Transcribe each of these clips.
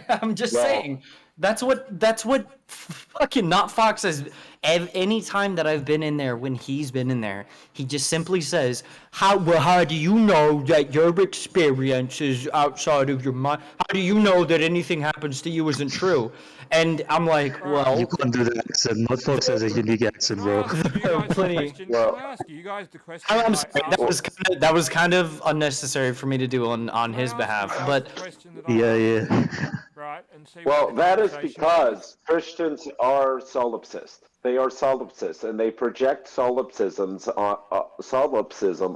I'm just saying. That's what fucking Not Fox says. Any time that I've been in there, when he's been in there, he just simply says, how do you know that your experience is outside of your mind? How do you know that anything happens to you isn't true?" And I'm like, Alright. You well, can't do the accent. Mudfox has a unique accent, Can I bro. ask you there are guys the plenty. question? Can Well, I ask you guys the question I'm that I sorry, asked? that was kind of unnecessary for me to do on Can I his ask you behalf, guys the but question that I Yeah, asked? yeah. Right, and see what the well, that is conversation was? because Christians are solipsists. They are solipsists, and they project solipsism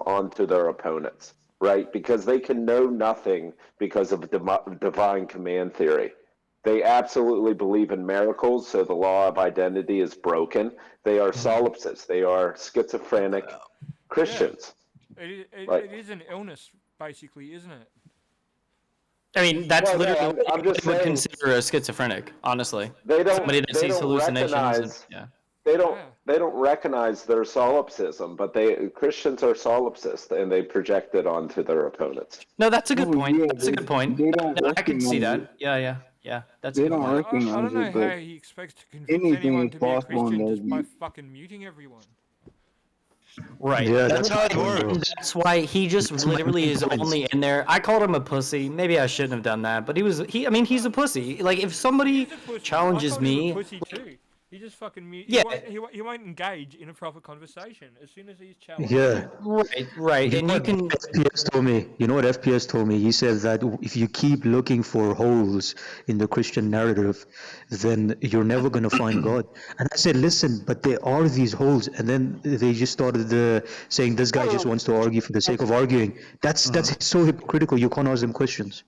onto their opponents, right? Because they can know nothing because of divine command theory. They absolutely believe in miracles, so the law of identity is broken. They are solipsists. They are schizophrenic Yeah. Christians. Like, It is an illness, basically, isn't it? I mean, that's well, no, literally I'm, what I'm just you would saying consider a schizophrenic, honestly. they don't Somebody that they sees don't hallucinations and recognize yeah. they don't Yeah. they don't recognize their solipsism, but they Christians are solipsists and they project it onto their opponents. No, that's a good Oh point. yeah, That's a good point. they don't No, I could see recognize it. that. Yeah, yeah, yeah. That's a They good don't point. I recognize don't know it, but how he expects to convince anything anyone is to be a possible in Christian their just by view. fucking muting everyone. Right. Yeah, That's that's how my it point, bro. works. That's why he just That's my literally main is point. only in there. I called him a pussy. Maybe I shouldn't have done that, but I mean, he's a pussy. Like if He somebody is a pussy. I challenges called him a me, pussy too. He just fucking mute. yeah, He won't engage in a proper conversation as soon as he's challenged. Yeah. right, right. You And know you what can FPS told me? You know what FPS told me? He said that if you keep looking for holes in the Christian narrative, then you're never going to find God. And I said, listen, but there are these holes. And then they just started saying this guy just Well, wants to argue for the sake of arguing. That's so hypocritical. You can't ask them questions.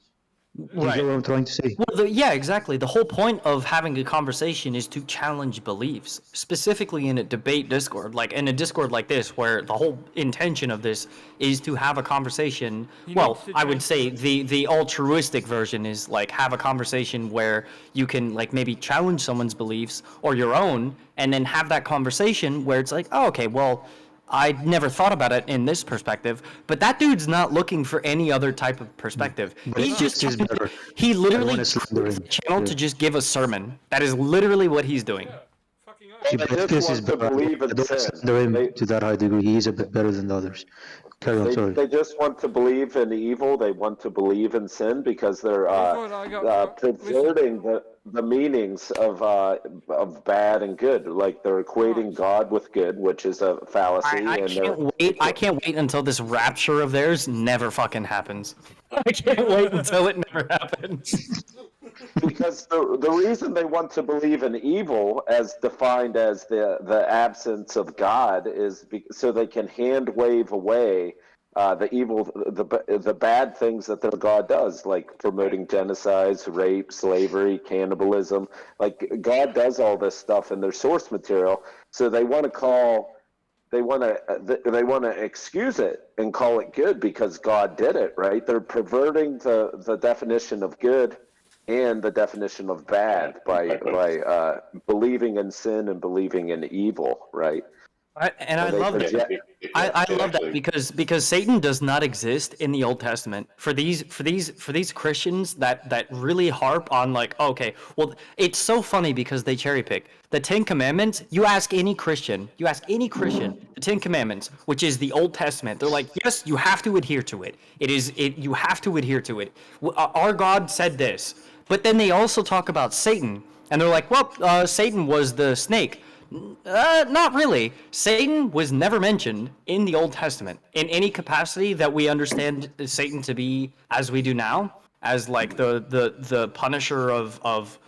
Do you get right. what I'm trying to say? Well, yeah, exactly. The whole point of having a conversation is to challenge beliefs, specifically in a debate Discord, like in a Discord like this, where the whole intention of this is to have a conversation. He needs Well, to I would change. say the altruistic version is like have a conversation where you can like maybe challenge someone's beliefs or your own, and then have that conversation where it's like, oh, okay, well, I never thought about it in this perspective, but that dude's not looking for any other type of perspective. But He's FPS just is better. he I don't want literally to slander creates him. the channel Yeah. to just give a sermon. That is literally what he's doing. Yeah, fucking oath. Yeah, they but just FPS is want to better. believe I in don't want to sin. slander him They to that high degree. He is a bit better than the others. Carry on, they sorry. they just want to believe in evil. They want to believe in sin because they're Here's what I got. Listen, perverting the meanings of bad and good. Like they're equating right. God with good, which is a fallacy, I and they're can't wait. I can't wait until this rapture of theirs never fucking happens. I can't wait until it never happens. because the reason they want to believe in evil as defined as the absence of God is so they can hand wave away the evil the bad things that their God does, like promoting genocides, rape, slavery, cannibalism. Like God does all this stuff in their source material, so they want to excuse it and call it good because God did it, right? They're perverting the definition of good and the definition of bad by believing in sin and believing in evil, right? I And they love that. project. I love that because Satan does not exist in the Old Testament. For these Christians that really harp on like, okay, well, it's so funny because they cherry pick the Ten Commandments. You ask any Christian, the Ten Commandments, which is the Old Testament. They're like, yes, you have to adhere to it. It is it. You have to adhere to it. Our God said this, but then they also talk about Satan, and they're like, well, Satan was the snake. Not really. Satan was never mentioned in the Old Testament in any capacity that we understand Satan to be as we do now, as like the Punisher of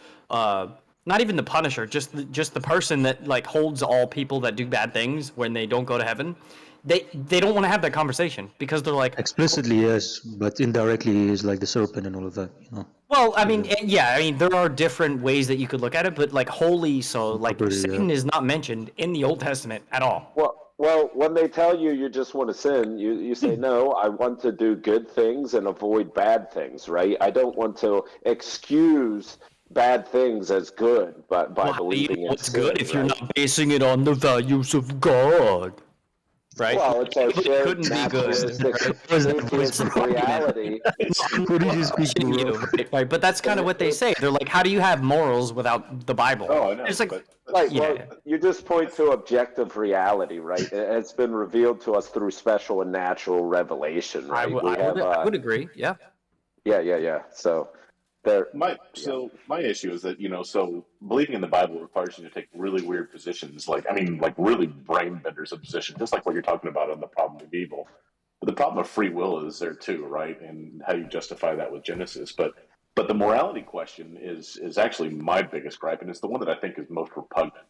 not even the Punisher, just the person that like holds all people that do bad things when they don't go to heaven. They don't want to have that conversation because they're like, Explicitly, yes, but indirectly, he is like the serpent and all of that, you know. well, I So, mean, yeah, yeah, I mean, there are different ways that you could look at it, but like holy, so like interpreted, yeah. Satan is not mentioned in the Old Testament at all. Well, when they tell you you just want to sin, you say, no, I want to do good things and avoid bad things, right? I don't want to excuse bad things as good by Well, how do you believing know in what's good sin, if you're right? not basing it on the values of God? right? Well, it's our It shared couldn't be good, naturalistic, right? What is that voice atheistic from? reality. Who did you speak to, You, bro? right? But that's kind of what they say. They're like, how do you have morals without the Bible? Oh, I know, It's like, but Right. yeah, Well, you just point to objective reality, right? It's been revealed to us through special and natural revelation, I right? would, We have, I would agree. Yeah. yeah. So there, yeah. my issue is that so believing in the Bible requires you to take really weird positions, like really brain benders of position, just like what you're talking about on the problem of evil. But the problem of free will is there too, right? And how you justify that with Genesis, but the morality question is actually my biggest gripe, and it's the one that I think is most repugnant.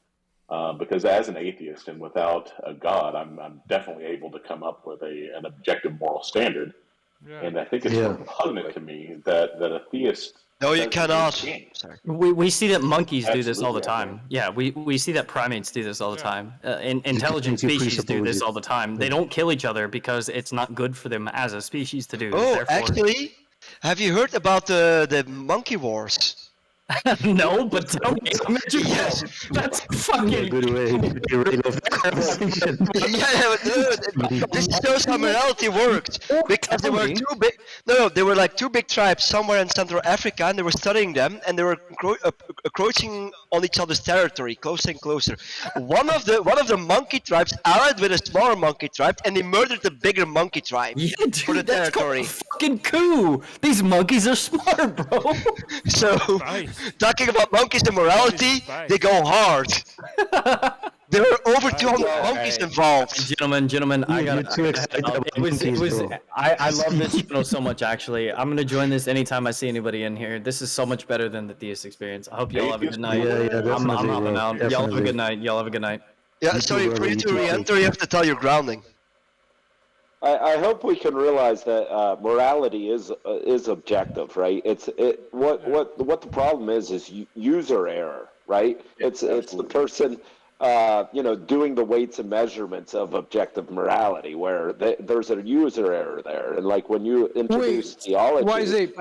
Because as an atheist and without a God, I'm definitely able to come up with an objective moral standard. Yeah. And I think it's Yeah. repugnant to me that a theist No, you says that cannot. they can't. Sorry. We see that monkeys do this all the Absolutely, I time. Yeah, we see that primates do this all the Yeah. time. Intelligent if you species do presuppose this it. all the time. They don't kill each other because it's not good for them as a species to do. Oh, Therefore, actually, have you heard about the monkey wars? no, but tell me. I'm interested. Yes. That's Yeah, fucking. good way to derail off the conversation. Yeah, dude, this shows how morality worked. Because there were Tell me. two big, no, there were like two big tribes somewhere in Central Africa, and they were studying them, and they were encroaching on each other's territory, closer and closer. One of the monkey tribes allied with a smaller monkey tribe, and they murdered the bigger monkey tribe Yeah, for the dude, that's called territory. a fucking coup. These monkeys are smart, bro. So, Nice. talking about monkeys and morality, Spice. they go hard. There were over 200 Well, monkeys Alright. involved. Gentlemen, I You're got. too excited about It was. monkeys, bro. I love this channel so much. Actually, I'm gonna join this anytime I see anybody in here. This is so much better than the theist experience. I hope y'all have a good Atheist night. Yeah, yeah, I'm definitely, hopping bro. out. Y'all have a Definitely. good night. Y'all have a good night. Yeah, You too, sorry, for brother, you you to too. re-enter, you have to tell your grounding. I hope we can realize that morality is objective, right? What the problem is user error, right? It's the absolutely. person doing the weights and measurements of objective morality, where there's a user error there, and like when you introduce theology, why is it?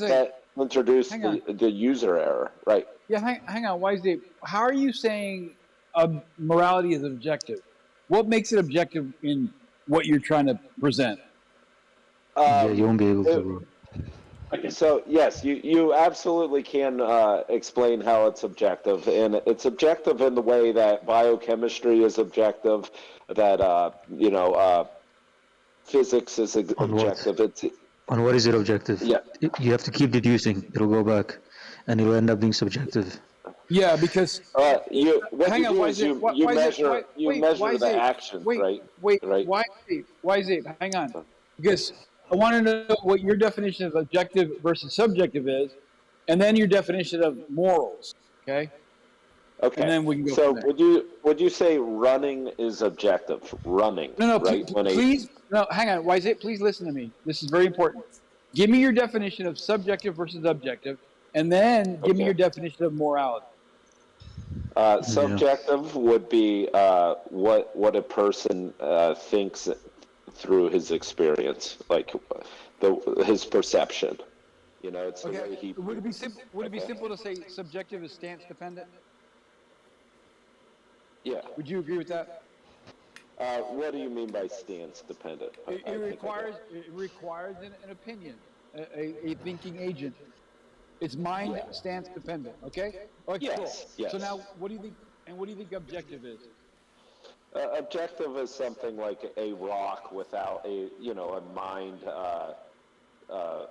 that introduced Hang on. the user error, right? Yeah, hang on. Why is it? How are you saying morality is objective? What makes it objective in what you're trying to present? Yeah, you won't be able to, bro. So yes, you absolutely can explain how it's objective, and it's objective in the way that biochemistry is objective, that physics is On what? objective. It's On what is it objective? Yeah. You have to keep deducing. It'll go back, and it'll end up being subjective. Yeah, because what hang you on. do Why is is it? you Why is it? measure Why, you wait, measure why is the it? action, Wait, right? wait. Right. Why is it? Why is it? Hang on, because I want to know what your definition of objective versus subjective is, and then your definition of morals. Okay. Okay. And then we can go So from there. would you say running is objective? Running. No, right? please, no, hang on. Why is it? Please listen to me. This is very important. Give me your definition of subjective versus objective, and then give me Okay. your definition of morality. Subjective would be what a person thinks through his experience, like his perception. It's the way he. Would it be simple? Would it be simple to say subjective is stance dependent? Yeah. Would you agree with that? What do you mean by stance dependent? It requires an opinion, a thinking agent. It's mind stance dependent. Okay. Okay. Yes, Cool. yes. So now, what do you think? And what do you think objective is? Objective is something like a rock without a mind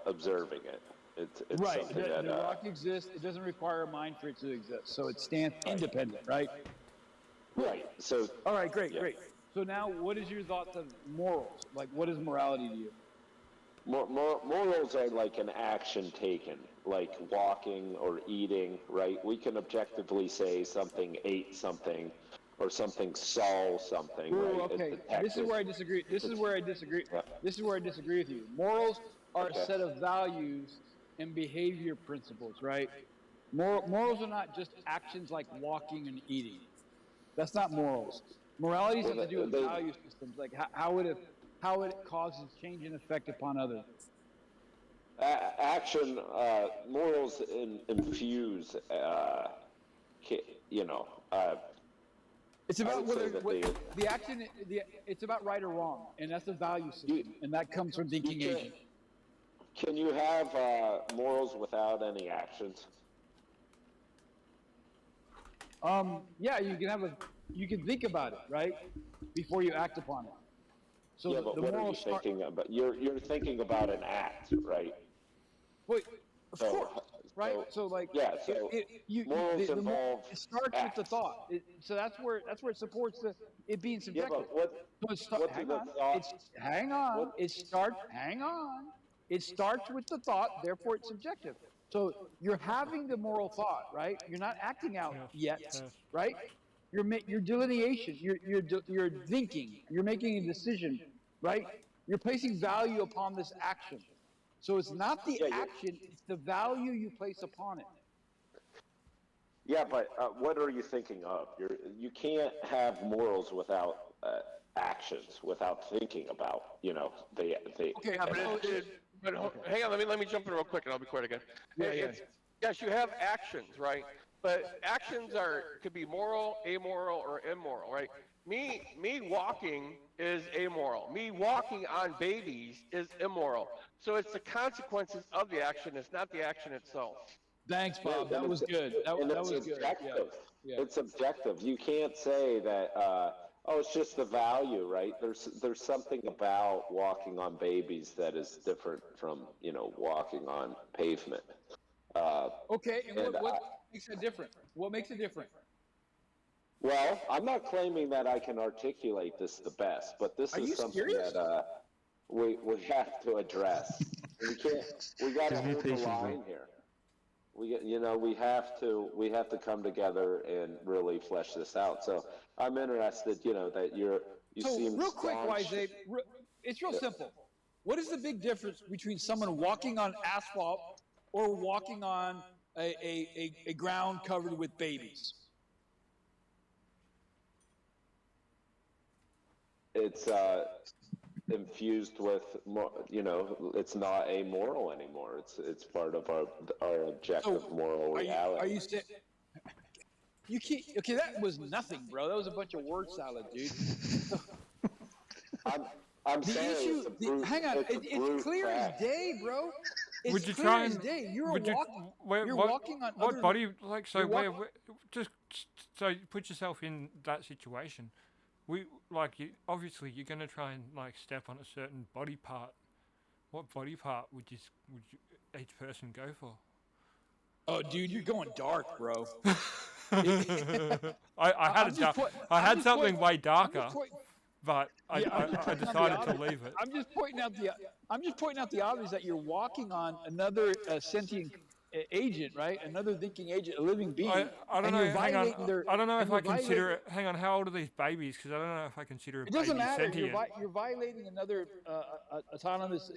observing it. It's Right. something The rock exists. It doesn't require a mind for it to exist. So it's stance independent, right? right. So All right. Great. Yeah. Great. So now, what is your thoughts of morals? Like, what is morality to you? morals are like an action taken, like walking or eating, right? We can objectively say something ate something, or something saw something, Ooh, right? okay. This is where I disagree. This is where I disagree. Yeah. This is where I disagree with you. Morals are Okay. a set of values and behavior principles, right? Morals are not just actions like walking and eating. That's not morals. Morality has to do with value systems, like how it causes change and effect upon others. Action, morals infuse, you know, It's I about would say whether that the action. It's about right or wrong, and that's the value system, and that comes from thinking can't- agent. Can you have morals without any actions? Yeah, you can think about it, right, before you act upon it. So Yeah, but the what are you moral start. thinking about? You're thinking about an act, right? Wait, of So, course, right? So like, yeah, so morals involve it starts with the acts. thought. So that's where it supports it being Yeah, subjective. but what do Hang the on. thoughts? Hang on. What? Hang on. It starts with the thought, therefore it's subjective. So you're having the moral thought, right? You're not acting out Yes. yet, Yes. right? Your delineation. You're thinking. You're making a decision, right? You're placing value upon this action. So it's not the Yeah, yeah. action; it's the value you place upon it. Yeah, but what are you thinking of? You can't have morals without actions, without thinking about, the Okay, Yeah, an action. hang on. Let me jump in real quick, and I'll be quiet again. Yeah, Yes, you have actions, right? But actions could be moral, amoral, or immoral, right? Me walking is amoral. Me walking on babies is immoral. So it's the consequences of the action. It's not the action itself. Thanks, Right, Bob. That was good. and That it's was good. Yeah. objective. Yeah. It's objective. You can't say that. Oh, it's just the value, right? There's something about walking on babies that is different from walking on pavement. Okay, and And what makes it different? What makes it different? well, I'm not claiming that I can articulate this the best, but this Are is you something serious? that we have to address. We can't. We got to Just be hold the patient, bro. line here. We have to come together and really flesh this out. So I'm interested, that you So seem real quick, staunch. Wise Ape, it's real simple. What is the big difference between someone walking on asphalt or walking on a ground covered with babies? It's infused with more, it's not amoral anymore. It's part of our objective moral reality. Are you saying you can't? Okay, that was nothing, bro. That was a bunch of word salad, dude. I'm The saying issue, it's a brute, hang on, it's a brute it's clear fact. as day, bro. It's Would you clear try as and day. You're what, walking on what other. body like so you're where, walk- where just so you put yourself in that situation. We like you obviously you're gonna try and like step on a certain body part. What body part would you each person go for? Oh, dude, you're going dark, bro. I had I'm just I I'm had just something point- way I'm darker, just point- but Yeah, I'm just I pointing out the decided to obvious. leave it. I'm just pointing out the obvious that you're walking on another sentient agent, right? Another thinking agent, a living being, I don't and know. you're Hang on. violating their. I don't know and if you're I consider violating- it. Hang on. How old are these babies? Because I don't know if I consider a It doesn't baby matter. sentient. You're violating another autonomous.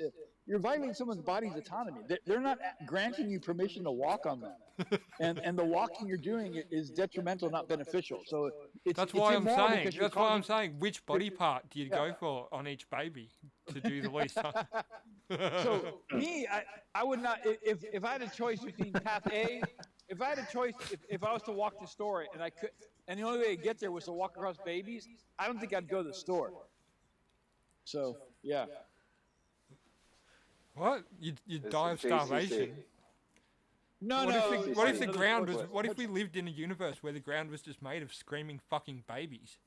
You're violating someone's body's autonomy. They're not granting you permission to walk on them, and the walking you're doing is detrimental, not beneficial. So That's it's why I'm immoral saying. because you're That's why I'm causing. saying. Which body part do you Yeah. go for on each baby to do the least harm? So me, I would not if I had a choice between path A, if I had a choice if I was to walk the store and I could and the only way to get there was to walk across babies, I don't think I'd go to the store. So yeah. What? You'd die of JCC. starvation. No, What no. if what if the another ground choice. was? What if we lived in a universe where the ground was just made of screaming fucking babies?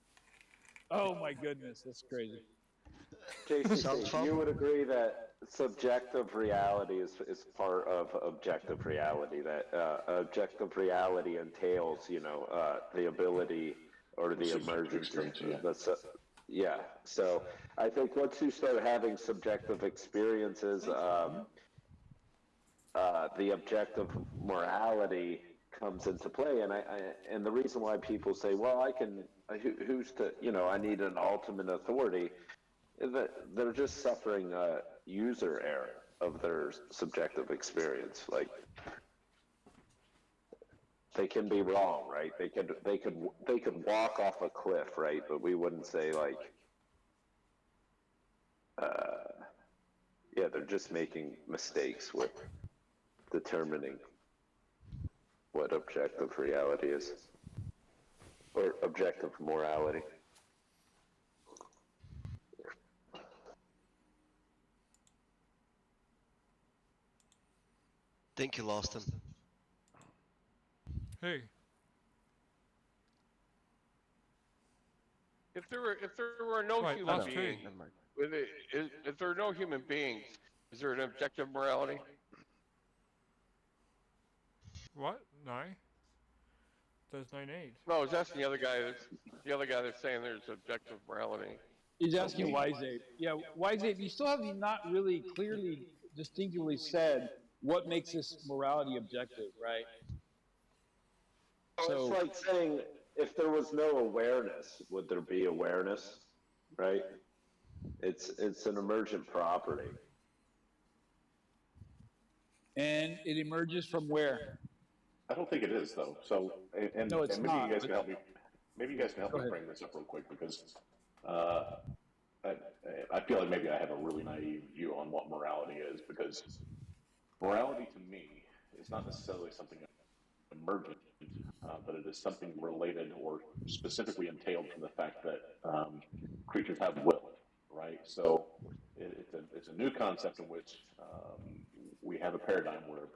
Oh my goodness, that's crazy. Sounds JCC, fun. you would agree that subjective reality is part of objective reality. That objective reality entails, the ability or the Subjective emergence experience, of yeah. So I think once you start having subjective experiences, the objective morality comes into play, and the reason why people say, well, who's to, I need an ultimate authority, is that they're just suffering a user error of their subjective experience. Like, they can be wrong, right? They could walk off a cliff, right? But we wouldn't say like, yeah, they're just making mistakes with determining what objective reality is. Or objective morality. Think you lost him. Hey, If there were no right, human last two. beings, if there are no human beings, is there an objective morality? What? No. There's no need. No, I was asking the other guy that's saying there's objective morality. He's asking Wise Ape. Yeah, Wise Ape, you still have not really clearly, distinctively said what makes this morality objective, right? So it's like saying, if there was no awareness, would there be awareness? Right? It's an emergent property. And it emerges from where? I don't think it is though. So, No, it's maybe not, you guys but- can help me. Maybe you guys can help Go me ahead. frame this up real quick because I feel like maybe I have a really naive view on what morality is, because morality to me is not necessarily something emergent, but it is something related or specifically entailed from the fact that creatures have will, right? So it's a new concept in which we have a paradigm where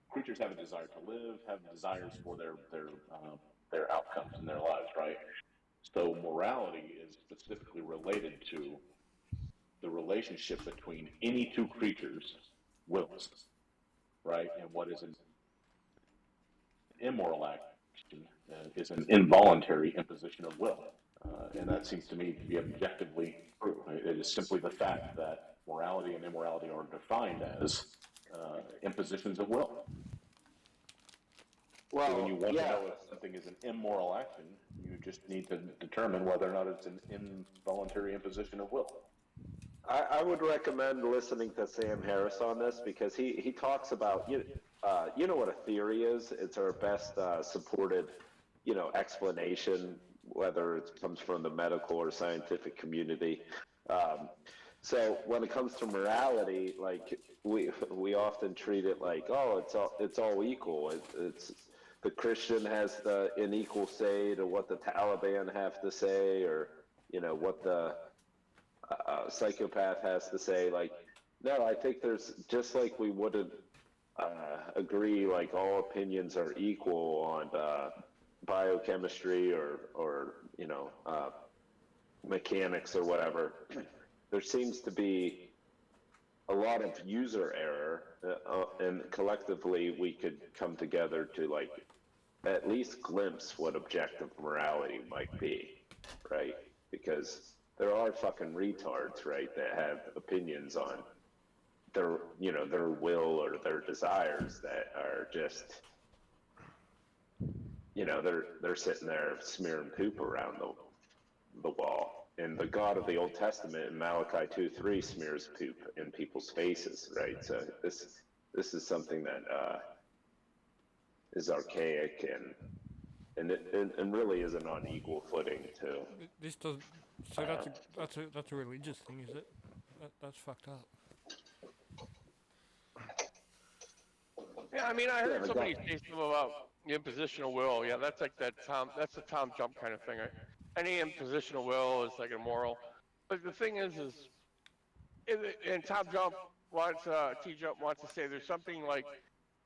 creatures have a desire to live, have desires for their outcomes in their lives, right? So morality is specifically related to the relationship between any two creatures' wills, right? And what is an immoral action is an involuntary imposition of will. And that seems to me to be objectively true. It is simply the fact that morality and immorality are defined as impositions of will. Well, so when you want yeah. to know if something is an immoral action, you just need to determine whether or not it's an involuntary imposition of will. I would recommend listening to Sam Harris on this, because he talks about, you know what a theory is? It's our best supported, explanation, whether it comes from the medical or scientific community. So when it comes to morality, like we often treat it like, oh, it's all equal. It's the Christian has an equal say to what the Taliban have to say, or what the psychopath has to say. Like, no, I think there's, just like we wouldn't agree like all opinions are equal on biochemistry or mechanics or whatever. There seems to be a lot of user error, and collectively we could come together to like at least glimpse what objective morality might be, right? Because there are fucking retards, right, that have opinions on their will or their desires that are just, they're sitting there smearing poop around the wall. And the God of the Old Testament in Malachi 2:3 smears poop in people's faces, right? So this is something that is archaic and really isn't on equal footing too. This does. So that's a religious thing, is it? That's fucked up. Yeah, I mean, I heard somebody say something about impositional will. Yeah, that's like that's the Tom Jump kind of thing. Right? Any impositional will is like immoral. But the thing is, and Tom Jump wants, T Jump wants to say there's something like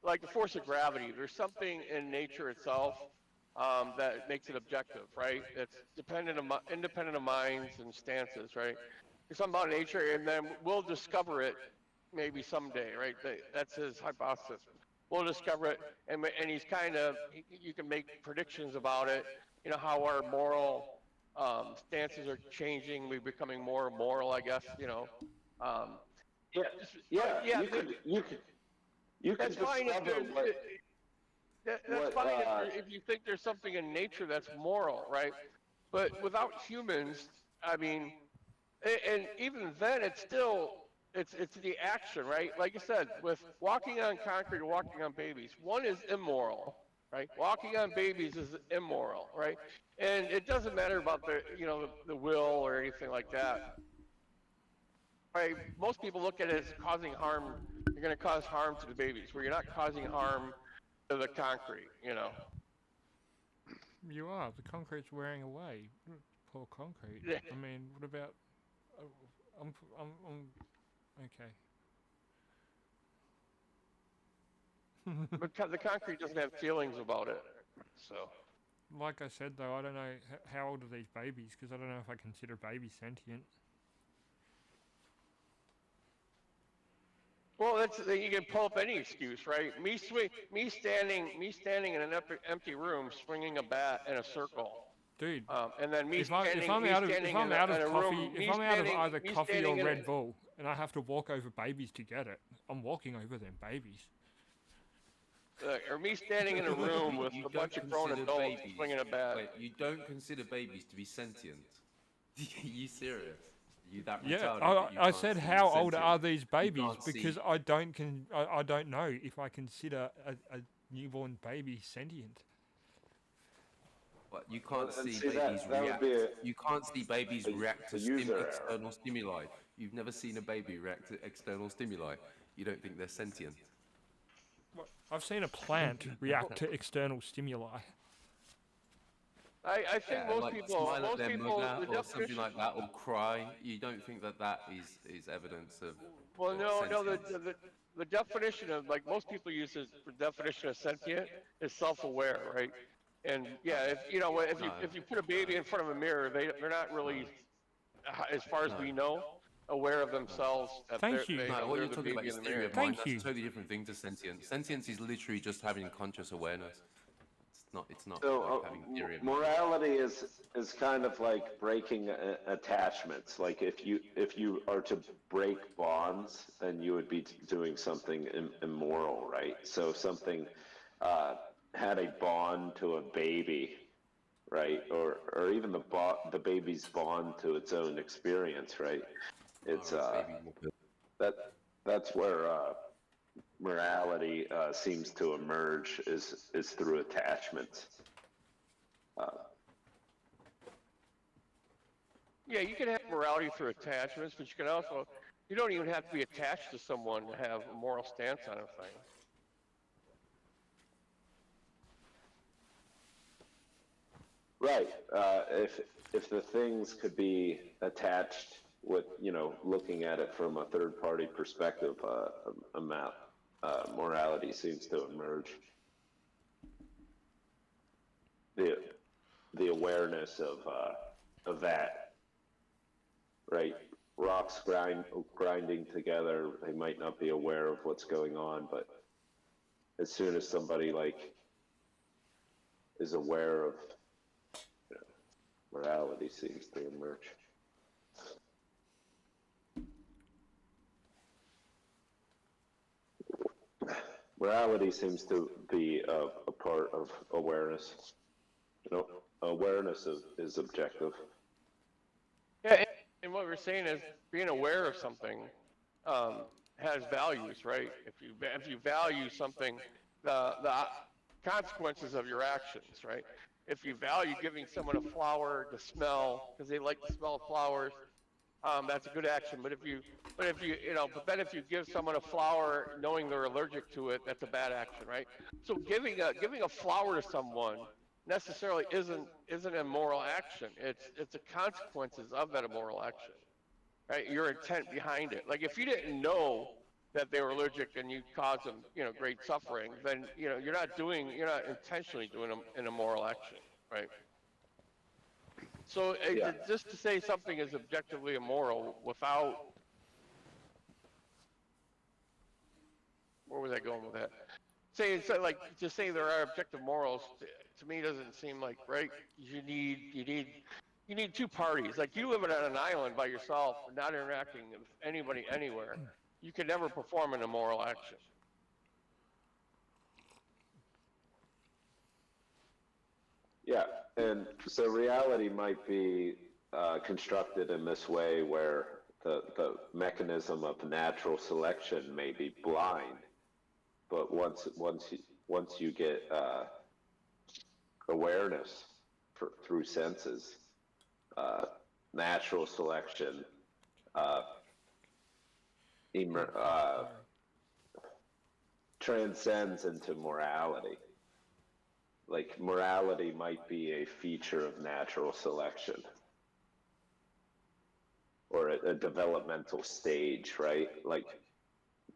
the force of gravity. There's something in nature itself that makes it objective, right? It's independent of minds and stances, right? There's something about nature, and then we'll discover it maybe someday, right? That's his hypothesis. We'll discover it, and he's you can make predictions about it. How our moral stances are changing. We're becoming more moral, I guess. Yeah, yeah. Yeah. You could That's fine if discover that's fine if you think there's something in nature that's moral, right? But without humans, I mean, and even then, it's still it's the action, right? Like you said, with walking on concrete or walking on babies, one is immoral, right? Walking on babies is immoral, right? And it doesn't matter about the will or anything like that. Right? Most people look at it as causing harm. You're going to cause harm to the babies, where you're not causing harm to the concrete. You are. The concrete's wearing away. Poor concrete. Yeah. I mean, what about? I'm okay. But the concrete doesn't have feelings about it. So. Like I said, though, I don't know how old are these babies, because I don't know if I consider babies sentient. Well, you can pull up any excuse, right? Me standing in an empty room, swinging a bat in a circle, Dude, and then if I'm me out of standing in a room, if I'm out of either me coffee or standing in Red Bull, and I have to walk over babies to get it, I'm walking over them babies. or me standing in a room with You a don't bunch of grown consider adults babies. swinging a bat. Wait, you don't consider babies to be sentient? Are you serious? Are you that Yeah, retarded that you I can't said see how old sentient? are these babies, can't because see- I don't know if I consider a newborn baby sentient. But you can't And see see, babies that would react. be You can't see babies react to a user error. external stimuli. You've never seen a baby react to external stimuli. You don't think they're sentient. I've seen a plant react to external stimuli. I think Yeah, like smile at their the mother or something definition. like that, or cry. You don't think that is evidence of Well, no, sentience? the definition of, like, most people use it for definition of sentient is self-aware, right? And yeah, if you put a baby in front of a mirror, they're not really, as far as we know, aware of themselves. That Thank you. No, what they're you're the talking about baby is in the theory mirror. of mind. Thank That's you. a totally different thing to sentience. Sentience is literally just having conscious awareness. It's not So like having theory of mind. morality is kind of like breaking attachments. Like if you are to break bonds, then you would be doing something immoral, right? So something had a bond to a baby, right? Or even the baby's bond to its own experience, right? It's Alright, baby. that's where morality seems to emerge is through attachments. Yeah, you can have morality through attachments, but you don't even have to be attached to someone to have a moral stance on a thing. Right. If the things could be attached with, looking at it from a third party perspective, morality seems to emerge. The awareness of that, right? Rocks grinding together, they might not be aware of what's going on, but as soon as somebody is aware of, morality seems to emerge. Morality seems to be a part of awareness. Awareness is objective. Yeah, and what we're saying is being aware of something has values, right? If you value something, the consequences of your actions, right? If you value giving someone a flower to smell because they like the smell of flowers, that's a good action. But then if you give someone a flower knowing they're allergic to it, that's a bad action, right? So giving a flower to someone necessarily isn't a moral action. It's the consequences of that immoral action, right? Your intent behind it. Like if you didn't know that they were allergic and you caused them, great suffering, then you're not intentionally doing an immoral action, right? So Yeah. just to say something is objectively immoral without, where was I going with that? Just saying there are objective morals to me doesn't seem like right. You need two parties. Like you living on an island by yourself, not interacting with anybody anywhere. You can never perform an immoral action. Yeah, and so reality might be constructed in this way where the mechanism of natural selection may be blind, but once you get awareness through senses, natural selection transcends into morality. like morality might be a feature of natural selection or a developmental stage, right? Like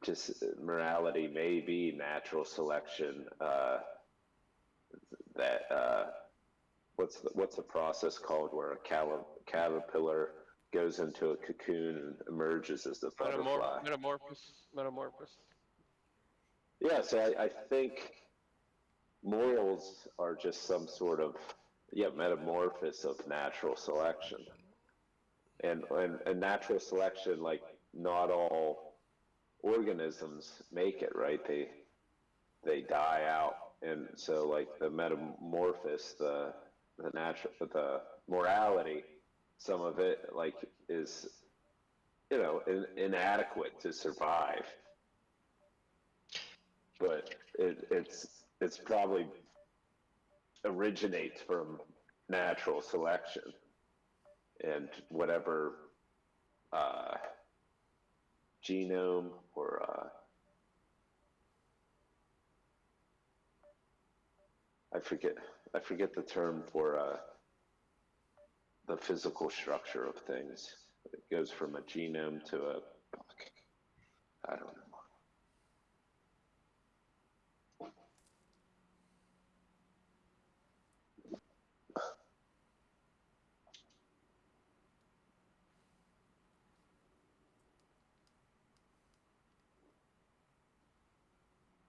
just morality may be natural selection. That what's the process called where a caterpillar goes into a cocoon and emerges as a butterfly? Metamorphosis. Yeah, so I think morals are just some sort of metamorphosis of natural selection, and natural selection, like not all organisms make it, right? They die out, and so like the metamorphosis, the morality, some of it like is inadequate to survive, but it's probably originates from natural selection and whatever genome or I forget the term for the physical structure of things. It goes from a genome to a, I don't know.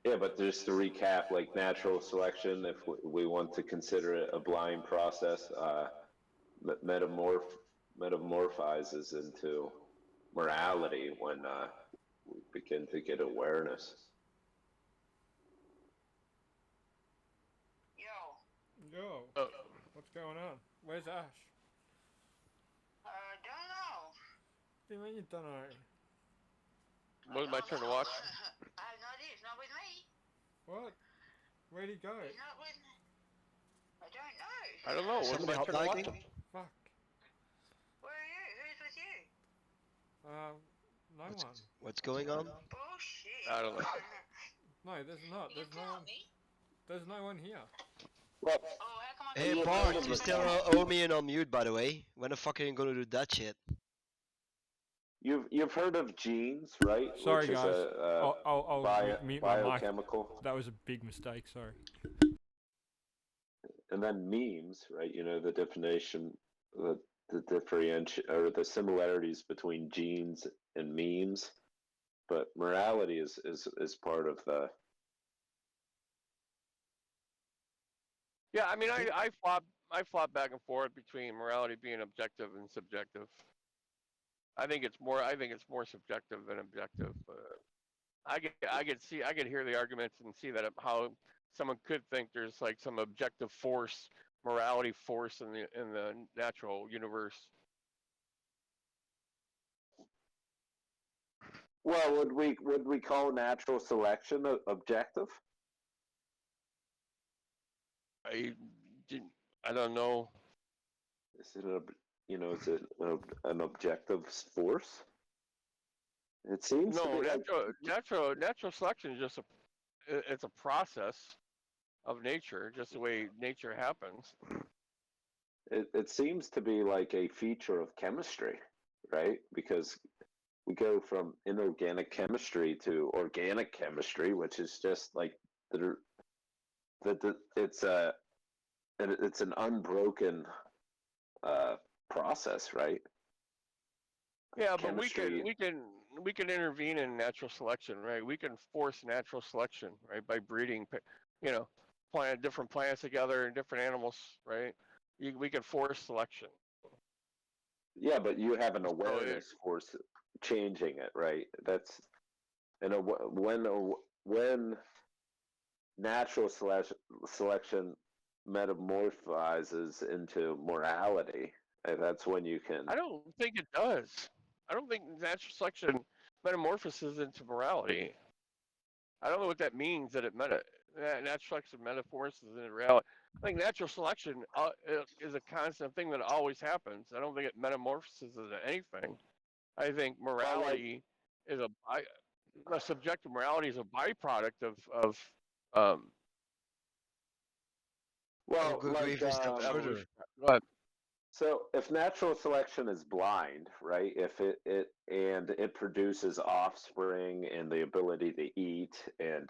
Yeah, but just to recap, like natural selection, if we want to consider it a blind process, metamorphizes into morality when we begin to get awareness. Yo, what's going on? Where's Ash? Don't know. What do you mean you don't know? When was my turn to watch? I have no idea. He's not with me. What? Where'd he go? He's not with me. I don't know. I don't know. When was Somebody my turn to watch? hotlining? Fuck. Where are you? Who's with you? No one. What's going on? Bullshit. I don't know. No, there's not. You There's no tell one. me. There's no one here. Well, Oh, how come I Hey can't Bart, hear you still owe me an unmute, by the way. When the fuck are you gonna do that shit? you've heard of genes, right? Sorry, Which guys. is a I'll mute my mic. biochemical. That was a big mistake. Sorry. And then memes, right? You know the definition, the differentiation or the similarities between genes and memes, but morality is part of the. Yeah, I mean, I flop back and forth between morality being objective and subjective. I think it's more subjective than objective. I could hear the arguments and see that how someone could think there's like some objective force, morality force in the natural universe. Well, would we call natural selection objective? I don't know. Is it is it an objective force? It seems to No, be like natural selection is just it's a process of nature, just the way nature happens. it seems to be like a feature of chemistry, right? Because we go from inorganic chemistry to organic chemistry, which is just like it's an unbroken process, right? Yeah, Chemistry. but we can intervene in natural selection, right? We can force natural selection, right, by breeding, plant different plants together and different animals, right? We can force selection. Yeah, but you have an awareness force changing it, right? That's and when natural selection metamorphizes into morality, that's when you can. I don't think it does. I don't think natural selection metamorphoses into morality. I don't know what that means. Natural selection metamorphoses into reality. I think natural selection is a constant thing that always happens. I don't think it metamorphoses into anything. I think morality is a subjective morality is a byproduct of Well, go like even a step further. Evolution. Go ahead. so if natural selection is blind, right? If it produces offspring and the ability to eat and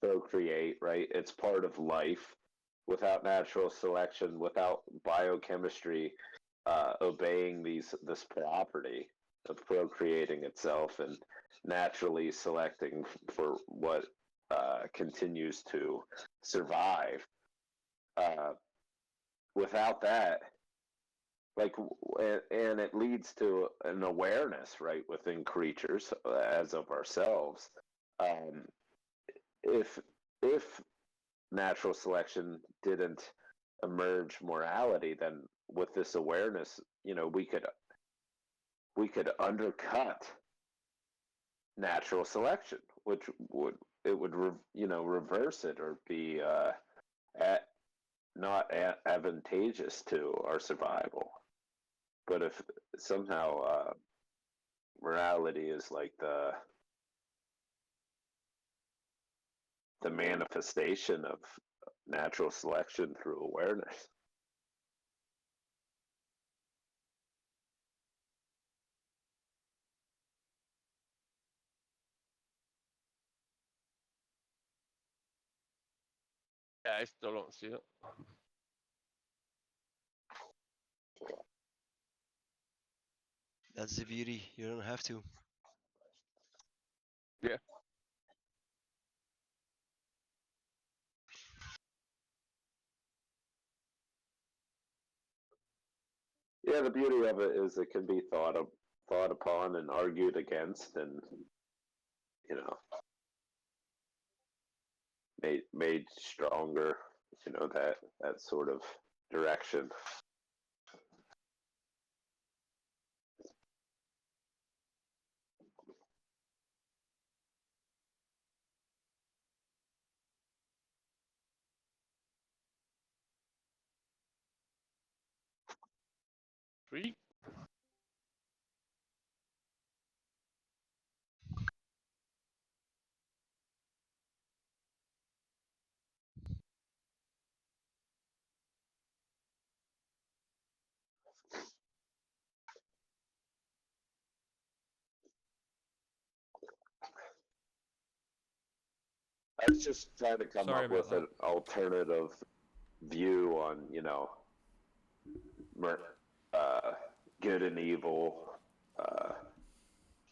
procreate, right? It's part of life. Without natural selection, without biochemistry obeying this property of procreating itself and naturally selecting for what continues to survive. Uh, Without that, like, and it leads to an awareness, right, within creatures as of ourselves. Um, if natural selection didn't emerge morality, then with this awareness, we could undercut natural selection, which would reverse it or be at, not advantageous to our survival. But if somehow morality is like the manifestation of natural selection through awareness. Yeah, I still don't see it. That's the beauty. You don't have to. Yeah. Yeah, the beauty of it is it can be thought upon and argued against, and made stronger. That sort of direction. Three. I was just trying to come Sorry up about with an alternative view on, good and evil.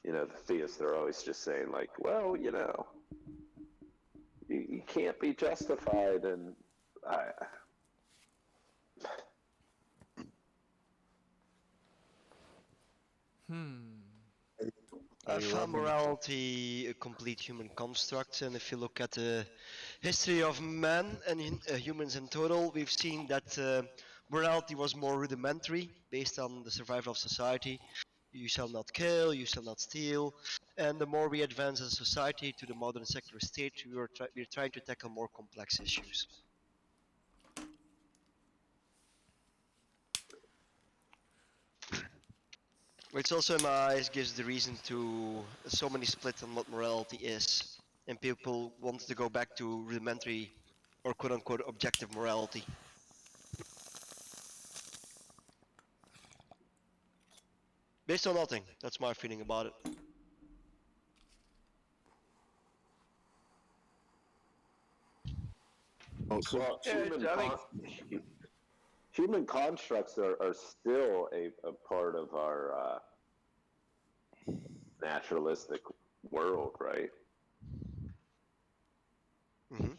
The theists are always just saying like, well, you can't be justified, and I. I found morality a complete human construct, and if you look at the history of man and humans in total, we've seen that morality was more rudimentary, based on the survival of society. You shall not kill, you shall not steal, and the more we advance as a society to the modern secular state, we're trying to tackle more complex issues. Which also in my eyes gives the reason to so many split on what morality is. And people want to go back to rudimentary or quote unquote objective morality. Based on nothing, that's my feeling about it. Well, Yeah, human constructs are still a part of our naturalistic world, right? Mm-hmm.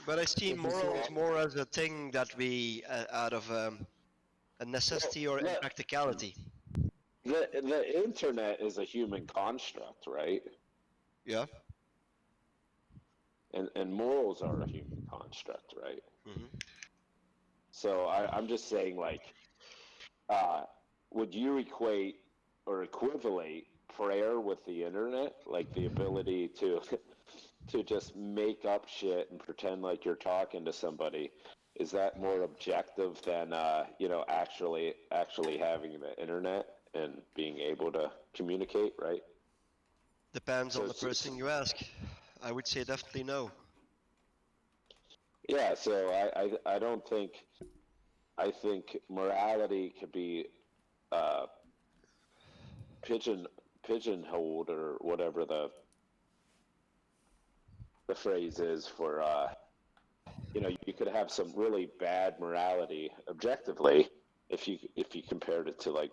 But I see morals more as a thing that we, out of a necessity or impracticality. The internet is a human construct, right? Yeah. And morals are a human construct, right? Mm-hmm. So I'm just saying, like, would you equate or equivalate prayer with the internet, like the ability to to just make up shit and pretend like you're talking to somebody? Is that more objective than actually having the internet and being able to communicate, right? Depends So on the person you ask. I would say definitely no. Yeah, so I don't think, I think morality could be uh, pigeon pigeonholed, or whatever the phrase is for you could have some really bad morality objectively if you compared it to like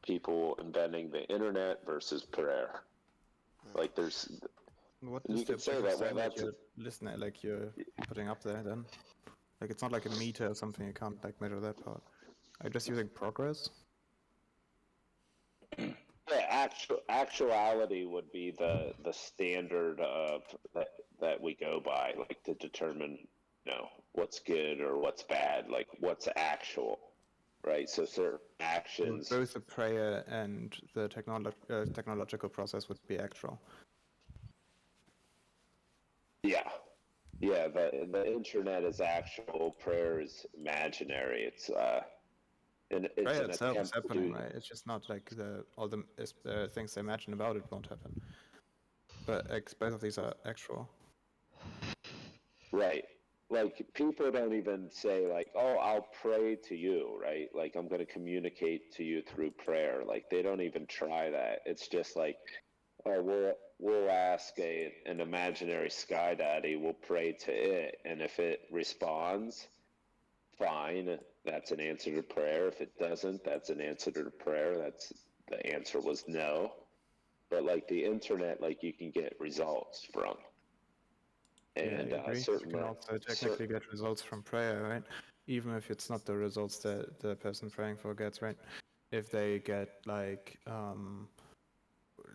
people inventing the internet versus prayer. Like there's, What and is you the could say objective that, well, standard that's you're listening, like you're putting up there then? Like it's not like a meter or something, you can't like measure that part. Are you just using progress? yeah, actuality would be the standard of that we go by, like to determine what's good or what's bad, like what's actual, right? So certain actions, Both the prayer and the technological process would be actual. yeah, yeah. The internet is actual, prayer is imaginary. It's Prayer an itself is attempt to happening, do. right? It's just not like all the things they imagine about it won't happen. But like, both of these are actual. Right. Like people don't even say like, "Oh, I'll pray to you," right? Like I'm going to communicate to you through prayer. Like they don't even try that. It's just like, "Oh, we'll ask an imaginary sky daddy. We'll pray to it, and if it responds, fine. That's an answer to prayer. If it doesn't, that's an answer to prayer. The answer was no." But like the internet, like you can get results from, Yeah, I and agree. You can certainly, also technically get results from prayer, right? Even if it's not the results that the person praying for gets, right? If they get like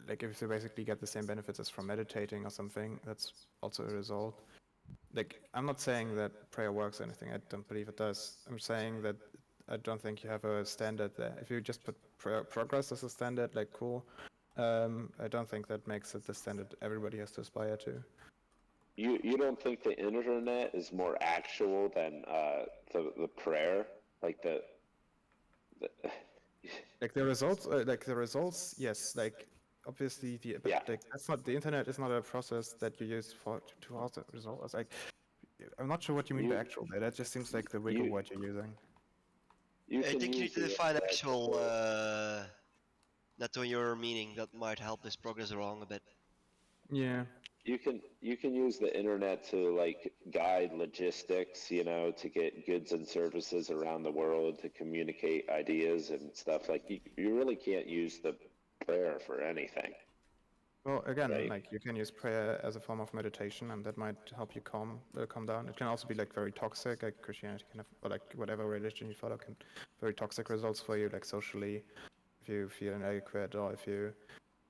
if they basically get the same benefits as from meditating or something, that's also a result. Like, I'm not saying that prayer works or anything. I don't believe it does. I'm saying that I don't think you have a standard there. If you just put progress as a standard, like, cool. I don't think that makes it the standard everybody has to aspire to. you don't think the internet is more actual than the prayer, like the Like the results, yes. Like, obviously, but yeah. like that's not the internet is not a process that you use to author results. Like, I'm not sure what you mean by you actual there. That just seems like the wiggle you word you're using. you I can think you use need to the define internet to actual, prove. not on your meaning. That might help this progress along a bit. Yeah. You can use the internet to like guide logistics, to get goods and services around the world, to communicate ideas and stuff. Like you really can't use the prayer for anything, Well, again, right? like you can use prayer as a form of meditation, and that might help you calm down. It can also be like very toxic, like Christianity can have, or like whatever religion you follow can very toxic results for you, like socially, if you feel inadequate or if you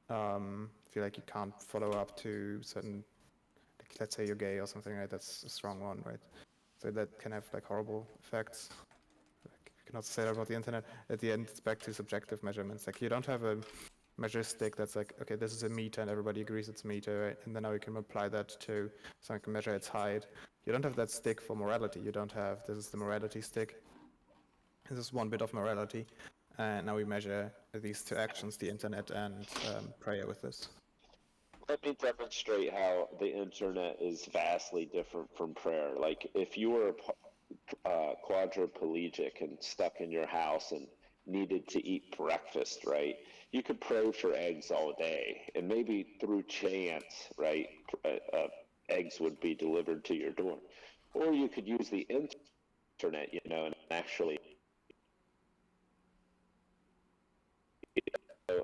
feel like you can't follow up to certain, like let's say you're gay or something, right? That's a strong one, right? So that can have like horrible effects. Like, you cannot say that about the internet. At the end, it's back to subjective measurements. Like you don't have a measure stick that's like, okay, this is a meter and everybody agrees it's a meter, right? And then now you can apply that to something can measure its height. You don't have that stick for morality. You don't have, this is the morality stick. This is one bit of morality. And now we measure these two actions, the internet and prayer with this. Let me demonstrate how the internet is vastly different from prayer. Like if you were quadriplegic and stuck in your house and needed to eat breakfast, right? You could pray for eggs all day, and maybe through chance, right, eggs would be delivered to your door. Or you could use the internet, and actually,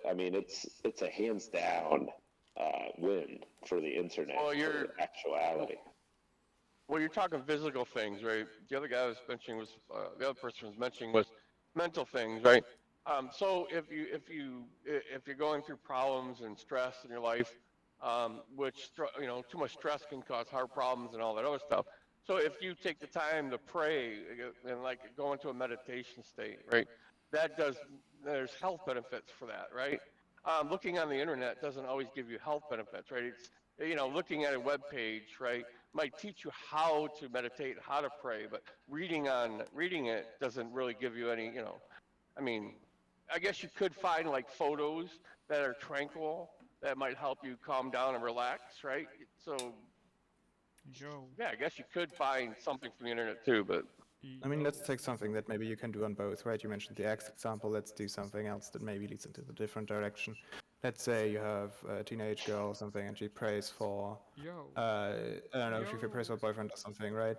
I mean, it's a hands down win for the internet Well, for actuality. well, you're talking physical things, right? The other guy was mentioning was the other person was mentioning was mental things, right? So if you're going through problems and stress in your life, which too much stress can cause heart problems and all that other stuff. So if you take the time to pray and like go into a meditation state, right? That does there's health benefits for that, right? Looking on the internet doesn't always give you health benefits, right? It's looking at a web page, right, might teach you how to meditate, how to pray, but reading it doesn't really give you any. I mean, I guess you could find like photos that are tranquil, that might help you calm down and relax, right? So Yo. yeah, I guess you could find something from the internet too, but I mean, let's take something that maybe you can do on both, right? You mentioned the X example. Let's do something else that maybe leads into the different direction. Let's say you have a teenage girl or something, and she prays for, Yo. I don't know, she Yo. prays for a boyfriend or something, right?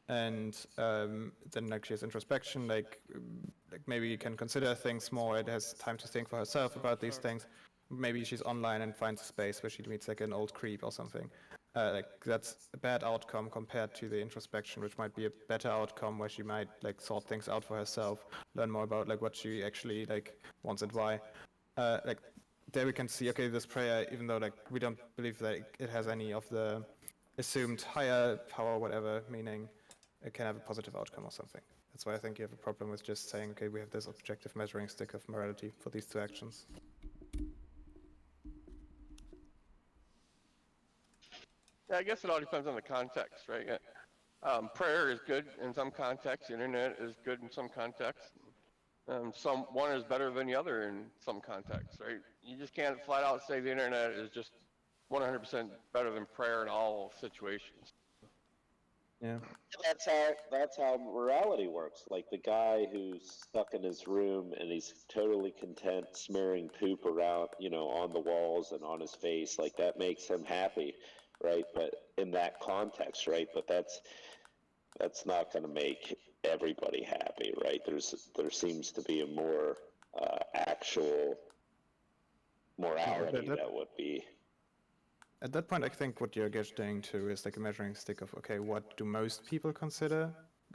And then like she has introspection, like maybe you can consider things more. It has time to think for herself about these things. Maybe she's online and finds a space where she meets like an old creep or something. Like that's a bad outcome compared to the introspection, which might be a better outcome where she might like sort things out for herself, learn more about like what she actually like wants and why. Like there we can see, okay, this prayer, even though like we don't believe that it has any of the assumed higher power, whatever meaning, it can have a positive outcome or something. That's why I think you have a problem with just saying, okay, we have this objective measuring stick of morality for these two actions. yeah, I guess it all depends on the context, right? Prayer is good in some contexts. The internet is good in some contexts. One is better than the other in some contexts, right? You just can't flat out say the internet is just 100% better than prayer in all situations. Yeah. That's how morality works. Like the guy who's stuck in his room and he's totally content smearing poop around, on the walls and on his face, like that makes him happy, right? But in that context, right? But that's not going to make everybody happy, right? There seems to be a more actual morality that would be. At that point, I think what you're getting to is like a measuring stick of, okay, what do most people consider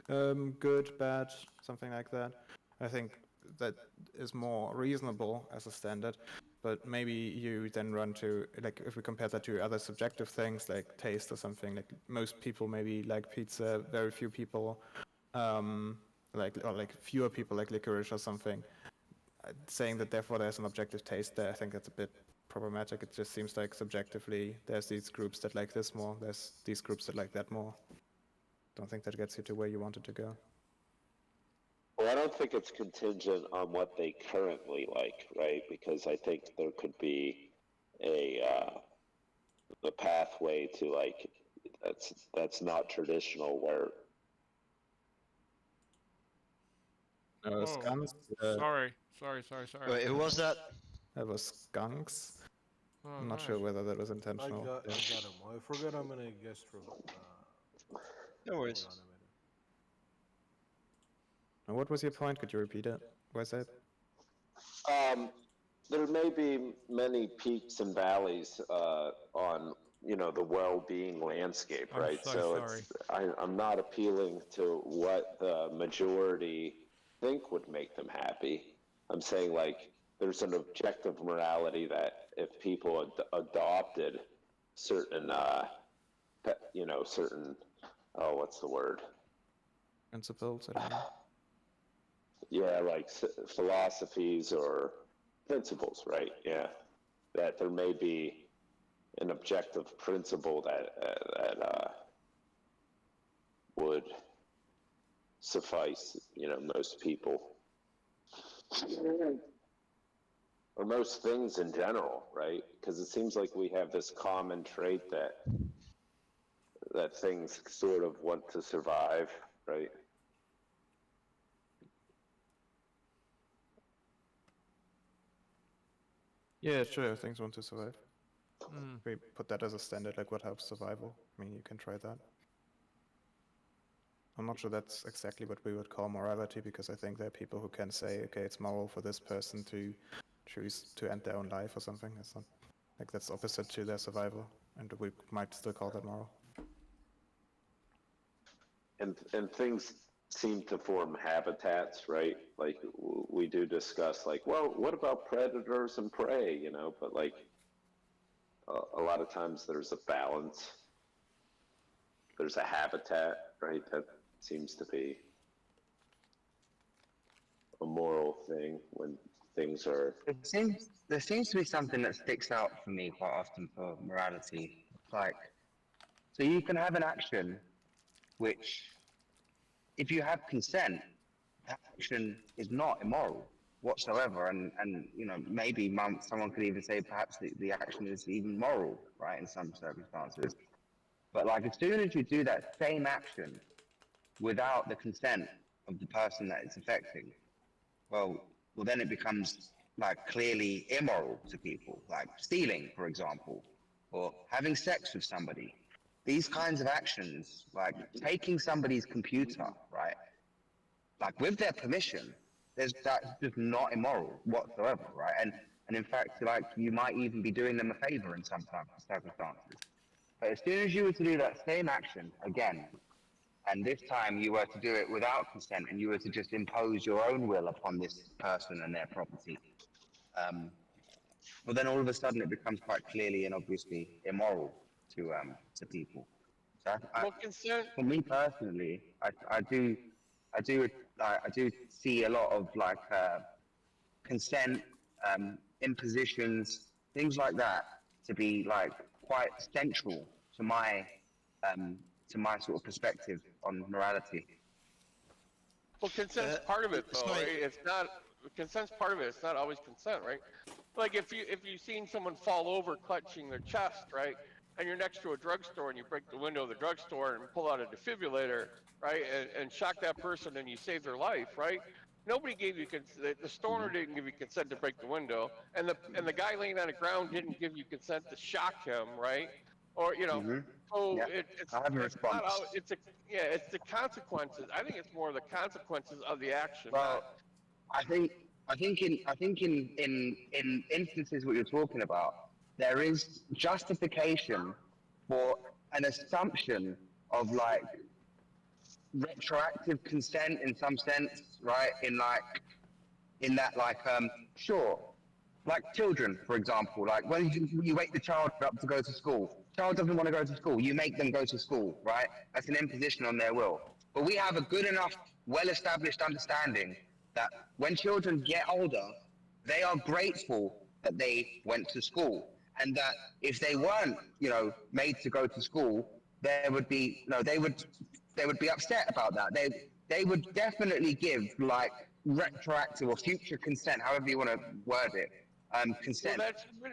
good, bad, something like that. I think that is more reasonable as a standard, but maybe you then run to, like, if we compare that to other subjective things like taste or something, like most people maybe like pizza, very few people like fewer people like licorice or something. Saying that therefore there's an objective taste there, I think that's a bit problematic. It just seems like subjectively there's these groups that like this more, there's these groups that like that more. Don't think that gets you to where you wanted to go. Well, I don't think it's contingent on what they currently like, right? Because I think there could be a pathway to like that's not traditional where. Skunks. Sorry. Wait, who was that? That was skunks. Oh, I'm not nice. sure whether that was I intentional. got him. I forgot I'm in a guest room. No worries. Hold on a minute. And what was your point? Could you repeat it? Where's that? There may be many peaks and valleys on the well-being landscape, I'm right? so sorry. I'm not appealing to what the majority think would make them happy. I'm saying like there's an objective morality that if people adopted certain certain what's the word? Principles? I don't know. Yeah, like philosophies or principles, right? Yeah, that there may be an objective principle that would suffice, most people or most things in general, right? Because it seems like we have this common trait that things sort of want to survive, right? Yeah, sure, things want to survive. Mm. We put that as a standard, like what helps survival. I mean, you can try that. I'm not sure that's exactly what we would call morality, because I think there are people who can say, okay, it's moral for this person to choose to end their own life or something. It's not like that's opposite to their survival, and we might still call that moral. And things seem to form habitats, right? Like we do discuss, like, well, what about predators and prey? But like a lot of times there's a balance. There's a habitat, right? That seems to be a moral thing when things are. There seems to be something that sticks out for me quite often for morality. Like, so you can have an action which, if you have consent, that action is not immoral. whatsoever. And maybe someone could even say perhaps the action is even moral, right, in some circumstances. But like as soon as you do that same action without the consent of the person that it's affecting, well, then it becomes like clearly immoral to people, like stealing, for example, or having sex with somebody. These kinds of actions, like taking somebody's computer, right, like with their permission, that's just not immoral whatsoever, right? And in fact, like you might even be doing them a favor in some circumstances. But as soon as you were to do that same action again, and this time you were to do it without consent, and you were to just impose your own will upon this person and their property, um, well, then all of a sudden it becomes quite clearly and obviously immoral to people. So Well, consent. for me personally, I do, I do see a lot of like consent, impositions, things like that, to be like quite central um, to my sort of perspective on morality. Well, consent's part of it, though, right? It's not consent's part of it. It's not always consent, right? Like if you've seen someone fall over clutching their chest, right, and you're next to a drugstore and you break the window of the drugstore and pull out a defibrillator, right, and shock that person and you save their life, right? Nobody gave you the stoner didn't give you consent to break the window, and the guy laying on the ground didn't give you consent to shock him, right? Or so Yeah, I have a it's not response. it's the consequences. I think it's more the consequences of the action, not. Well, I think in instances what you're talking about, there is justification for an assumption of like retroactive consent in some sense, right? In that sure, like children, for example, like when you wake the child up to go to school, child doesn't want to go to school, you make them go to school, right? That's an imposition on their will. But we have a good enough, well-established understanding that when children get older, they are grateful that they went to school, and that if they weren't, made to go to school, there would be they would be upset about that. They would definitely give like retroactive or future consent, however you want to word it, consent.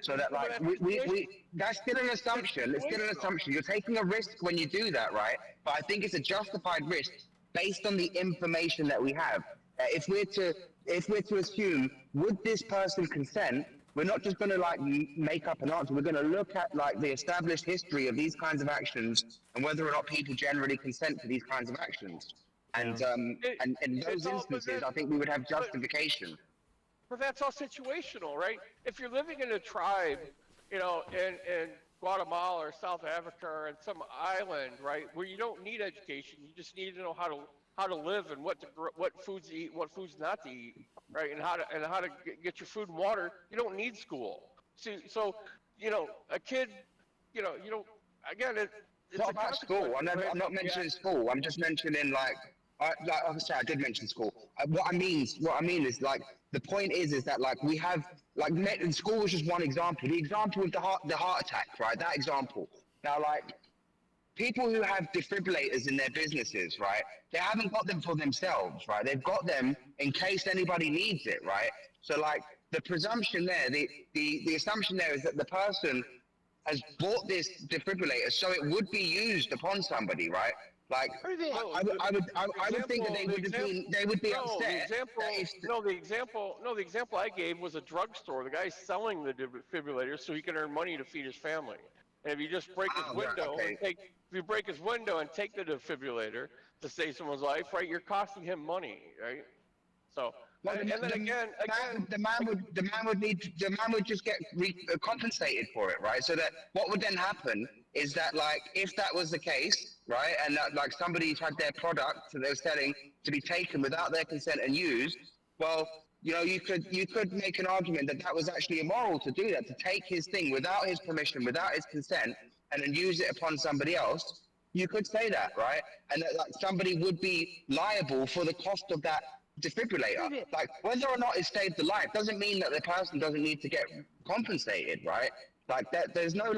So that like we that's still an assumption. It's still an assumption. You're taking a risk when you do that, right? But I think it's a justified risk based on the information that we have. If we're to assume, would this person consent? We're not just going to like make up an answer. We're going to look at like the established history of these kinds of actions and whether or not people generally consent to these kinds of actions. And and in those instances, I think we would have justification. But that's all situational, right? If you're living in a tribe, in Guatemala or South Africa or in some island, right, where you don't need education, you just need to know how to live and what foods to eat, what foods not to eat, right, and how to get your food and water. You don't need school. So a kid, you don't. Again, It's not about school. I'm not mentioning school. I'm just mentioning obviously I did mention school. What I mean is like the point is that like we have like school was just one example. The example of the heart attack, right? That example. Now like people who have defibrillators in their businesses, right? They haven't got them for themselves, right? They've got them in case anybody needs it, right? So like the presumption there, the assumption there is that the person has bought this defibrillator so it would be used upon somebody, right? Like I would think that they would be upset. The example I gave was a drugstore. The guy's selling the defibrillator so he can earn money to feed his family. And if you just break his window if you break his window and take the defibrillator to save someone's life, right, you're costing him money, right? So the man would just get compensated for it, right? So that what would then happen is that like if that was the case, right, and that like somebody had their product that they were selling to be taken without their consent and used, well, you could make an argument that that was actually immoral to do that, to take his thing without his permission, without his consent, and then use it upon somebody else. You could say that, right? And that like, somebody would be liable for the cost of that defibrillator. Like whether or not it saved the life doesn't mean that the person doesn't need to get compensated, right? Like there's no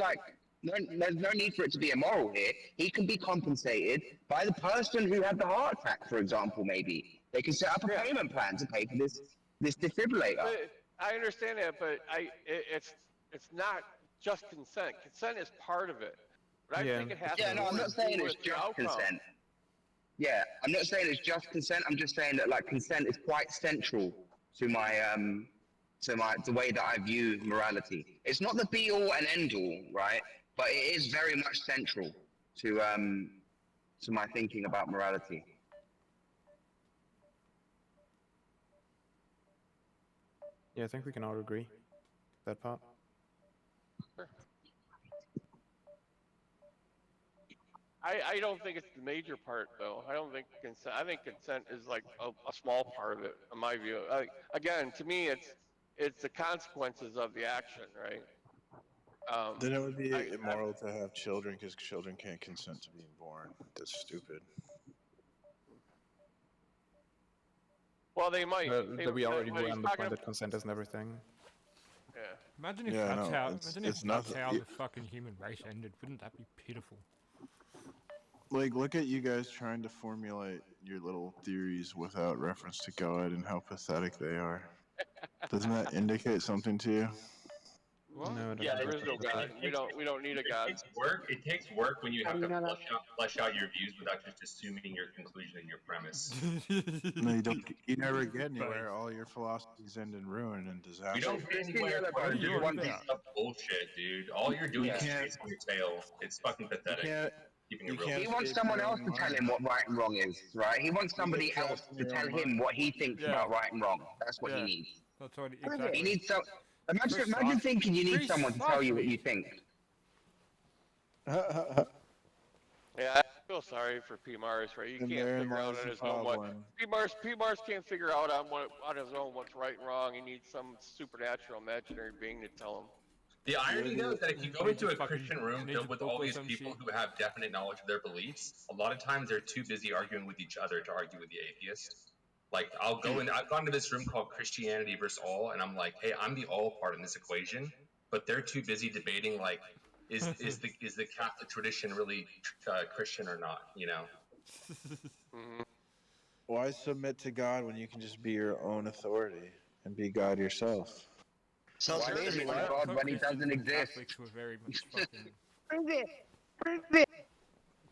need for it to be immoral here. He can be compensated by the person who had the heart attack, for example. Maybe they can set up a payment plan to pay for this this defibrillator. But I understand that, but it's not just consent. Consent is part of it, but I think it has Yeah, no, more I'm to not saying do it's with the just outcome. consent. Yeah, I'm not saying it's just consent. I'm just saying that like consent is quite central to my the way that I view morality. It's not the be all and end all, right? But it is very much central to my thinking about morality. Yeah, I think we can all agree that part. Sure. I don't think it's the major part though. I don't think consent. I think consent is like a small part of it, in my view. Again, to me, it's the consequences of the action, right? Then it would be immoral to have children because children can't consent to being born. That's stupid. Well, they might. We already but he's ran the talking point that consent isn't everything. Yeah. Imagine if Yeah, that's no, how. it's- Imagine it's if that's nothing- how it- the fucking human race ended. Wouldn't that be pitiful? Like, look at you guys trying to formulate your little theories without reference to God and how pathetic they are. Doesn't that indicate something to you? What? No, it Yeah, doesn't. there is no God. We don't need a God. It takes work when you have to flesh out your views without just assuming your conclusion and your premise. No, you don't. You never get anywhere. All your philosophies end in ruin and disaster. We don't get anywhere What are you on this about? stuff bullshit, dude. All you're doing is Yeah. chasing your tail. It's fucking pathetic. Keeping it real. He wants someone else to tell him what right and wrong is, right? He wants somebody else to tell him what he thinks about right and wrong. That's what he needs. That's what exactly. He needs so. Imagine thinking you need someone to tell you what you think. Yeah, I feel sorry for P. Mars, right? He And can't therein figure out lies on the his own what problem. P. Mars can't figure out on his own what's right and wrong. He needs some supernatural, imaginary being to tell him. The irony, though, is that if you go into a Christian room needs filled a with book all or these some people shit. who have definite knowledge of their beliefs, a lot of times they're too busy arguing with each other to argue with the atheist. Like, I've gone to this room called Christianity versus All, and I'm like, hey, I'm the all part in this equation, but they're too busy debating, like, is the Catholic tradition really Christian or not, you know? Why submit to God when you can just be your own authority and be God yourself? Sounds Why amazing, submit to right? God when he Christians doesn't and exist? Catholics were very much fucking.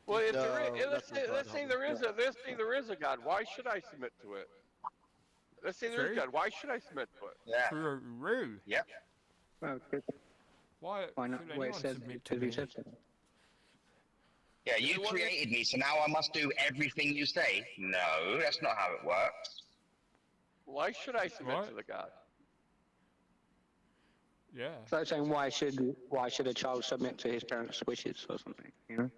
Well, if there No, is, that's what let's God say there is a God. Why should I submit to it? Let's say there's True. God. Why should I submit to it? Yeah. True. Yep. Well, Why why not? should Wait, anyone it says submit to because he me? said so. Yeah, you created me, so now I must do everything you say. No, that's not how it works. Why should I submit What? to the God? Yeah. It's like saying why should a child submit to his parents' wishes or something? You know.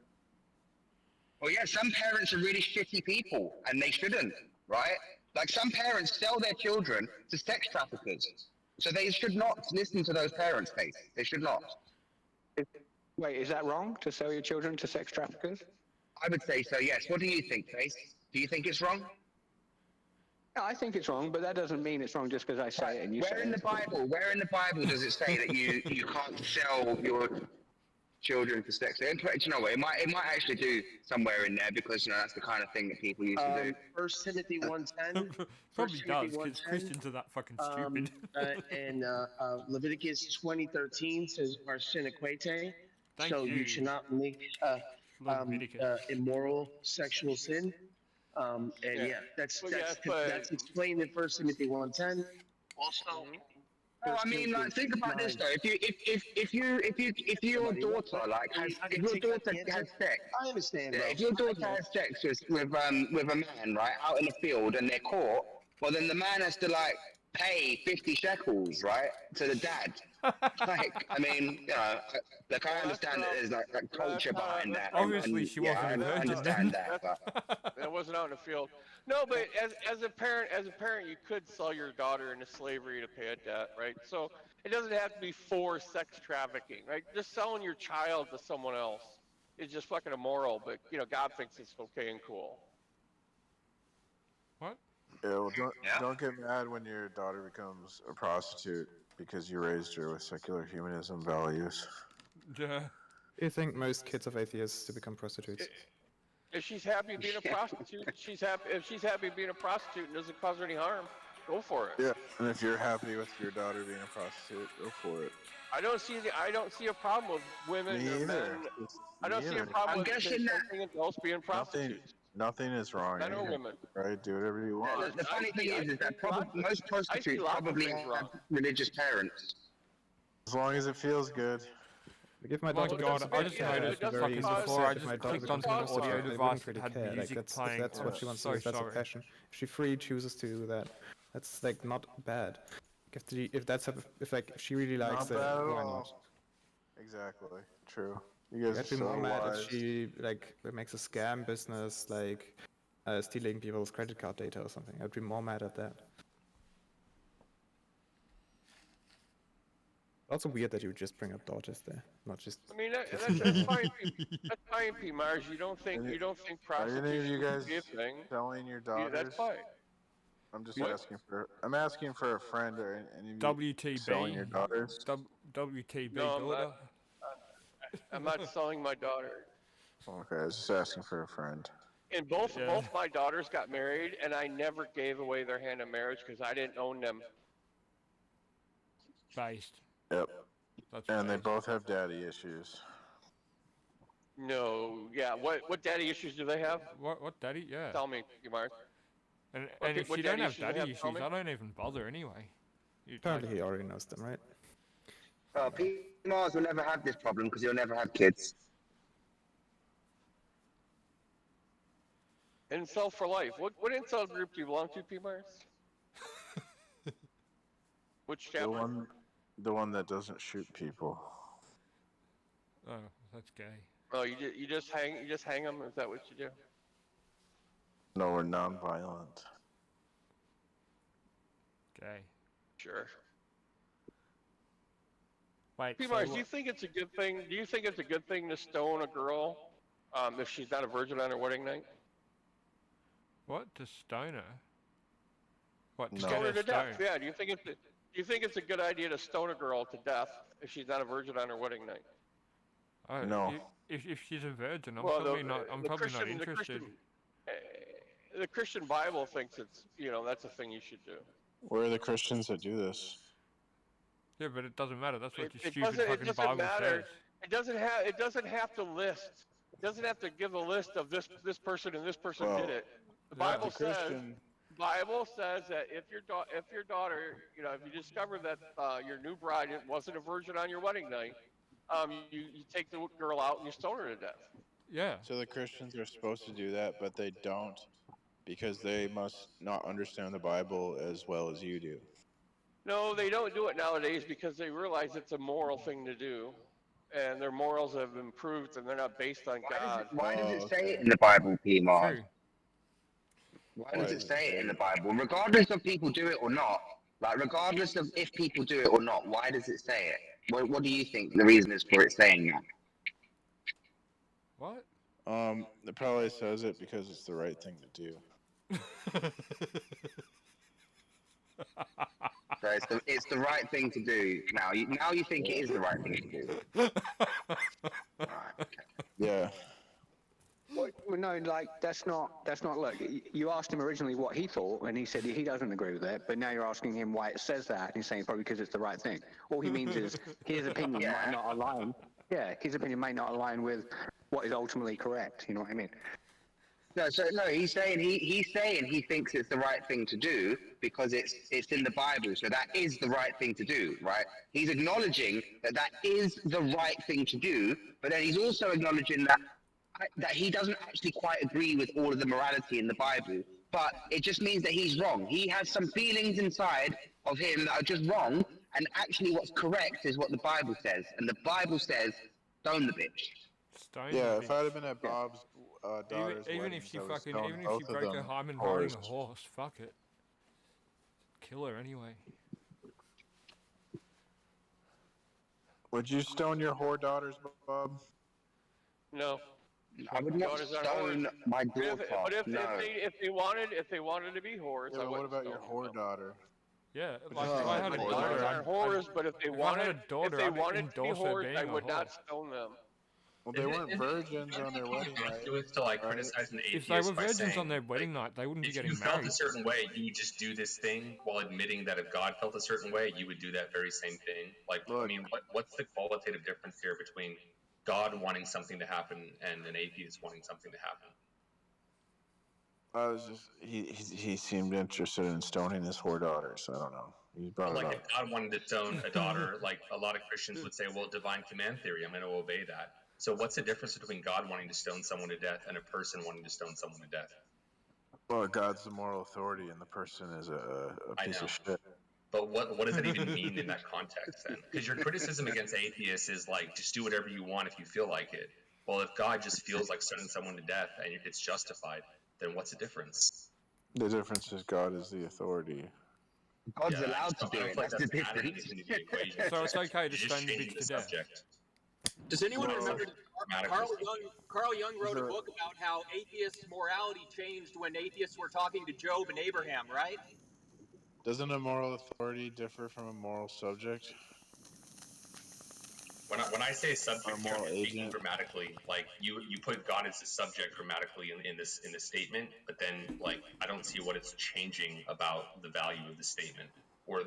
Well, yeah, some parents are really shitty people, and they shouldn't, right? Like some parents sell their children to sex traffickers, so they should not listen to those parents, Faith. They should not. Wait, is that wrong to sell your children to sex traffickers? I would say so, yes. What do you think, Faith? Do you think it's wrong? No, I think it's wrong, but that doesn't mean it's wrong just because I say it and you Where say in it. Where in the Bible does it say that you can't sell your children for sex? Do you know what? It might actually do somewhere in there because that's the kind of thing that people used to do. 1 Timothy 1:10. Probably does, because Christians are that fucking stupid. And Leviticus 20:13 says "Arseniquete," Thank so you. you should not make immoral sexual sin. That's explained in 1 Timothy 1:10. Also. Well, I mean, like, think about this though. If your daughter has sex, I understand. yeah, Bro. if your daughter has sex with a man, right, out in the field, and they're caught, well, then the man has to like pay 50 shekels, right, to the dad. Like, I mean, you know, like I understand that there's like culture behind that. Obviously, she wasn't a virgin I understand that, but That wasn't out in the field. No, but as a parent, you could sell your daughter into slavery to pay a debt, right? So it doesn't have to be for sex trafficking, right? Just selling your child to someone else is just fucking immoral. But you know, God thinks it's okay and cool. What? Yeah, well, don't get mad when your daughter becomes a prostitute because you raised her with secular humanism values. Yeah. Do you think most kids of atheists to become prostitutes? If she's happy being a prostitute, she's happy. If she's happy being a prostitute and doesn't cause her any harm, go for it. Yeah, And if you're happy with your daughter being a prostitute, go for it. I don't see a problem with women Me or either. men. I don't Me see a either. problem I'm with guessing that consenting adults being prostitutes, Nothing is wrong. men or women. Right? Do whatever you the, want. the funny thing I is that see lots of, most I see prostitutes lots of probably things have wrong. religious parents. As long as it feels good. Like if my My daughter God, goes to I bed, just I'd noticed be very fucking easy to before I upset. If just my daughter clicked becomes onto a an audio prostitute, I device wouldn't really that had care. Like music that's if playing. that's what she wants to do, So if that's her sorry. passion. If she freely chooses to do that, that's like not bad. If that's if she really likes Not bad it, at why all. not? Exactly. True. You guys I'd are be so more mad if wise. she like makes a scam business, like stealing people's credit card data or something. I'd be more mad at that. Also weird that you would just bring up daughters there, not just. I mean, that's fine. That's fine, P. Mars. You don't think Are any of you prostitution guys should be a thing? selling your Yeah, that's daughters? fine. I'm just What? asking for. I'm asking for a friend or any of you selling your WTB. daughters. WTB No, daughter. I'm not selling my daughter. Okay, I was just asking for a friend. And both my daughters got married, and I never gave away their hand in marriage because I didn't own them. Based. Yep. That's And they based. both have daddy issues. No, yeah. What daddy issues do they have? What daddy? Yeah. Tell me, P. Mars. And if what she don't daddy have issues they daddy have, tell issues, me? I don't even bother anyway. Apparently he already knows them, right? P. Mars will never have this problem because he'll never have kids. Incel for life. What incel group do you belong to, P. Mars? Which chapter? The one that doesn't shoot people. Oh, that's gay. Oh, you just hang them. Is that what you do? No, we're non-violent. Gay. Sure. Wait, P. Mars, do you think it's a good thing? Do you think it's a good thing to stone a girl if she's not a virgin on her wedding night? What? To stone her? What? To Stone her get her to death. stoned? Yeah. Do you think it's a good idea to stone a girl to death if she's not a virgin on her wedding night? Oh, no. If she's a virgin, I'm Well, probably not. I'm probably not interested. The Christian Bible thinks it's that's a thing you should do. Where are the Christians that do this? Yeah, but it doesn't matter. That's what your It stupid doesn't fucking Bible matter. says. It doesn't have to list. It doesn't have to give a list of this person and this person did it. The Bible says that if your daughter, if you discover that your new bride wasn't a virgin on your wedding night, you take the girl out and you stone her to death. Yeah. So the Christians are supposed to do that, but they don't because they must not understand the Bible as well as you do. No, they don't do it nowadays because they realize it's a moral thing to do, and their morals have improved and they're not based on God. Why does it say it in the Bible, P. Mars? True. Why does it say it in the Bible? Regardless of people do it or not, like regardless of if people do it or not, why does it say it? What do you think the reason is for it saying that? What? It probably says it because it's the right thing to do. So it's the right thing to do now. Now you think it is the right thing to do. Right, okay. Yeah. Well, no, like that's not. Look, you asked him originally what he thought, and he said he doesn't agree with it. But now you're asking him why it says that, and he's saying probably because it's the right thing. All he means is his opinion might not align. Yeah, his opinion may not align with what is ultimately correct. You know what I mean? No, he's saying he thinks it's the right thing to do because it's in the Bible, so that is the right thing to do, right? He's acknowledging that is the right thing to do, but then he's also acknowledging that he doesn't actually quite agree with all of the morality in the Bible, but it just means that he's wrong. He has some feelings inside of him that are just wrong, and actually what's correct is what the Bible says, and the Bible says, stone the bitch. Stone Yeah, the if I'd have bitch. been at Bob's daughter's Even weddings, if she I would fucking, stone even if both she of broke her them hymen riding a first. horse, fuck it. Kill her anyway. Would you stone your whore daughters, Bob? No. I would not stone my daughter. But if they wanted to be whores, Yeah, I but what wouldn't about stone your them. whore daughter? Yeah, Would like you if I had a stone My daughters daughter, aren't whores, but if they if I had a wanted daughter, to I'd be endorse her whores, I being a would not whore. stone them. Well, they weren't virgins on their wedding night. Presumptuous to like right? criticize an If they atheist were by virgins saying, on their wedding like, night, they wouldn't be if you getting felt married. a certain way, you would just do this thing while admitting that if God felt a certain way, you would do that very same thing. Like, I mean, what's the qualitative difference here between God wanting something to happen and an atheist wanting something to happen? I was just he seemed interested in stoning his whore daughter, so I don't know. He brought But it like, up. if God wanted to stone a daughter, like a lot of Christians would say, well, divine command theory, I'm going to obey that. So what's the difference between God wanting to stone someone to death and a person wanting to stone someone to death? Well, God's the moral authority, and the person is a I piece know. of shit. But what does that even mean in that context then? Because your criticism against atheists is like, just do whatever you want if you feel like it. Well, if God just feels like stoning someone to death and it's justified, then what's the difference? The difference is God is the authority. God's Yeah, allowed to I do don't it. feel like That's the that's adding difference. anything to the equation. So it's okay to You're just stone the changing bitch the to death. subject. Does anyone Well, remember that Dramatically. Carl Jung wrote a So- book about how atheists' morality changed when atheists were talking to Job and Abraham, right? Doesn't a moral authority differ from a moral subject When I say or a subject here, moral I'm speaking agent? grammatically. Like you put God as the subject grammatically in this statement, but then like I don't see what it's changing about the value of the statement or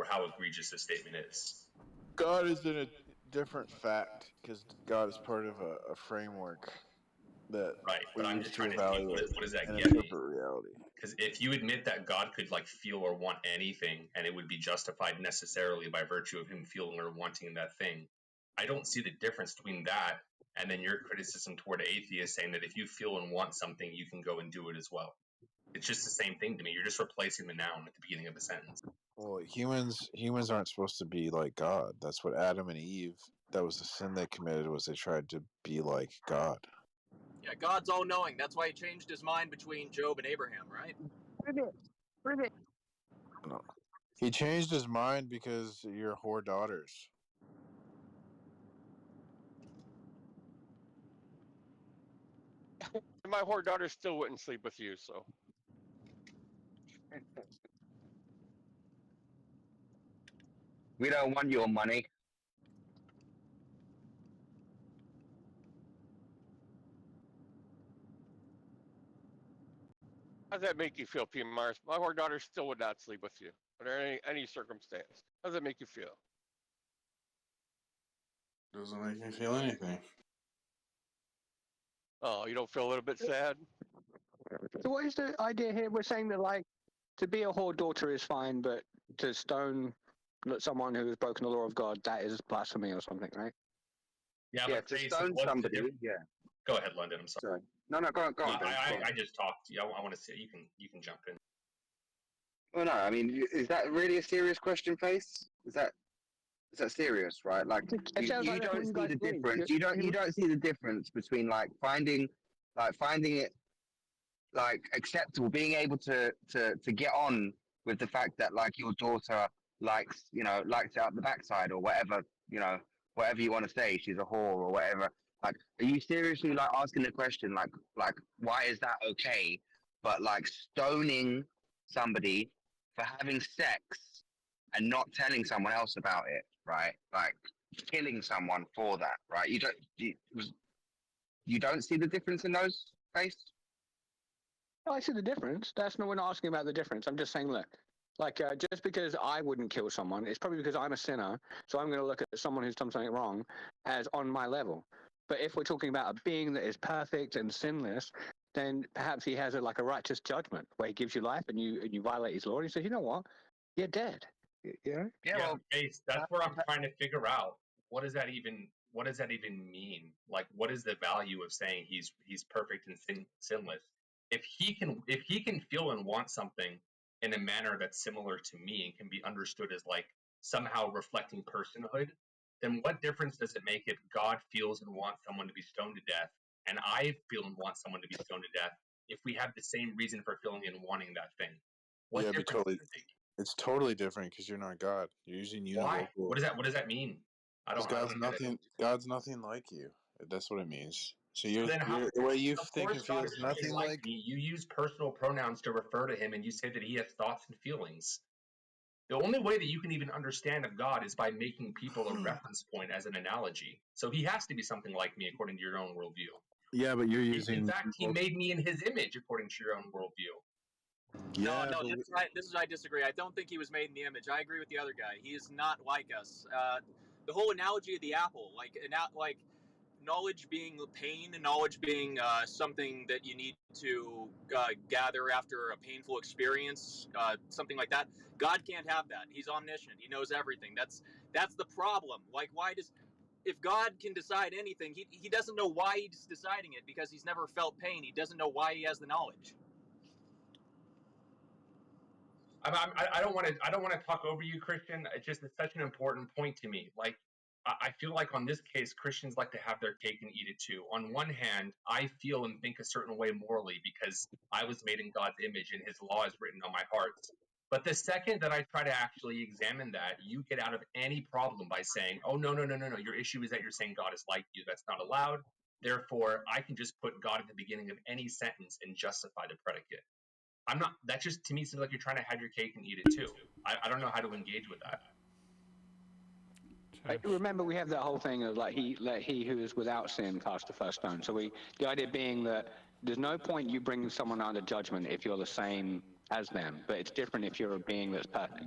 how egregious the statement is. God is in a different fact because God is part of a framework that Right, we but I'm use just to trying to see evaluate what does that and get me? interpret reality. Because if you admit that God could like feel or want anything, and it would be justified necessarily by virtue of him feeling or wanting that thing, I don't see the difference between that and then your criticism toward atheists saying that if you feel and want something, you can go and do it as well. It's just the same thing to me. You're just replacing the noun at the beginning of a sentence. Well, humans aren't supposed to be like God. That's what Adam and Eve. That was the sin they committed. Was they tried to be like God. Yeah, God's all knowing. That's why he changed his mind between Job and Abraham, right? No. He changed his mind because you're whore daughters. And my whore daughter still wouldn't sleep with you, so. We don't want your money. How does that make you feel, P. Mars? My whore daughter still would not sleep with you under any circumstance. How does that make you feel? Doesn't make me feel anything. Oh, you don't feel a little bit sad? So what is the idea here? We're saying that like to be a whore daughter is fine, but to stone someone who has broken the law of God, that is blasphemy or something, right? Yeah, Yeah, but to Chase, stone what's the somebody. difference? Yeah. Go ahead, London. I'm sorry. Sorry. No, go on, Ben. Go on. I just talked. Yeah, I want to say you can jump in. Well, no, I mean, is that really a serious question, Face? Is that serious, right? Like, It sounds like you that's what don't you see guys the believe. difference. You don't see the difference between finding it like acceptable, being able to get on with the fact that like your daughter likes it up the backside or whatever, whatever you want to say, she's a whore or whatever. Like, are you seriously like asking the question like why is that okay? But like stoning somebody for having sex and not telling someone else about it, right? Like killing someone for that, right? You don't see the difference in those, Face? I see the difference. That's not, we're not asking about the difference. I'm just saying, look, like just because I wouldn't kill someone, it's probably because I'm a sinner. So I'm going to look at someone who's done something wrong as on my level. But if we're talking about a being that is perfect and sinless, then perhaps he has like a righteous judgment where he gives you life and you violate his law. And he says, you know what, you're dead. Yeah. Yeah, Chase, that's where I'm trying to figure out what does that even mean? Like, what is the value of saying he's perfect and sinless? If he can feel and want something in a manner that's similar to me and can be understood as like somehow reflecting personhood, then what difference does it make if God feels and wants someone to be stoned to death and I feel and want someone to be stoned to death if we have the same reason for feeling and wanting that thing? What Yeah, difference does it make? it's totally different because you're not God. You're using Why? univocal. What does that mean? I don't get it. God's nothing like you. That's what it means. So So then how, the way you of think course and feel God is is nothing nothing like like. me. You use personal pronouns to refer to him and you say that he has thoughts and feelings. The only way that you can even understand of God is by making people a reference point as an analogy. So he has to be something like me according to your own worldview. Yeah, but you're using. In fact, he made me in his image according to your own worldview. No, this is I disagree. I don't think he was made in the image. I agree with the other guy. He is not like us. The whole analogy of the apple, like knowledge being pain, and knowledge being something that you need to gather after a painful experience, something like that. God can't have that. He's omniscient. He knows everything. That's the problem. Like, if God can decide anything, he doesn't know why he's deciding it, because he's never felt pain. He doesn't know why he has the knowledge. I don't want to talk over you, Christian. It's just such an important point to me. Like, I feel like on this case, Christians like to have their cake and eat it too. On one hand, I feel and think a certain way morally because I was made in God's image and His law is written on my heart. But the second that I try to actually examine that, you get out of any problem by saying, "Oh no, no, no, no, no! Your issue is that you're saying God is like you. That's not allowed. Therefore, I can just put God at the beginning of any sentence and justify the predicate." I'm not. That just to me seems like you're trying to have your cake and eat it too. I don't know how to engage with that. Remember, we have that whole thing of let he who is without sin cast the first stone. So the idea being that there's no point you bringing someone under judgment if you're the same as them, but it's different if you're a being that's perfect.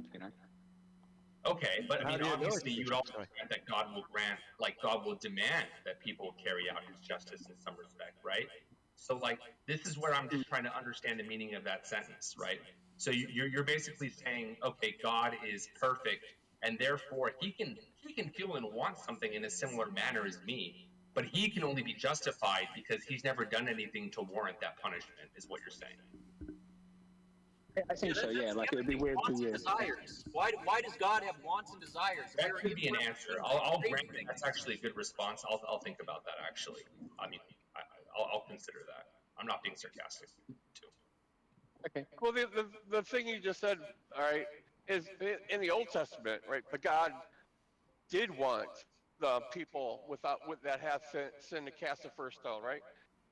Okay, but I mean, obviously, you would also grant that God will grant, like, God will demand that people carry out His justice in some respect, right? So, like, this is where I'm just trying to understand the meaning of that sentence, right? So you're basically saying, okay, God is perfect, and therefore He can feel and want something in a similar manner as me, but He can only be justified because He's never done anything to warrant that punishment, is what you're saying. I think so. Yeah, like it would be weird for Wants you. and desires. Why does God have wants and desires? That could be an answer. I'll grant that. That's actually a good response. I'll think about that. Actually, I mean, I'll consider that. I'm not being sarcastic, too. Okay. Well, the thing you just said, all right, is in the Old Testament, right? But God did want the people that have sin to cast the first stone, right?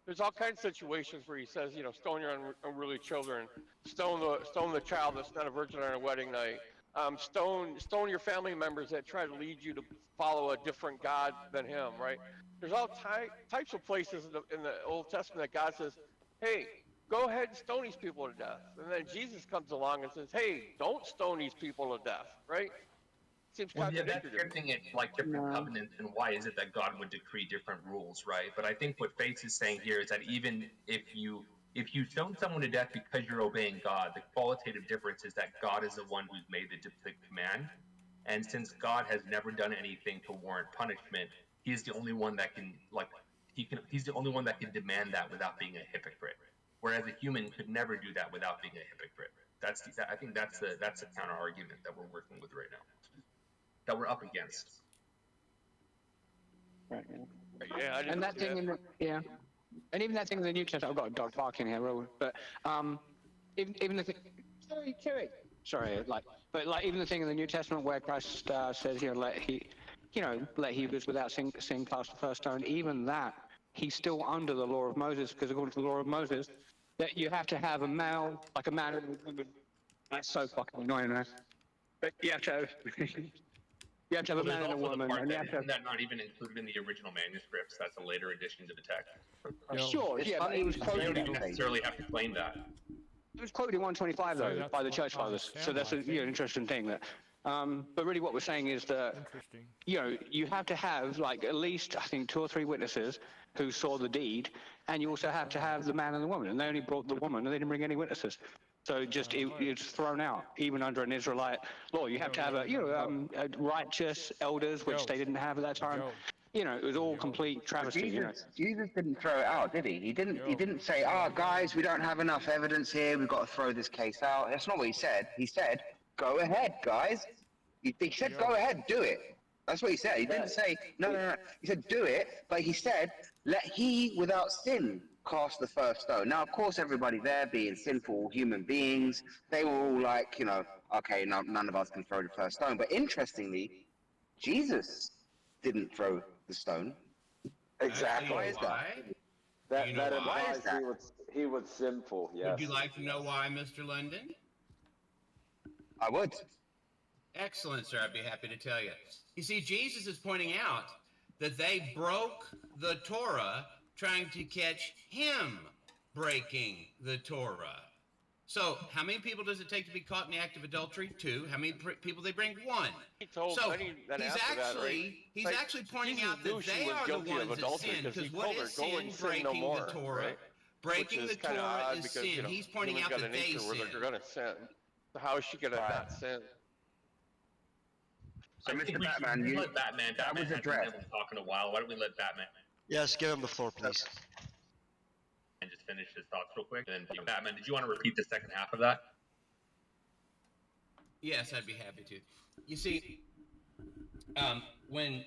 There's all kinds of situations where He says, stone your unruly children, stone the child that's not a virgin on a wedding night, stone your family members that try to lead you to follow a different God than Him, right? There's all types of places in the Old Testament that God says, hey, go ahead and stone these people to death. And then Jesus comes along and says, hey, don't stone these people to death, right? Seems Well, yeah, that's contradictory to me. shifting it like different covenants, and why is it that God would decree different rules, right? But I think what Faith is saying here is that even if you stone someone to death because you're obeying God, the qualitative difference is that God is the one who's made the command, and since God has never done anything to warrant punishment, He's the only one that can he's the only one that can demand that without being a hypocrite. Whereas a human could never do that without being a hypocrite. I think that's the counter argument that we're working with right now, that we're up against. Right. Yeah, I didn't And that see thing that. and even that thing in the New Testament. I've got a dog barking here, but even the thing. Sorry, but even the thing in the New Testament where Christ says, let he was without sin cast the first stone. Even that, he's still under the law of Moses, because according to the law of Moses, that you have to have a male, like a man and a woman. That's so fucking annoying, man. But you have to have. You have to have a man and a woman, and you have to. Isn't that not even included in the original manuscripts? That's a later addition to the text. Sure, yeah, but it was You quoted. don't even necessarily have to claim that. It was quoted in 125 though by the church fathers, so that's an interesting thing. That, but really, what we're saying is that you have to have at least I think 2 or 3 witnesses who saw the deed, and you also have to have the man and the woman, and they only brought the woman, and they didn't bring any witnesses. So it's thrown out, even under an Israelite law. You have to have righteous elders, which they didn't have at that time. It was all complete travesty. Jesus didn't throw it out, did he? He didn't say, guys, we don't have enough evidence here. We've got to throw this case out. That's not what he said. He said, go ahead, guys. He said, go ahead, do it. That's what he said. He didn't say, no. He said, do it. But he said, let he without sin cast the first stone. Now, of course, everybody there being sinful human beings, they were all like, okay, no, none of us can throw the first stone. But interestingly, Jesus didn't throw the stone. Exactly. Why is that? That Why implies is that? he was sinful. Yes. Would you like to know why, Mr. London? I would. Excellent, sir. I'd be happy to tell you. You see, Jesus is pointing out that they broke the Torah trying to catch him breaking the Torah. So, how many people does it take to be caught in the act of adultery? 2. How many people they bring? 1. So he's actually pointing out that they are the ones that sin. Because what is sin? Breaking the Torah. Breaking the Torah is sin. He's pointing out that they sin. They're going to sin. So how is she going to not sin? So, I think Mr. we should Batman, let Batman. that was Batman hasn't been addressed. able to talk in a while. Why don't we let Batman Yes, give him the floor, please. and just finish his thoughts real quick? And then Batman, did you want to repeat the second half of that? Yes, I'd be happy to. You see, when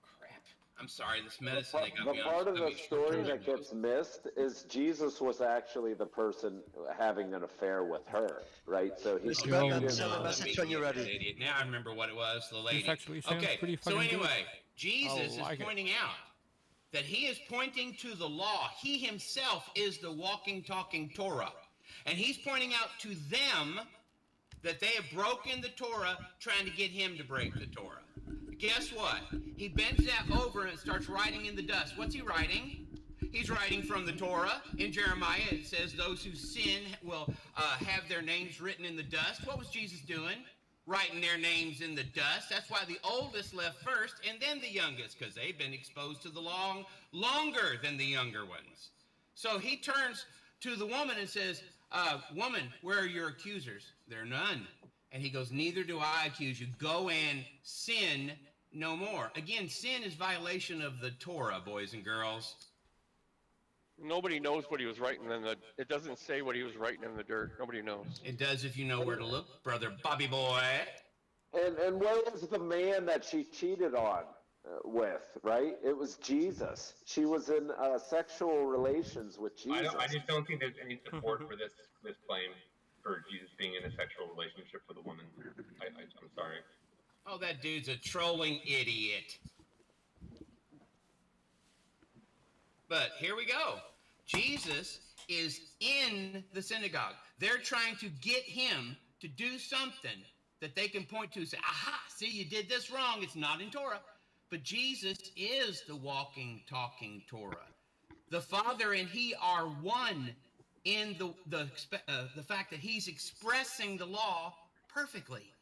crap, I'm sorry, this medicine they got The me on. part of the story that gets missed is Jesus was actually the person having an affair with her, right? So he Mr. Batman, send a message when you're ready. Idiot. Now I remember what it was, the lady. This actually sounds Okay, pretty so fucking good. anyway, Jesus I like is it. pointing out that he is pointing to the law. He himself is the walking, talking Torah. And he's pointing out to them that they have broken the Torah trying to get him to break the Torah. Guess what? He bends that over and starts writing in the dust. What's he writing? He's writing from the Torah. In Jeremiah, it says those who sin will have their names written in the dust. What was Jesus doing? Writing their names in the dust. That's why the oldest left first and then the youngest, because they've been exposed to the law longer than the younger ones. So he turns to the woman and says, woman, where are your accusers? There are none. And he goes, neither do I accuse you. Go and sin no more. Again, sin is violation of the Torah, boys and girls. Nobody knows what he was writing in the. It doesn't say what he was writing in the dirt. Nobody knows. It does if you know where to look, brother Bobby boy. And where was the man that she cheated on with, right? It was Jesus. She was in sexual relations with Jesus. I just don't think there's any support for this claim for Jesus being in a sexual relationship with a woman. I'm sorry. Oh, that dude's a trolling idiot. But here we go. Jesus is in the synagogue. They're trying to get him to do something that they can point to and say, aha, see, you did this wrong. It's not in Torah. But Jesus is the walking, talking Torah. The Father and he are one in the fact that he's expressing the law perfectly.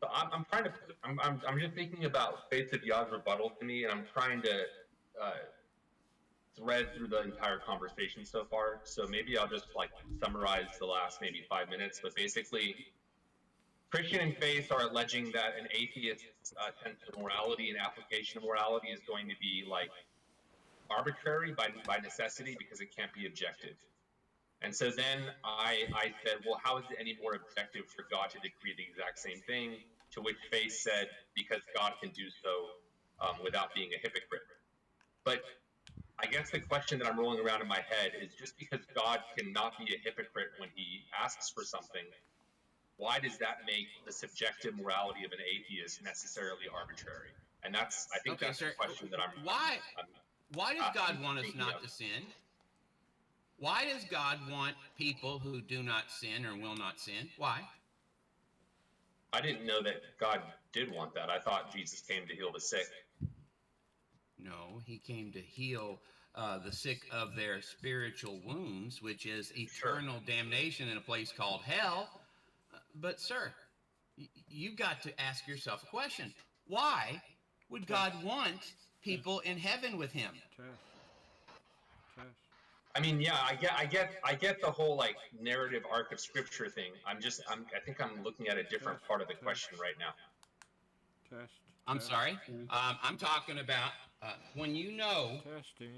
So I'm trying to. I'm just thinking about Faith of Yah's rebuttal to me, and I'm trying to thread through the entire conversation so far. So maybe I'll just summarize the last maybe 5 minutes. But basically, Christian and Faith are alleging that an atheist's sense of morality and application of morality is going to be arbitrary by necessity because it can't be objective. And so then I said, well, how is it any more objective for God to decree the exact same thing? To which Faith said, because God can do so without being a hypocrite. But I guess the question that I'm rolling around in my head is, just because God cannot be a hypocrite when he asks for something, why does that make the subjective morality of an atheist necessarily arbitrary? And that's, I think that's the question that I'm Why does God want us not to sin? Why does God want people who do not sin or will not sin? Why? I didn't know that God did want that. I thought Jesus came to heal the sick. No, he came to heal the sick of their spiritual wounds, which is eternal damnation in a place called hell. But, sir, you've got to ask yourself a question. Why would God want people in heaven with him? I mean, yeah, I get the whole narrative arc of scripture thing. I think I'm looking at a different part of the question right now. I'm sorry. I'm talking about when you know. Testing.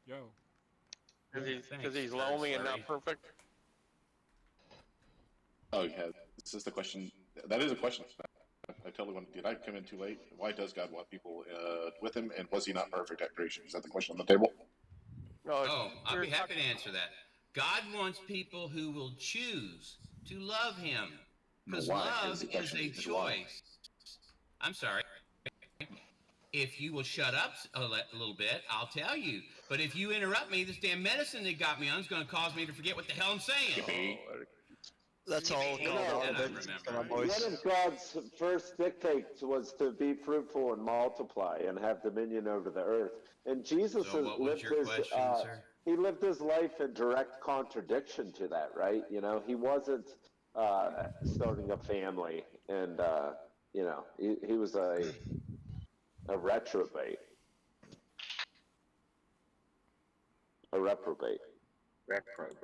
Yo. Because he's lonely and not perfect. Oh yeah, this is the question. That is a question. I totally want. Did I come in too late? Why does God want people with him, and was he not perfect at creation? Is that the question on the table? No, I'd be happy to answer that. God wants people who will choose to love him, because love is a choice. I'm sorry. if you will shut up a little bit, I'll tell you. But if you interrupt me, this damn medicine they got me on is going to cause me to forget what the hell I'm saying. Let's all You calm know, down a bit. Come on, boys. One of God's first dictates was to be fruitful and multiply and have dominion over the earth. And Jesus So what was your question, sir? He lived his life in direct contradiction to that, right? You know, he wasn't starting a family, and you know, he was a reprobate. A reprobate. Reprobate.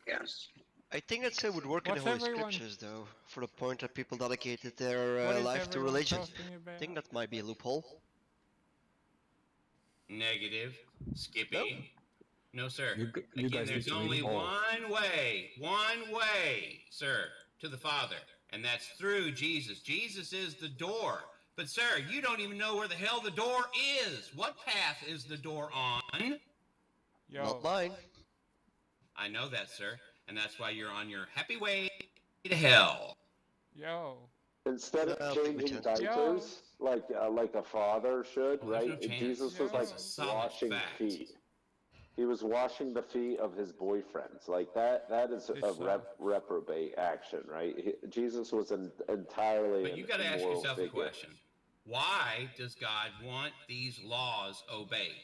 Yes. I think that it would work in the What's Holy everyone- Scriptures, though, for the point that people dedicated their What is life to everyone religion. talking I about? think that might be a loophole. Negative. Skippy. No, sir. You Again, guys there's need to read only more. one way, sir, to the Father, and that's through Jesus. Jesus is the door. But, sir, you don't even know where the hell the door is. What path is the door on? Yo. Not mine. I know that, sir, and that's why you're on your happy way to hell. Yo. Instead of I'll take my changing chance. diapers like a father should, Oh, there's right? no chance. Jesus was Yeah. like That's a solid washing fact. feet. He was washing the feet of his boyfriends. Like that is This a sucks. reprobate action, right? Jesus was entirely But an you got to ask immoral yourself a figure. question. Why does God want these laws obeyed?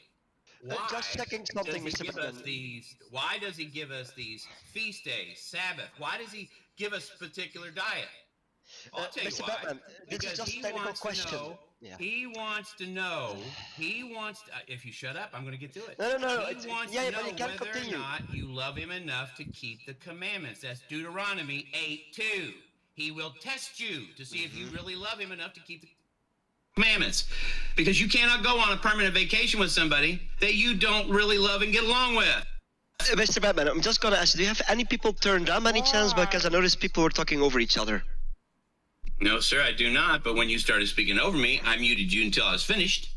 Why Just checking something, does he Mr. give us Batman. these? Why does he give us these feast days, Sabbath? Why does he give us particular diet? I'll tell you Mr. why. Batman, this is Because just a he technical wants question. to know. Yeah. He wants to know. He wants to. If you shut up, I'm going to get to it. No. He wants Yeah, to but know you can't whether continue. or not you love him enough to keep the commandments. That's Deuteronomy 8:2. He will test you to see if you really love him enough to keep the commandments, because you cannot go on a permanent vacation with somebody that you don't really love and get along with. Mr. Batman, I'm just gonna ask you, do you have any people turned on by any chance? Because I noticed people were talking over each other. No, sir, I do not. But when you started speaking over me, I muted you until I was finished.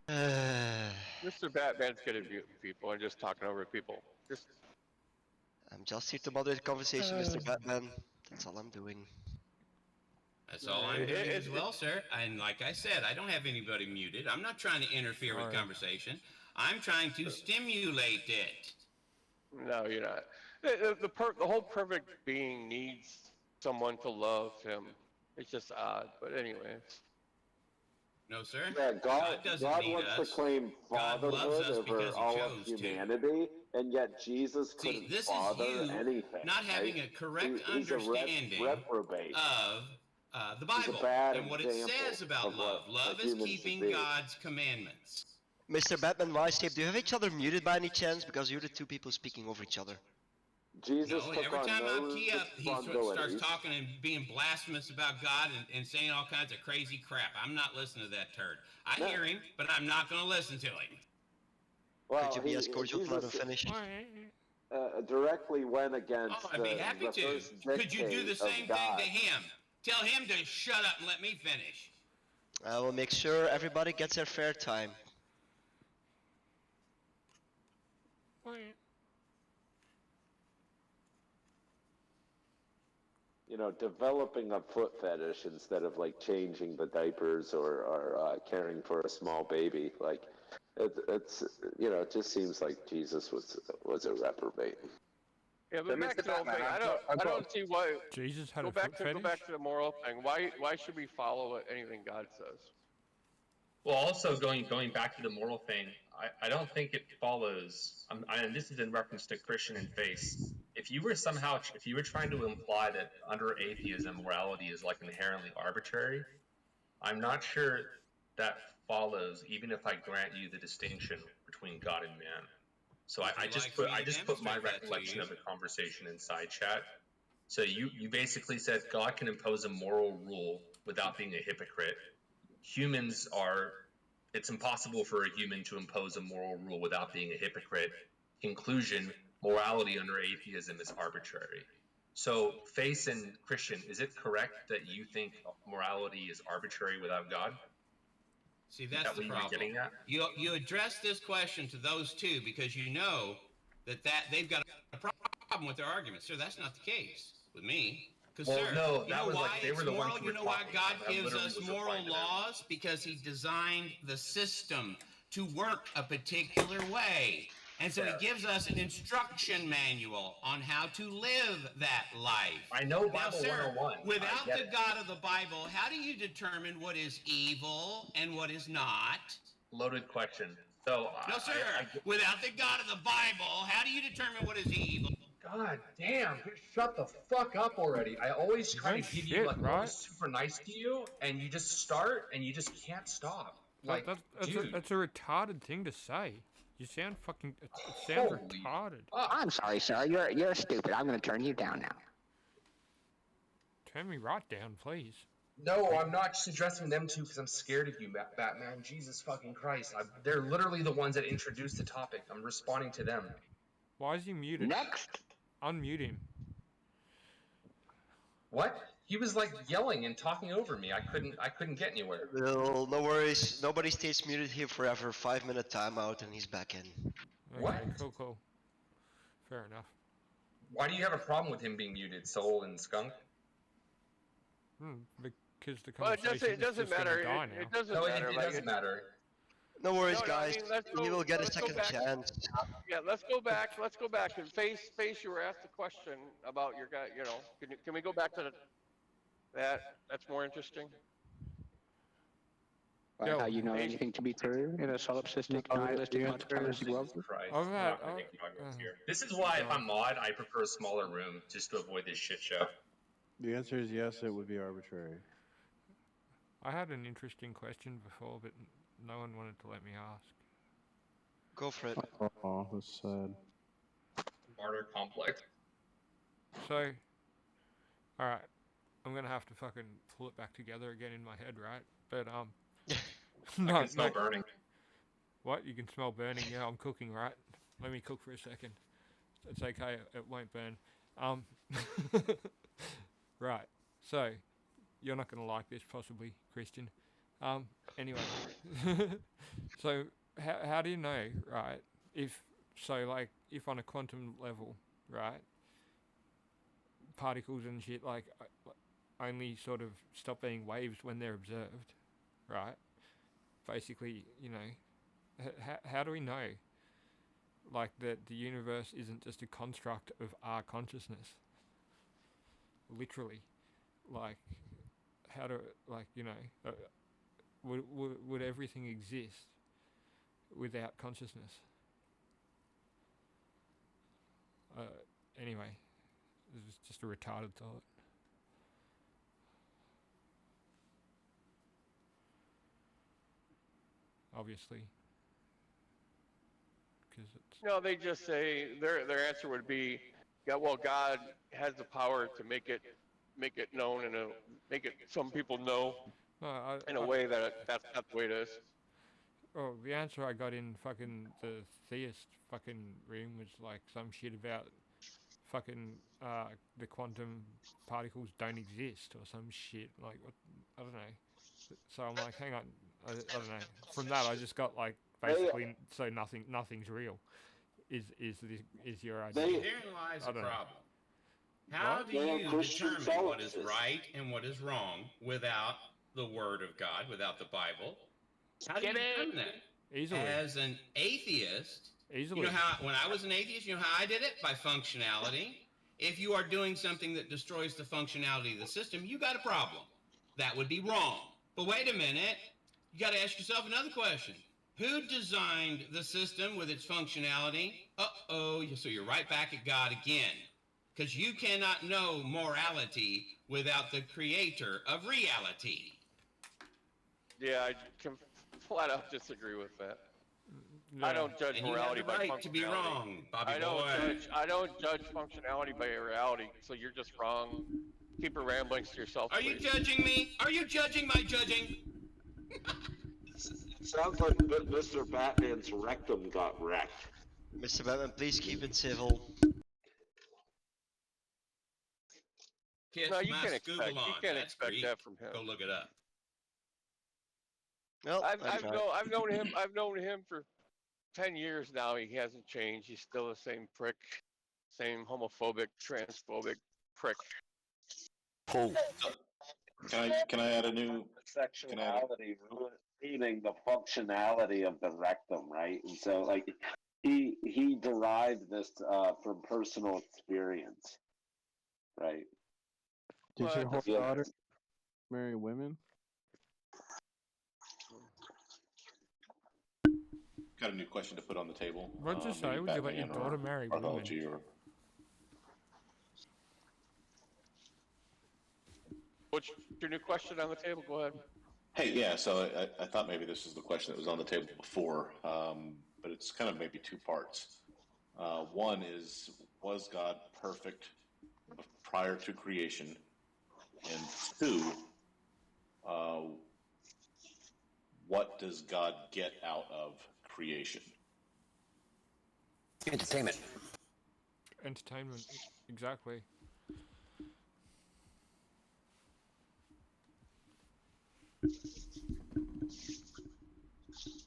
Mr. Batman's good at muting people and just talking over people. I'm just here to moderate the conversation, Mr. Batman. That's all I'm doing. That's all I'm doing as well, sir. And like I said, I don't have anybody muted. I'm not trying to interfere with conversation. I'm trying to stimulate it. No, you're not. The whole perfect being needs someone to love him. It's just odd, but anyway. No, sir. Yeah, God doesn't need wants us. to claim God loves fatherhood us over because he all of chose humanity, and yet Jesus See, couldn't this is father you anything. not having right? a correct He's a understanding reprobate. of the He's a Bible bad and what it example says about of love. what Love a is human should keeping be. God's commandments. Mr. Batman, Wisescape, do you have each other muted by any chance? Because you're the two people speaking over each other. Jesus No, took every on time no I key up, he starts responsibilities. talking and being blasphemous about God and saying all kinds of crazy crap. I'm not listening to that turd. I hear him, but I'm not going to listen to him. Well, Could you be as cordial to let him finish? Directly went against I'd be happy the to. first Could you do the dictate same of thing God. to him? Tell him to shut up and let me finish. I will make sure everybody gets their fair time. You know, developing a foot fetish instead of like changing the diapers or caring for a small baby, like it's you know, it just seems like Jesus was a reprobate. Yeah, but back to the whole thing. I don't see why. Jesus had go a back foot to go back fetish? to the moral thing. Why should we follow anything God says? Well, also going back to the moral thing, I don't think it follows. And this is in reference to Christian and faith. If you were trying to imply that under atheism morality is like inherently arbitrary, I'm not sure that follows. Even if I grant you the distinction between God and man. So I just put my recollection of the conversation inside chat. So you basically said God can impose a moral rule without being a hypocrite. It's impossible for a human to impose a moral rule without being a hypocrite. Conclusion, morality under atheism is arbitrary. So, Faith and Christian, is it correct that you think morality is arbitrary without God? See, that's the problem. You address this question to those two because you know that they've got a problem with their argument. Sir, that's not the case with me. Because, Well, sir, no, you that know was why like they it's were the ones moral? who You were know why talking. God I gives literally us was moral replying to them. laws? Because He designed the system to work a particular way. And so He Fair. gives us an instruction manual on how to live that life. I know Now, Bible sir, 101. I without get the it. God of the Bible, how do you determine what is evil and what is not? Loaded question. So No, sir. Without the God of the Bible, how do you determine what is evil? God damn, just shut the fuck up already. I always try No to give you shit, like right? super nice to you, and you just start and you just can't stop. Like, dude. That's a retarded thing to say. You sound fucking. It sounds Holy retarded. I'm sorry, sir. You're stupid. I'm going to turn you down now. Turn me right down, please. No, I'm not just addressing them two because I'm scared of you, Batman. Jesus fucking Christ. They're literally the ones that introduced the topic. I'm responding to them. Why is he muted? Next. Unmute him. What? He was like yelling and talking over me. I couldn't get anywhere. Well, no worries. Nobody stays muted here forever. 5-minute timeout and he's back in. What? Okay, cool. Fair enough. Why do you have a problem with him being muted, Soul and Skunk? Because the Well, conversation it doesn't matter. It doesn't No, matter. it doesn't matter. No worries, No, guys. I mean, let's go, He will get a let's go second back. chance. Yeah, let's go back. Let's go back and face. You were asked a question about your guy. You know, can we go back to that? That's more interesting. Like how you know anything to be true in a solipsistic, nihilistic, multi-talented world? Christ. I've I'm had- not gonna make progress here. This is why if I'm mod, I prefer a smaller room just to avoid this shit show. The answer is yes, it would be arbitrary. I had an interesting question before, but no one wanted to let me ask. Go for it. Oh, that's sad. Martyr complex. So, alright. I'm gonna have to fucking pull it back together again in my head, right? But, I can smell burning. What? You can smell burning? Yeah, I'm cooking, right? Let me cook for a second. It's okay, it won't burn. Right. So, you're not gonna like this, possibly, Christian. Anyway. So, how do you know, right? If on a quantum level, right? Particles and shit, like, only sort of stop being waves when they're observed, right? Basically, you know, how do we know, like, that the universe isn't just a construct of our consciousness? Literally, like, how do, like, you know, would everything exist without consciousness? Anyway, this is just a retarded thought. Obviously, because it's No, they just say their answer would be, yeah, well, God has the power to make it known and make it some people know in a way that's not the way it is. Oh, the answer I got in fucking the theist fucking room was like some shit about fucking the quantum particles don't exist or some shit. Like, what? I don't know. So I'm like, hang on, I don't know. From that, I just got like basically, so nothing's real. Is your idea? Therein lies the problem. How do you determine what is right and what is wrong without the Word of God, without the Bible? How do you determine that? Easily. As an atheist, Easily. you know how, when I was an atheist, you know how I did it? By functionality. If you are doing something that destroys the functionality of the system, you got a problem. That would be wrong. But wait a minute, you got to ask yourself another question. Who designed the system with its functionality? Uh-oh, so you're right back at God again. Because you cannot know morality without the creator of reality. Yeah, I can flat out disagree with that. Yeah. I don't judge and morality by functionality. You have the right to be wrong, Bobby boy. I don't judge functionality by reality, so you're just wrong. Keep your ramblings to yourself, Are please. you judging me? Are you judging my judging? Sounds like Mr. Batman's rectum got wrecked. Mr. Batman, please keep it civil. Kiss no, you my can't Scooble expect. on. You can't That's expect Greek. that from him. Go look it up. Well, I've known him. I've known him for 10 years now. He hasn't changed. He's still the same prick, same homophobic, transphobic prick. Can I add a new sexuality, meaning the functionality of the rectum, right? And so, like, he derived this from personal experience, right? Did your whole Yeah. daughter marry women? Got a new question to put on the table. What'd you say? Would you let your daughter marry women? What's your new question on the table? Go ahead. Hey, yeah, so I thought maybe this is the question that was on the table before, but it's kind of maybe two parts. One is, was God perfect prior to creation? And two, what does God get out of creation? Entertainment. Entertainment, exactly.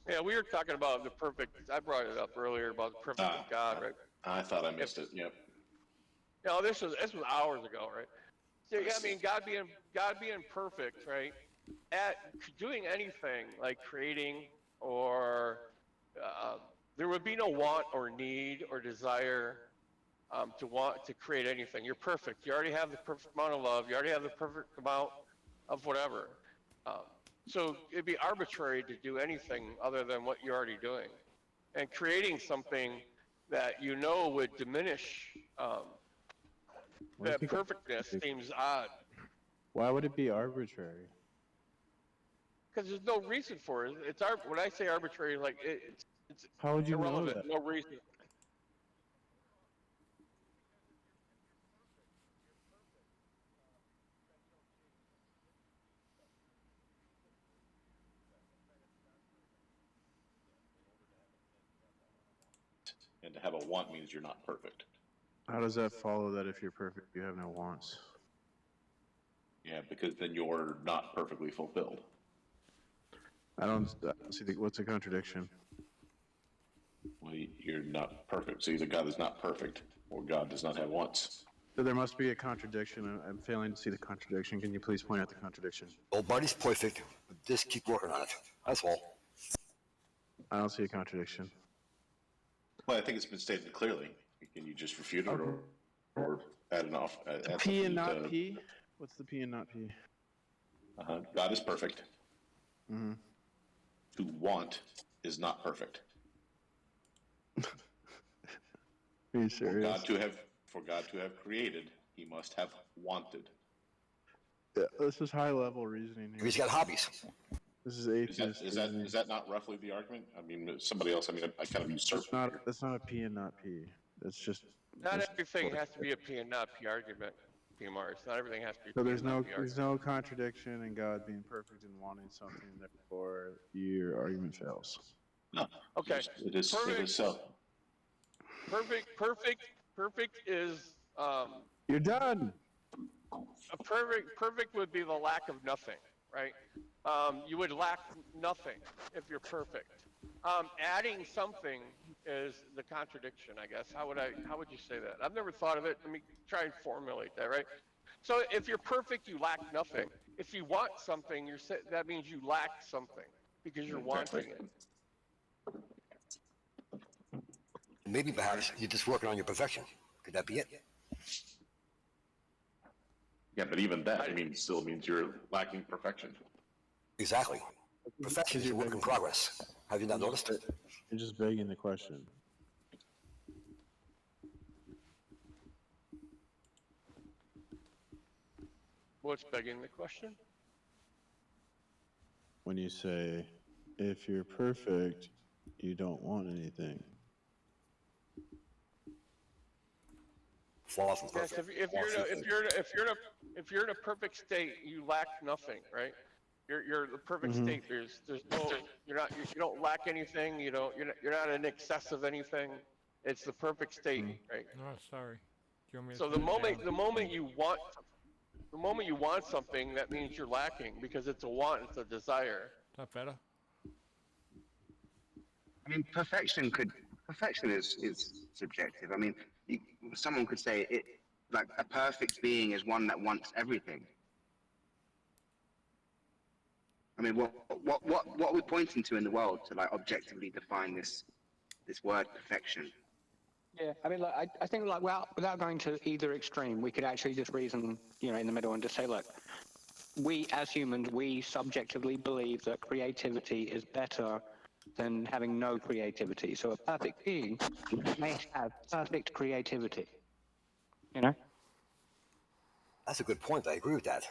Yeah, we were talking about the perfect. I brought it up earlier about the perfect of God, right? I thought I missed it. Yep. No, this was hours ago, right? So, yeah, I mean, God being perfect, right? At doing anything like creating or there would be no want or need or desire to want to create anything. You're perfect. You already have the perfect amount of love. You already have the perfect amount of whatever. So it'd be arbitrary to do anything other than what you're already doing. And creating something that you know would diminish that perfectness seems odd. Why would it be arbitrary? Because there's no reason for it. It's when I say arbitrary, like it's How would you know irrelevant. that? No reason. And to have a want means you're not perfect. How does that follow that if you're perfect, you have no wants? Yeah, because then you're not perfectly fulfilled. I don't see what's a contradiction. Well, you're not perfect. So either God is not perfect or God does not have wants. So there must be a contradiction. I'm failing to see the contradiction. Can you please point out the contradiction? Nobody's perfect. Just keep working on it. That's all. I don't see a contradiction. Well, I think it's been stated clearly. Can you just refute it or add an off? Add P and something not P? What's the P and not P? God is perfect. Mm-hmm. To want is not perfect. Are you serious? For God to have created, he must have wanted. Yeah, this is high level reasoning here. He's got hobbies. This is atheist. Is that not roughly the argument? I mean, somebody else. I mean, I kind of usurped. That's not a P and not P. That's just. Not everything has to be a P and not P argument, P Mars. Not everything has to be. So P and not P there's no contradiction in God being perfect and wanting something, therefore your argument fails. No. Okay. It is so. Perfect is. You're done. A perfect would be the lack of nothing, right? You would lack nothing if you're perfect. Adding something is the contradiction, I guess. How would you say that? I've never thought of it. Let me try and formulate that, right? So if you're perfect, you lack nothing. If you want something, that means you lack something because you're wanting it. Maybe perhaps you're just working on your perfection. Could that be it? Yeah, but even that still means you're lacking perfection. Exactly. Perfection is a work in progress. Have you not noticed it? You're just begging the question. What's begging the question? When you say, if you're perfect, you don't want anything. Far from yes, perfect. if you're in a perfect state, you lack nothing, right? You're the perfect state. There's no you don't lack anything. You're not in excess of anything. It's the perfect state, right? No, sorry. Do you want me to So the moment you want something, that means you're lacking because it's a want, it's a desire. Is that better? I mean, perfection is subjective. I mean, someone could say like a perfect being is one that wants everything. I mean, what are we pointing to in the world to like objectively define this word perfection? Yeah, I mean, look, I think like without going to either extreme, we could actually just reason, in the middle and just say, look, we as humans, we subjectively believe that creativity is better than having no creativity. So a perfect being may have perfect creativity. That's a good point. I agree with that.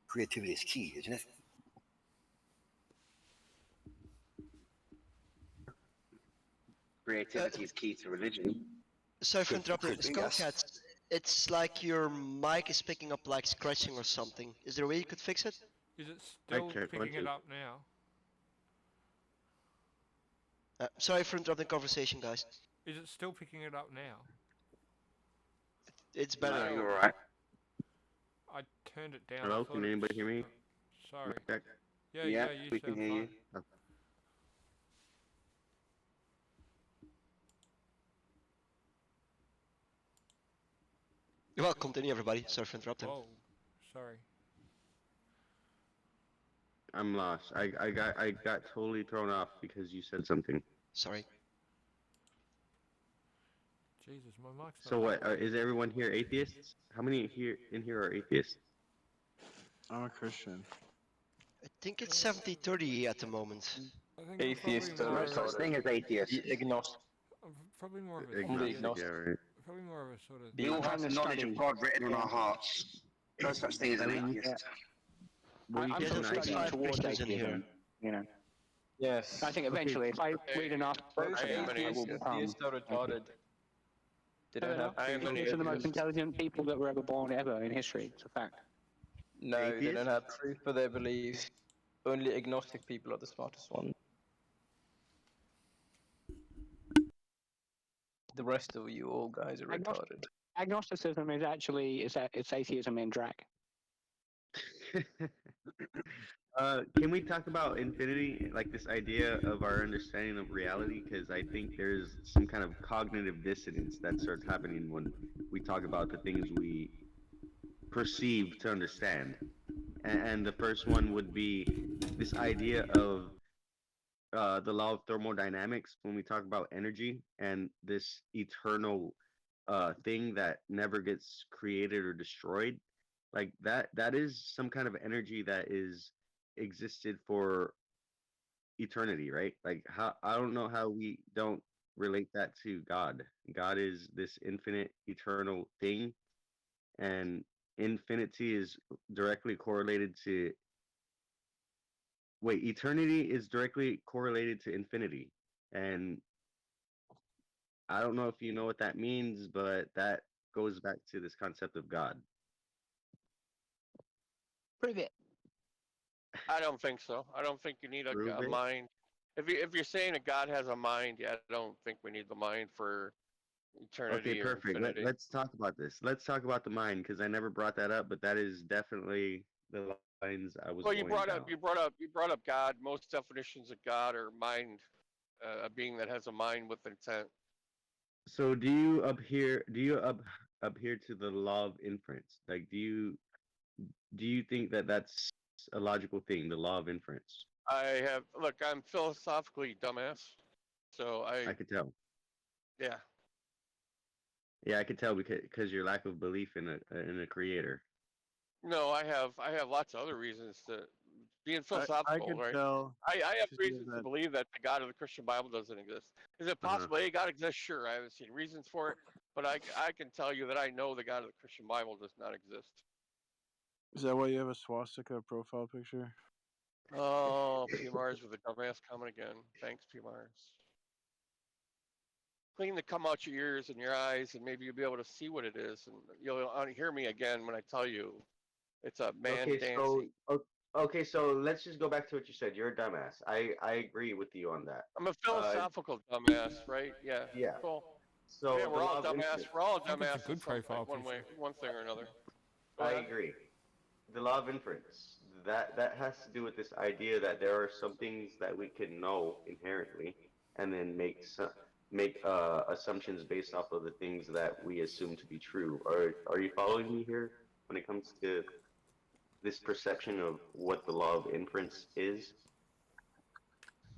Creativity is key, isn't it? Creativity is key to religion. Sorry for interrupting. Could be, yes. Skullcats, it's like your mic is picking up like scratching or something. Is there a way you could fix it? Is it still picking it up now? Sorry for interrupting the conversation, guys. Is it still picking it up now? It's better. No, you're alright. I turned it down. Hello, can anybody hear me? Sorry. Yeah, Yeah, you we sound can hear fine. you. Okay. Well, continue, everybody. Sorry for interrupting. Whoa, sorry. I'm lost. I got totally thrown off because you said something. Sorry. Jesus, my mic's not So what? working. Is everyone here atheists? How many here are atheists? I'm a Christian. I think it's 70-30 at the moment. I think Atheist, I'm No such thing as atheist. Agnostic. probably more of a Agnostic, yeah, right. probably more of a sort of. We all have the knowledge of God written on our hearts. No such thing as an atheist. Well, you I'm get sort an of studying idea. towards atheism, Yes. I think eventually, if I read enough books I am about an it, I will atheist. become. Atheists are retarded. They don't have I am proof an of Atheists are the most atheist. intelligent people that were ever born ever in history. It's a fact. No, they Atheists? don't have proof for their beliefs. Only agnostic people are the smartest ones. The rest of you all guys are retarded. Agnosticism is actually it's atheism in drag. Can we talk about infinity, like this idea of our understanding of reality? Because I think there's some kind of cognitive dissonance that starts happening when we talk about the things we perceive to understand. And the first one would be this idea of the law of thermodynamics when we talk about energy and this eternal thing that never gets created or destroyed. Like that is some kind of energy that is existed for eternity, right? Like how I don't know how we don't relate that to God. God is this infinite eternal thing, and infinity is directly correlated to wait, eternity is directly correlated to infinity. And I don't know if you know what that means, but that goes back to this concept of God. Prove it. I don't think so. I don't think you need Prove a it. mind. If you're saying that God has a mind, yeah, I don't think we need the mind for eternity Okay, or perfect. infinity. Let's talk about this. Let's talk about the mind because I never brought that up, but that is definitely the lines I was Well, you going brought down. up God. Most definitions of God are mind, a being that has a mind with intent. So do you adhere to the law of inference? Like do you think that that's a logical thing, the law of inference? I'm philosophically dumbass, so I could tell. yeah. Yeah, I could tell because your lack of belief in a creator. No, I have lots of other reasons to being I philosophical, could right? tell. I have to see reasons to that. believe that the God of the Christian Bible doesn't exist. Is it Uh-huh. possible a God exists? Sure, I haven't seen reasons for it, but I can tell you that I know the God of the Christian Bible does not exist. Is that why you have a swastika profile picture? Oh, P Mars with a dumbass comment again. Thanks, P Mars. Clean the come out your ears and your eyes, and maybe you'll be able to see what it is, and you'll hear me again when I tell you it's a man dancing. Okay, so let's just go back to what you said. You're a dumbass. I agree with you on that. I'm a philosophical dumbass, right? Yeah. Yeah. Cool. So Yeah, the we're all law of dumbass. inference. We're all I think it's a dumbass good in some profile one way, picture. one thing or another. Go I ahead. agree. The law of inference. That has to do with this idea that there are some things that we can know inherently, and then make make assumptions based off of the things that we assume to be true. Are you following me here when it comes to this perception of what the law of inference is?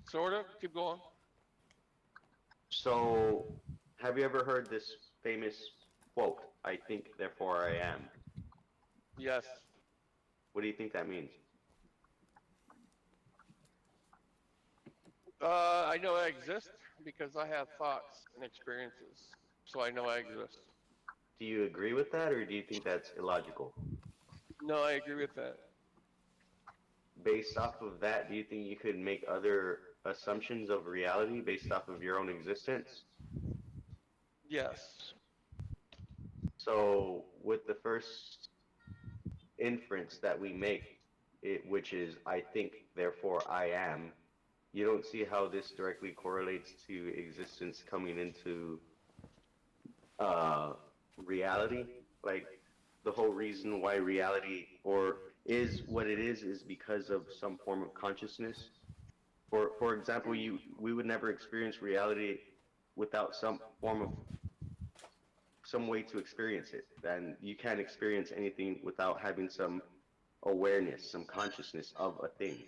Sort of. Keep going. So, have you ever heard this famous quote, "I think, therefore I am"? Yes. What do you think that means? I know I exist because I have thoughts and experiences, so I know I exist. Do you agree with that, or do you think that's illogical? No, I agree with that. Based off of that, do you think you could make other assumptions of reality based off of your own existence? Yes. So, with the first inference that we make, which is "I think, therefore I am," you don't see how this directly correlates to existence coming into uh, reality? Like, the whole reason why reality or is what it is because of some form of consciousness. For example, we would never experience reality without some way to experience it. And you can't experience anything without having some awareness, some consciousness of a thing.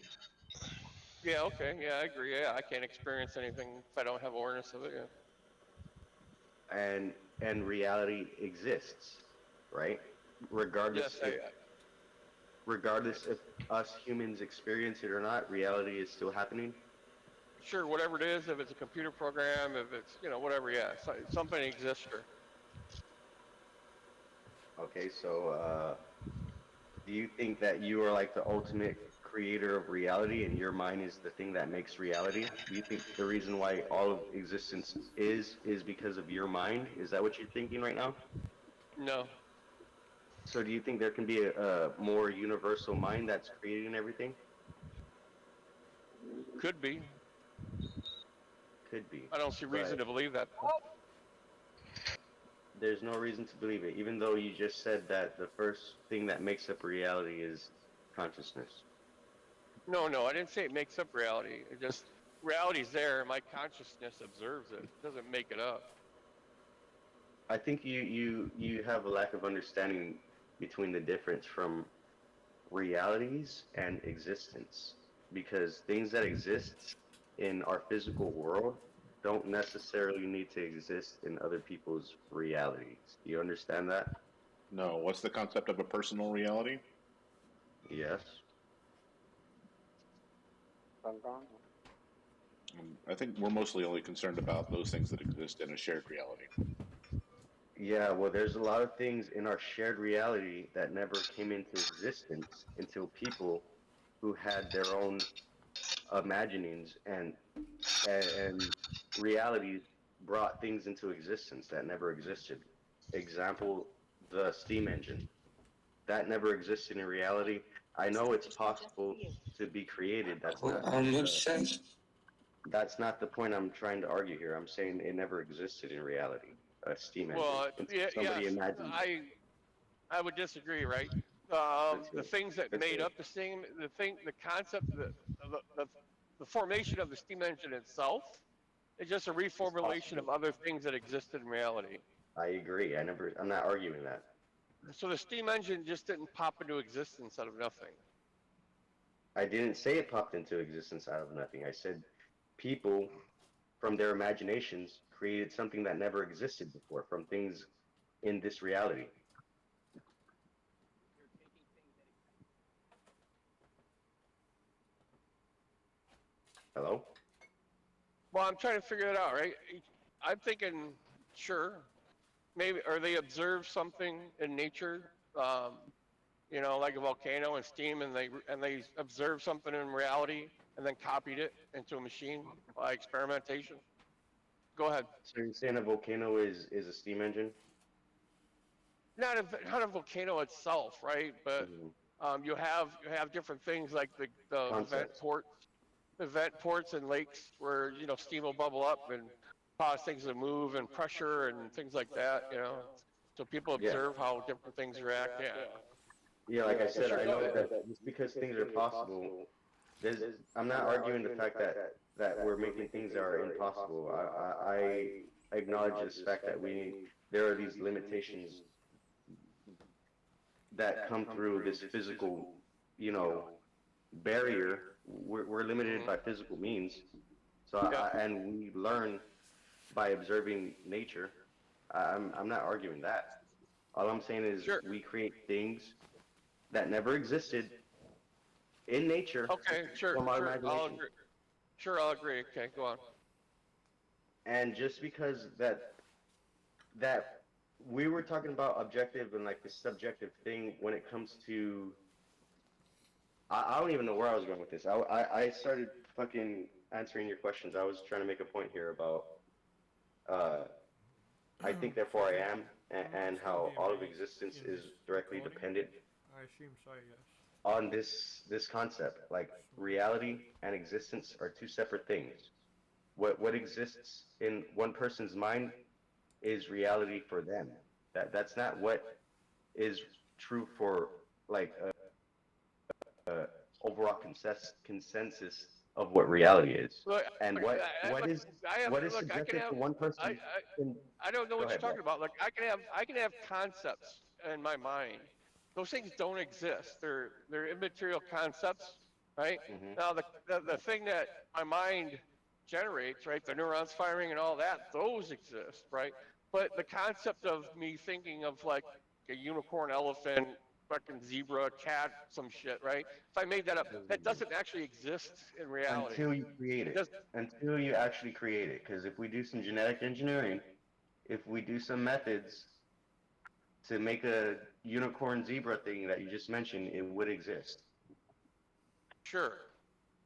Yeah, okay. Yeah, I agree. Yeah, I can't experience anything if I don't have awareness of it. Yeah. And and reality exists, right? Regardless Yes, if regardless if us humans experience it or not, reality is still happening. sure, whatever it is, if it's a computer program, if it's, whatever, yeah, so, something exists, sure. Okay, so do you think that you are like the ultimate creator of reality and your mind is the thing that makes reality? Do you think the reason why all of existence is because of your mind? Is that what you're thinking right now? No. So do you think there can be a more universal mind that's creating everything? Could be. Could be, I don't see reason but to believe that, though. there's no reason to believe it, even though you just said that the first thing that makes up reality is consciousness. No, no, I didn't say it makes up reality. It just, reality's there, my consciousness observes it. It doesn't make it up. I think you have a lack of understanding between the difference from realities and existence, because things that exist in our physical world don't necessarily need to exist in other people's realities. Do you understand that? No, what's the concept of a personal reality? Yes. I think we're mostly only concerned about those things that exist in a shared reality. Yeah, well, there's a lot of things in our shared reality that never came into existence until people who had their own imaginings and realities brought things into existence that never existed. Example, the steam engine. That never existed in reality. I know it's possible to be created. That's not the point I'm trying to argue here. I'm saying it never existed in reality. A steam engine Well, until yeah, somebody yes, imagined it. I would disagree, right? Let's The go. things that Let's made go. up the concept, the formation of the steam engine itself is just a It's reformulation possible. of other things that existed in reality. I agree. I'm not arguing that. So the steam engine just didn't pop into existence out of nothing. I didn't say it popped into existence out of nothing. I said people, from their imaginations, created something that never existed before from things in this reality. Hello? Well, I'm trying to figure it out, right? I'm thinking, sure, maybe, or they observe something in nature, like a volcano and steam, and they observed something in reality and then copied it into a machine by experimentation. Go ahead. So you're saying a volcano is a steam engine? Not a volcano itself, right? But you have different things like the Concept. vent ports and lakes where steam will bubble up and cause things to move and pressure and things like that. So people Yeah. observe how different things react. Yeah. Yeah, like I said, Sure. I Go know ahead. that just because things are possible, there's I'm not arguing the fact that that we're making things that are impossible. I acknowledge this fact that there are these limitations that come through this physical, you know, barrier. We're limited by physical means. So and we learn by observing nature. I'm not arguing that. All I'm saying is we create things that never existed in nature Okay, sure, from our sure, I'll imagination. agree. Sure, I'll agree. Okay, go on. And just because that we were talking about objective and like the subjective thing when it comes to I don't even know where I was going with this. I started fucking answering your questions. I was trying to make a point here about uh I think therefore I am and how all of existence in this is directly recording? dependent I assume so, yes. on this concept. Like reality and existence are two separate things. What exists in one person's mind is reality for them. That's not what is true for like a overall consensus of what reality is. Look, And look, I have what is look. I can subjective have. to one I, person I can I don't know go what you're ahead, bro. talking about. Look, I can have concepts in my mind. Those things don't exist. They're immaterial concepts, right? Hmm. Now the thing that my mind generates, right? The neurons firing and all that, those exist, right? But the concept of me thinking of like a unicorn, elephant, fucking zebra, cat, some shit, right? If I made that up, that doesn't actually exist in reality. Until you create It it, does. until you actually create it. Because if we do some genetic engineering, if we do some methods to make a unicorn zebra thing that you just mentioned, it would exist. Sure,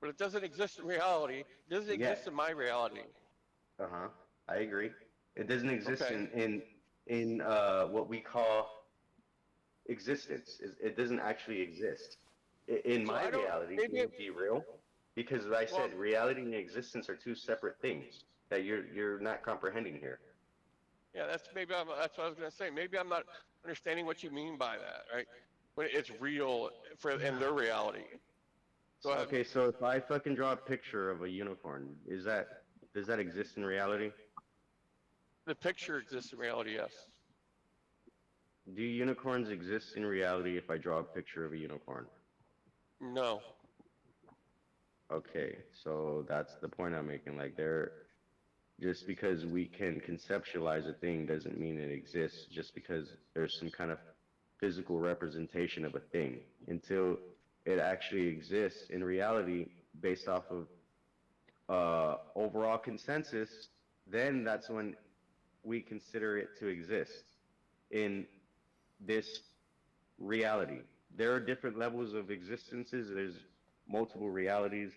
but it doesn't exist in reality. It doesn't Yeah. exist in my reality. Uh-huh. I agree. It doesn't exist Okay. in what we call existence. It doesn't actually exist. In So my I don't. reality, it Maybe. would be real because, as I Well, said, reality and existence are two separate things that you're not comprehending here. yeah. That's what I was gonna say. Maybe I'm not understanding what you mean by that, right? When it's real for in their reality. Go So, ahead. okay, so if I fucking draw a picture of a unicorn, does that exist in reality? The picture exists in reality. Yes. Do unicorns exist in reality if I draw a picture of a unicorn? No. Okay, so that's the point I'm making. Like, just because we can conceptualize a thing doesn't mean it exists, just because there's some kind of physical representation of a thing. Until it actually exists in reality based off of overall consensus, then that's when we consider it to exist in this reality. There are different levels of existences, there's multiple realities,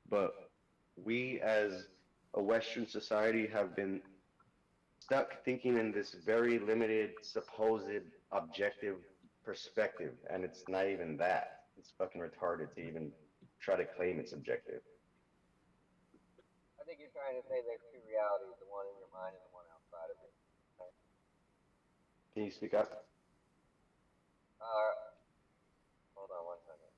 but we as a Western society have been stuck thinking in this very limited, supposed objective perspective, and it's not even that. It's fucking retarded to even try to claim it's objective. I think you're trying to say there's two realities, the one in your mind and the one outside of it. Can you speak up? Uh, hold on one second.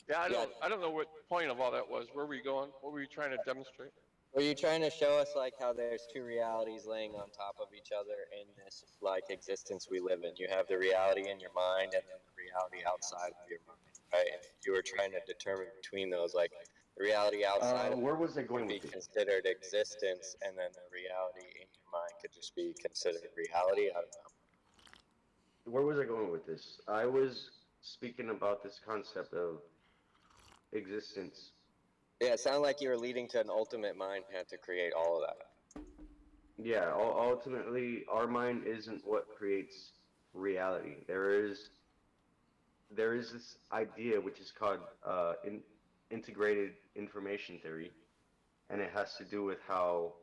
Yeah, I don't know what the point of all that was. Where were you going? What were you trying to demonstrate? Were you trying to show us like how there's two realities laying on top of each other in this like existence we live in? You have the reality in your mind and then the reality outside of your mind, right? And you were trying to determine between those, like the reality outside of Where was I going could be with this? considered existence, and then the reality in your mind could just be considered reality. I don't know. Where was I going with this? I was speaking about this concept of existence. Yeah, it sounded like you were leading to an ultimate mind had to create all of that. Yeah, ultimately, our mind isn't what creates reality. There is this idea which is called integrated information theory, and it has to do with how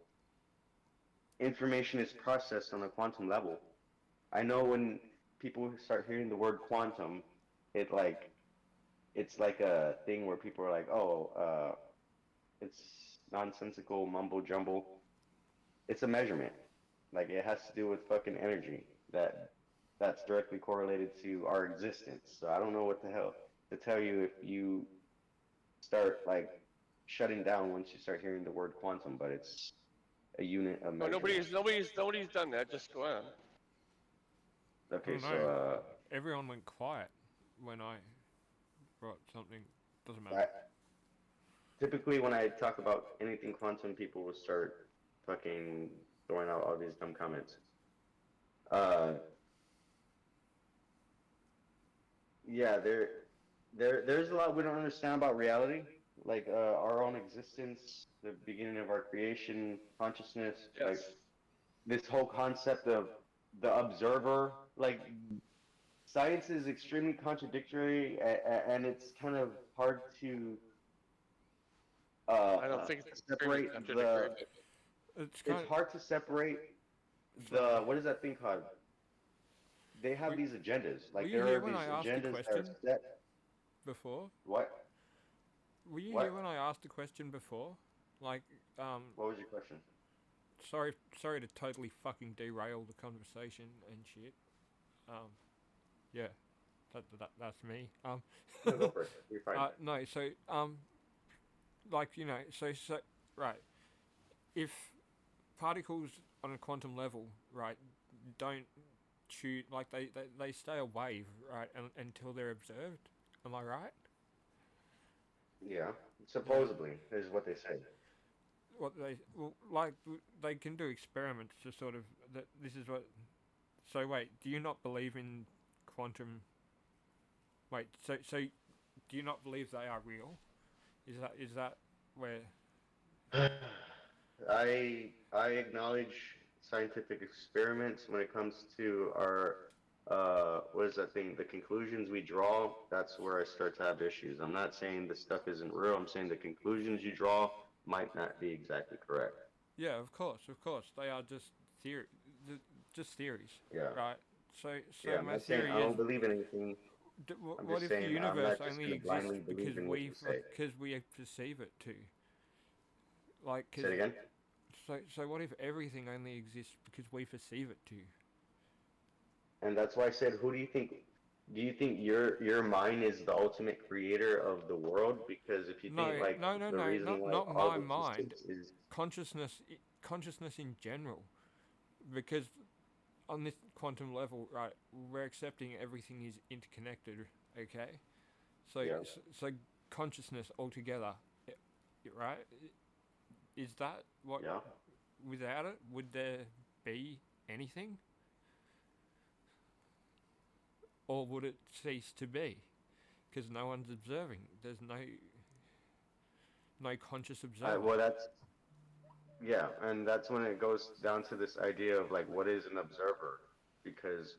information is processed on a quantum level. I know when people start hearing the word quantum, it like it's like a thing where people are like, "Oh, it's nonsensical mumbo jumbo." It's a measurement. Like it has to do with fucking energy. That that's directly correlated to our existence. So I don't know what the hell to tell you if you start like shutting down once you start hearing the word quantum, but it's a unit of Oh, measurement. nobody's done that. Just go on. Okay, No, so everyone went quiet when I brought something. Doesn't matter. typically when I talk about anything quantum, people will start fucking throwing out all these dumb comments. Uh, yeah, there's a lot we don't understand about reality, like our own existence, the beginning of our creation, consciousness, like this whole concept of the observer. Like science is extremely contradictory, and it's kind of hard to I don't think it's extremely separate contradictory, but it's hard to separate the what is that thing called? They have these agendas. Were Like you there here are when I these asked the agendas that are question set. before? What? Were you What? here when I asked the question before? Like, What was your question? sorry to totally fucking derail the conversation and shit. Yeah, that's me. No, go for it. You're fine. No, so like so right. If particles on a quantum level, right, don't shoot like they stay a wave, right, until they're observed. Am I right? Yeah, supposedly is what they say. What like they can do experiments to sort of that. This is what. So wait, do you not believe in quantum? Wait, so do you not believe they are real? Is that where? I acknowledge scientific experiments when it comes to our what is that thing? The conclusions we draw, that's where I start to have issues. I'm not saying the stuff isn't real. I'm saying the conclusions you draw might not be exactly correct. Yeah, of course, they are just theory, just theories, Yeah. right? So Yeah, I'm my not saying theory I is, don't believe in anything. I'm what just if the saying I'm universe not just only gonna exists blindly believe in what you say. because we perceive it to, like, Say it again. So what if everything only exists because we perceive it to? And that's why I said, who do you think? Do you think your mind is the ultimate creator of the world? Because if you think like No, the reason why not our my mind. existence is Consciousness in general, because on this quantum level, right, we're accepting everything is interconnected. Okay, so Yeah. so consciousness altogether, right? Is that what? Yeah. Without it, would there be anything, or would it cease to be? Because no one's observing. There's no conscious observer. Well, that's yeah, and that's when it goes down to this idea of like what is an observer, because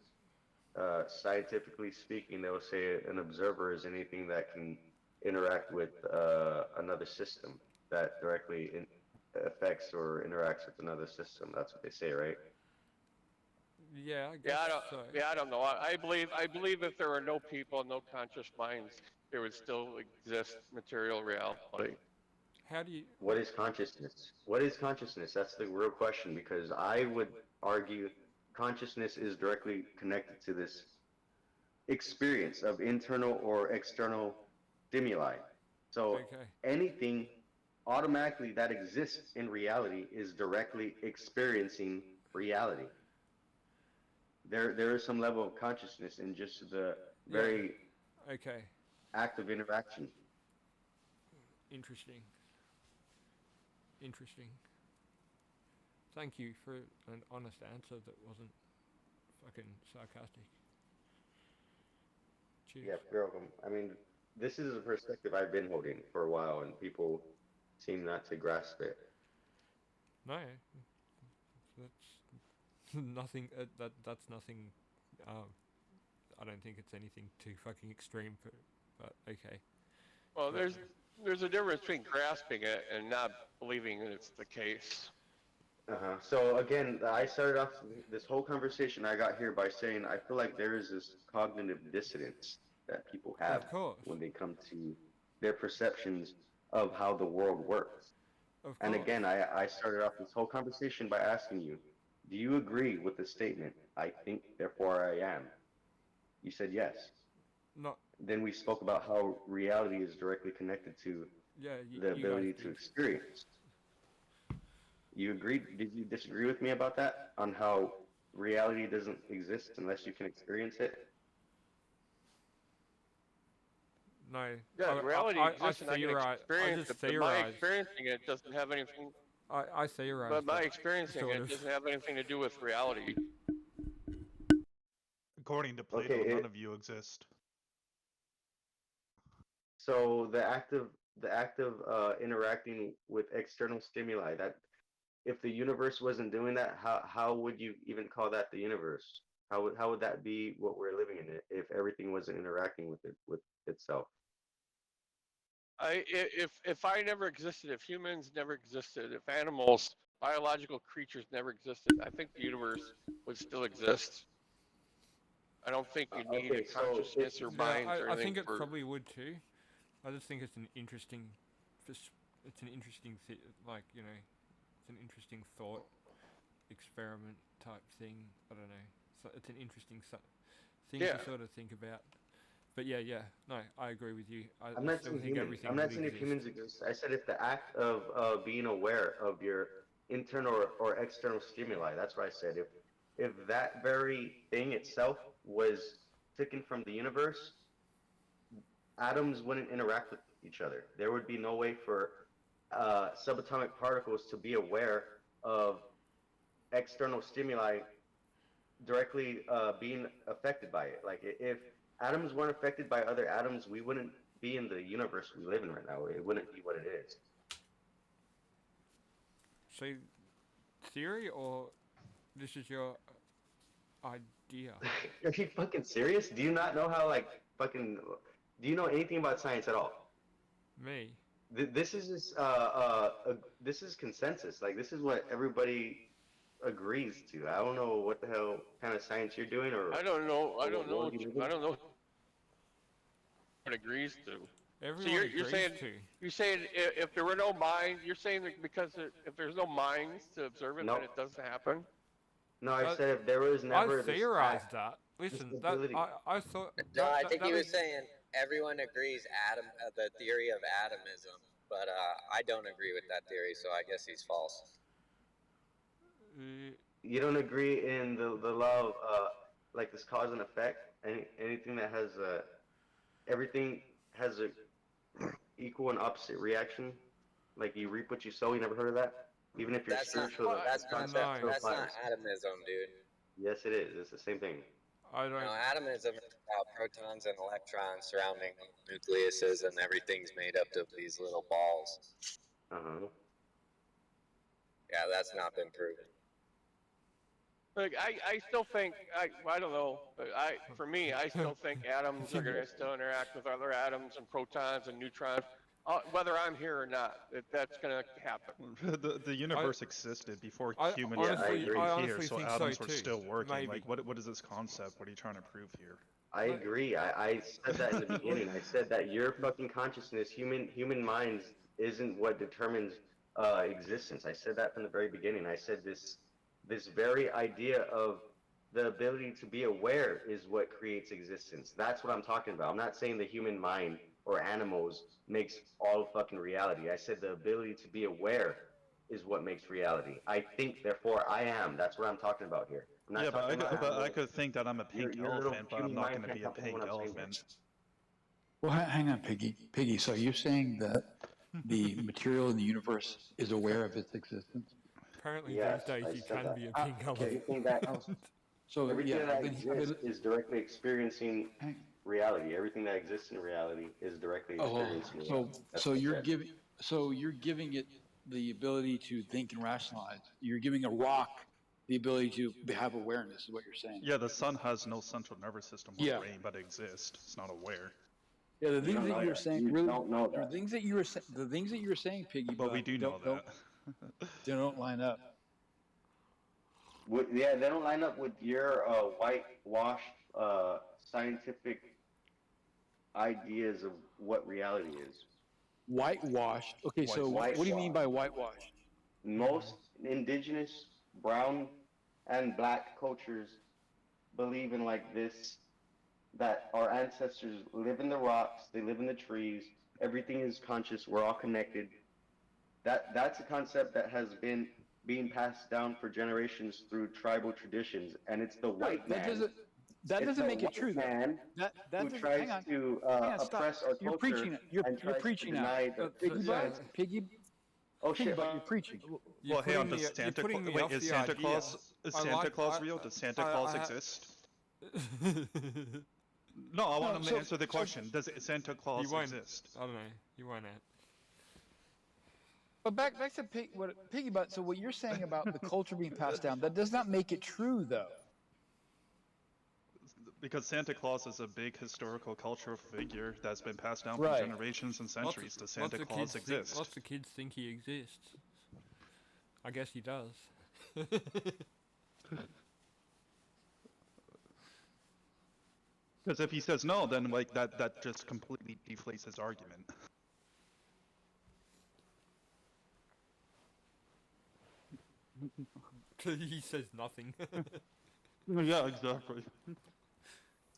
scientifically speaking, they'll say an observer is anything that can interact with another system that directly affects or interacts with another system. That's what they say, right? Yeah, I guess so. I don't know. I believe if there were no people, no conscious minds, there would still exist material reality. How do you? What is consciousness? What is consciousness? That's the real question, because I would argue consciousness is directly connected to this experience of internal or external stimuli. So Okay. anything automatically that exists in reality is directly experiencing reality. There is some level of consciousness in just the very Okay. act of interaction. Interesting. Thank you for an honest answer that wasn't fucking sarcastic. Cheers. Yeah, you're welcome. I mean, this is a perspective I've been holding for a while, and people seem not to grasp it. No, that's nothing. That's nothing. I don't think it's anything too fucking extreme, but okay. Well, there's a difference between grasping it and not believing that it's the case. So again, I started off this whole conversation I got here by saying I feel like there is this cognitive dissonance that people have when they come to their perceptions of how the world works. And again, I started off this whole conversation by asking you, Do you agree with the statement, I think, therefore I am? You said yes. Not. Then we spoke about how reality is directly connected to the ability to experience. You agreed? Did you disagree with me about that? On how reality doesn't exist unless you can experience it? No. Yeah, reality exists and I can experience it, but my theorize. experiencing it doesn't have anything. I theorize. But my experiencing it doesn't have anything to do with reality. According to Plato, none of you exist. So the act of interacting with external stimuli, that if the universe wasn't doing that, how would you even call that the universe? How would that be what we're living in it if everything wasn't interacting with itself? If I never existed, if humans never existed, if animals, biological creatures never existed, I think the universe would still exist. I don't think you need a consciousness or minds or anything. I think it for... probably would too. I just think it's an interesting, it's an interesting like it's an interesting thought experiment type thing. I don't know. So it's an interesting thing to sort of think about. But yeah, no, I agree with you. I'm not saying humans. I'm not saying if humans exist. I said if the act of being aware of your internal or external stimuli. That's what I said. If that very thing itself was taken from the universe, atoms wouldn't interact with each other. There would be no way for subatomic particles to be aware of external stimuli directly being affected by it. Like if atoms weren't affected by other atoms, we wouldn't be in the universe we live in right now. It wouldn't be what it is. So, theory, or this is your idea? Are you fucking serious? Do you not know how do you know anything about science at all? Me? This is just, this is consensus. Like this is what everybody agrees to. I don't know what the hell kind of science you're doing, or I don't know what it agrees to. Everyone so you're saying if there were no minds, you're saying that because if there's no minds to observe it, then it doesn't happen. No, I said if there was never I theorized that. Listen, I thought. No, I think he was saying everyone agrees the theory of atomism, but I don't agree with that theory, so I guess he's false. You don't agree in the law of like this cause and effect? Anything that has everything has a equal and opposite reaction? Like you reap what you sow. You never heard of that? Even if you're spiritual, that's not atomism, dude. Yes, it is. It's the same thing. No, atomism is about protons and electrons surrounding nucleuses, and everything's made up of these little balls. Yeah, that's not been proven. Like I still think I don't know, but for me I still think atoms are going to still interact with other atoms and protons and neutrons, whether I'm here or not. That's going to happen. The universe existed before humans were here, so atoms were still working. Maybe. Like what is this concept? What are you trying to prove here? I agree. I said that in the beginning. I said that your fucking consciousness, human minds, isn't what determines existence. I said that from the very beginning. I said this very idea of the ability to be aware is what creates existence. That's what I'm talking about. I'm not saying the human mind or animals makes all fucking reality. I said the ability to be aware is what makes reality. I think, therefore I am. That's what I'm talking about here. Yeah, but I could think that I'm a pink elephant, but I'm not going to be a pink elephant. Well, hang on, Piggy. Piggy, so you're saying that the material in the universe is aware of its existence? Apparently these days you can be a pink elephant. Everything that exists is directly experiencing reality. Everything that exists in reality is directly experiencing reality. So you're giving it the ability to think and rationalize. You're giving a rock the ability to have awareness, is what you're saying. Yeah, the sun has no central nervous system or brain, but it exists. It's not aware. Yeah, the things that you're saying really don't know that. The things that you were saying, Piggy, but we do know that. They don't line up. Yeah, they don't line up with your whitewashed scientific ideas of what reality is. Whitewashed? Okay, so what do you mean by whitewashed? Most indigenous brown and black cultures believe in like this, that our ancestors live in the rocks, they live in the trees, everything is conscious, we're all connected. That's a concept that has been being passed down for generations through tribal traditions, and it's the white man. That It's doesn't the make it true white though. man That who doesn't. tries to Hang on, stop. oppress our You're culture preaching it. and You're tries to preaching now. deny the Piggy butt, existence. piggy, Oh piggy shit! butt. You're preaching. Well, hey, on does You're Santa putting Claus? me Wait, off the idea. Is Santa Claus real? Does Santa Claus exist? No, I want him to answer the question. Does Santa Claus exist? I don't know. You won't answer. But back to piggy butt. So what you're saying about the culture being passed down, that does not make it true though. Because Santa Claus is a big historical cultural figure that's been passed down for generations and centuries. Does Santa Claus exist? Lots of kids think he exists. I guess he does. Because if he says no, then like that just completely deflates his argument. He says nothing. Yeah, exactly.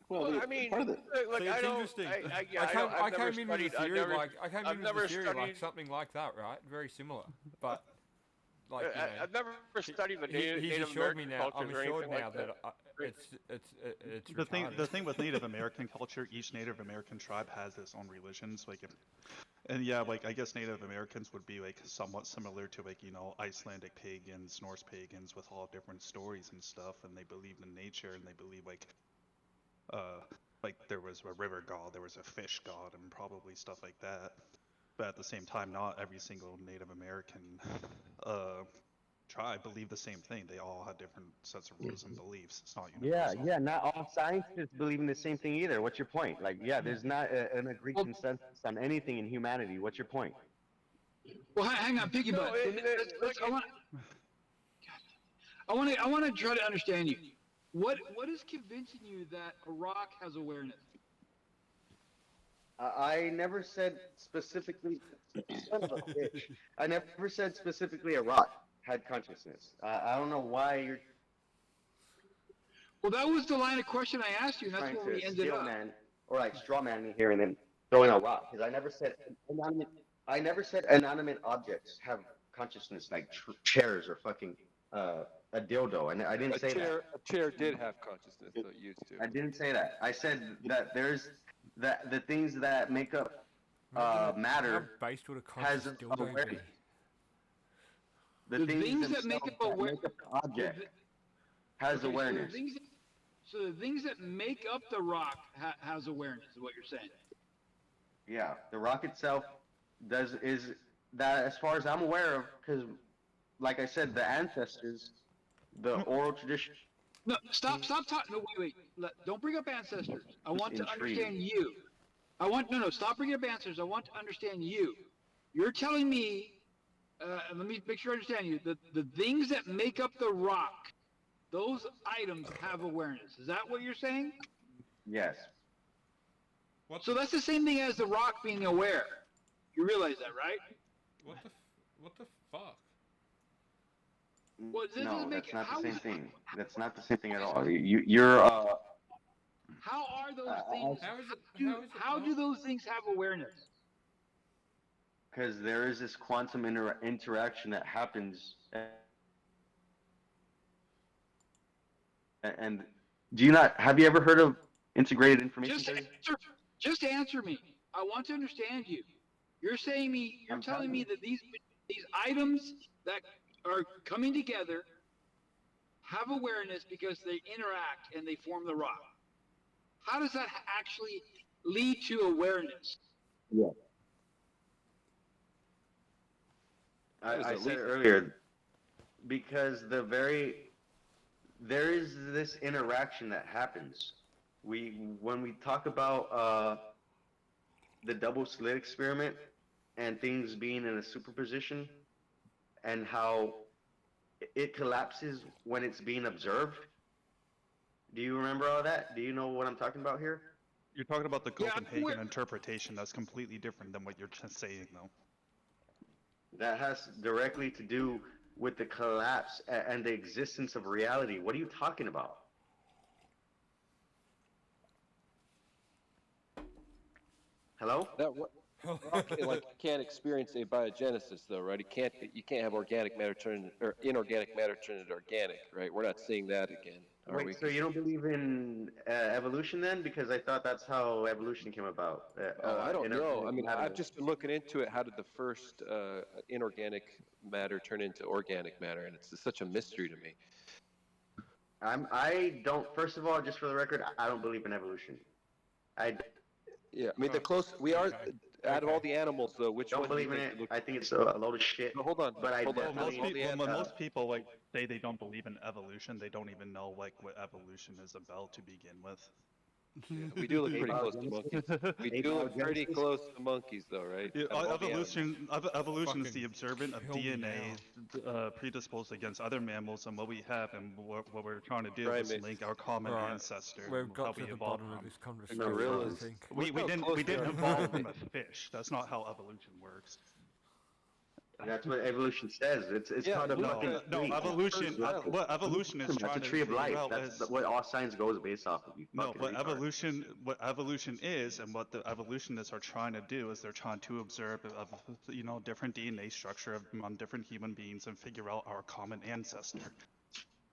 Well, I mean, like it's I don't. interesting. I've I came in with a theory studied something like that, right? Very similar, but like I've never studied the he's Native assured me American now. cultures I'm or assured anything now like that it's the thing. retarded. The thing with Native American culture, each Native American tribe has its own religions. Like, and yeah, like I guess Native Americans would be like somewhat similar to like Icelandic pagans, Norse pagans with all different stories and stuff, and they believed in nature and they believe like there was a river god, there was a fish god, and probably stuff like that. But at the same time, not every single Native American tribe believed the same thing. They all had different sets of rules and beliefs. It's not universal. Yeah. Not all scientists believe in the same thing either. What's your point? Like, yeah, there's not an agreed consensus on anything in humanity. What's your point? Well, hang on, piggy butt. I want to try to understand you. What is convincing you that a rock has awareness? I never said specifically. Son of a bitch. I never said specifically a rock had consciousness. I don't know why you're. Well, that was the line of question I asked you, and that's where we ended up. Man, or like straw man me here and then throwing a rock, because I never said inanimate. I never said inanimate objects have consciousness like chairs or fucking a dildo, and I didn't say that. A chair did have consciousness, though it used to. I didn't say that. I said that there's the things that make up matter has awareness. The things that make up awareness. Object has awareness. So the things that make up the rock has awareness, is what you're saying. Yeah, the rock itself is that, as far as I'm aware of, because, like I said, the ancestors, the oral tradition. No, stop talking. No, wait. Don't bring up ancestors. I want to understand you. Stop bringing up ancestors. I want to understand you. You're telling me, let me make sure I understand you, the things that make up the rock, those items have awareness. Is that what you're saying? Yes. So that's the same thing as the rock being aware. You realize that, right? What the fuck? Well, no, that's not the same thing. That's not the same thing at all. You're How are those things? How do those things have awareness? Because there is this quantum interaction that happens. And do you not have you ever heard of integrated information theory? Just answer me. I want to understand you. You're telling me that these items that are coming together have awareness because they interact and they form the rock. How does that actually lead to awareness? Yeah. I said it earlier, because there is this interaction that happens. When we talk about the double slit experiment and things being in a superposition and how it collapses when it's being observed. Do you remember all that? Do you know what I'm talking about here? You're talking about the Copenhagen interpretation. That's completely different than what you're just saying, though. That has directly to do with the collapse and the existence of reality. What are you talking about? Hello? Okay, like you can't experience abiogenesis though, right? You can't have organic matter turn or inorganic matter turn into organic, right? We're not seeing that again, are we? Wait, so you don't believe in evolution then? Because I thought that's how evolution came about. Oh, I don't know. I Inorganic mean, I've matter. just been looking into it. How did the first inorganic matter turn into organic matter? And it's such a mystery to me. I don't. First of all, just for the record, I don't believe in evolution. I Yeah, I mean, the close we are out of all the animals, though, which don't one do you believe in think it. you look? I think it's a load of shit. No, hold on, But I hold on. Well, definitely. most people like say they don't believe in evolution. They don't even know like what evolution is about to begin with. Yeah, we do look pretty close to monkeys. We do look pretty close to monkeys, though, right? Yeah, Out of all the animals. evolution is the observant of DNA predisposed against other mammals, and what we have and what we're trying to do is Primates. link our common Right, ancestor. we've how got we to the evolved bottom of from. this conversation, Gorillas. I think. We Look how didn't close we we didn't are to evolve from a primates. fish. That's not how evolution works. That's what evolution says. It's Yeah, called a fucking tree. Evolution. Exactly. What evolution is That's trying a to tree of figure life. out That's is what all science goes based off of. You no, fucking what retard. evolution is, and what the evolutionists are trying to do is they're trying to observe different DNA structure on different human beings and figure out our common ancestor.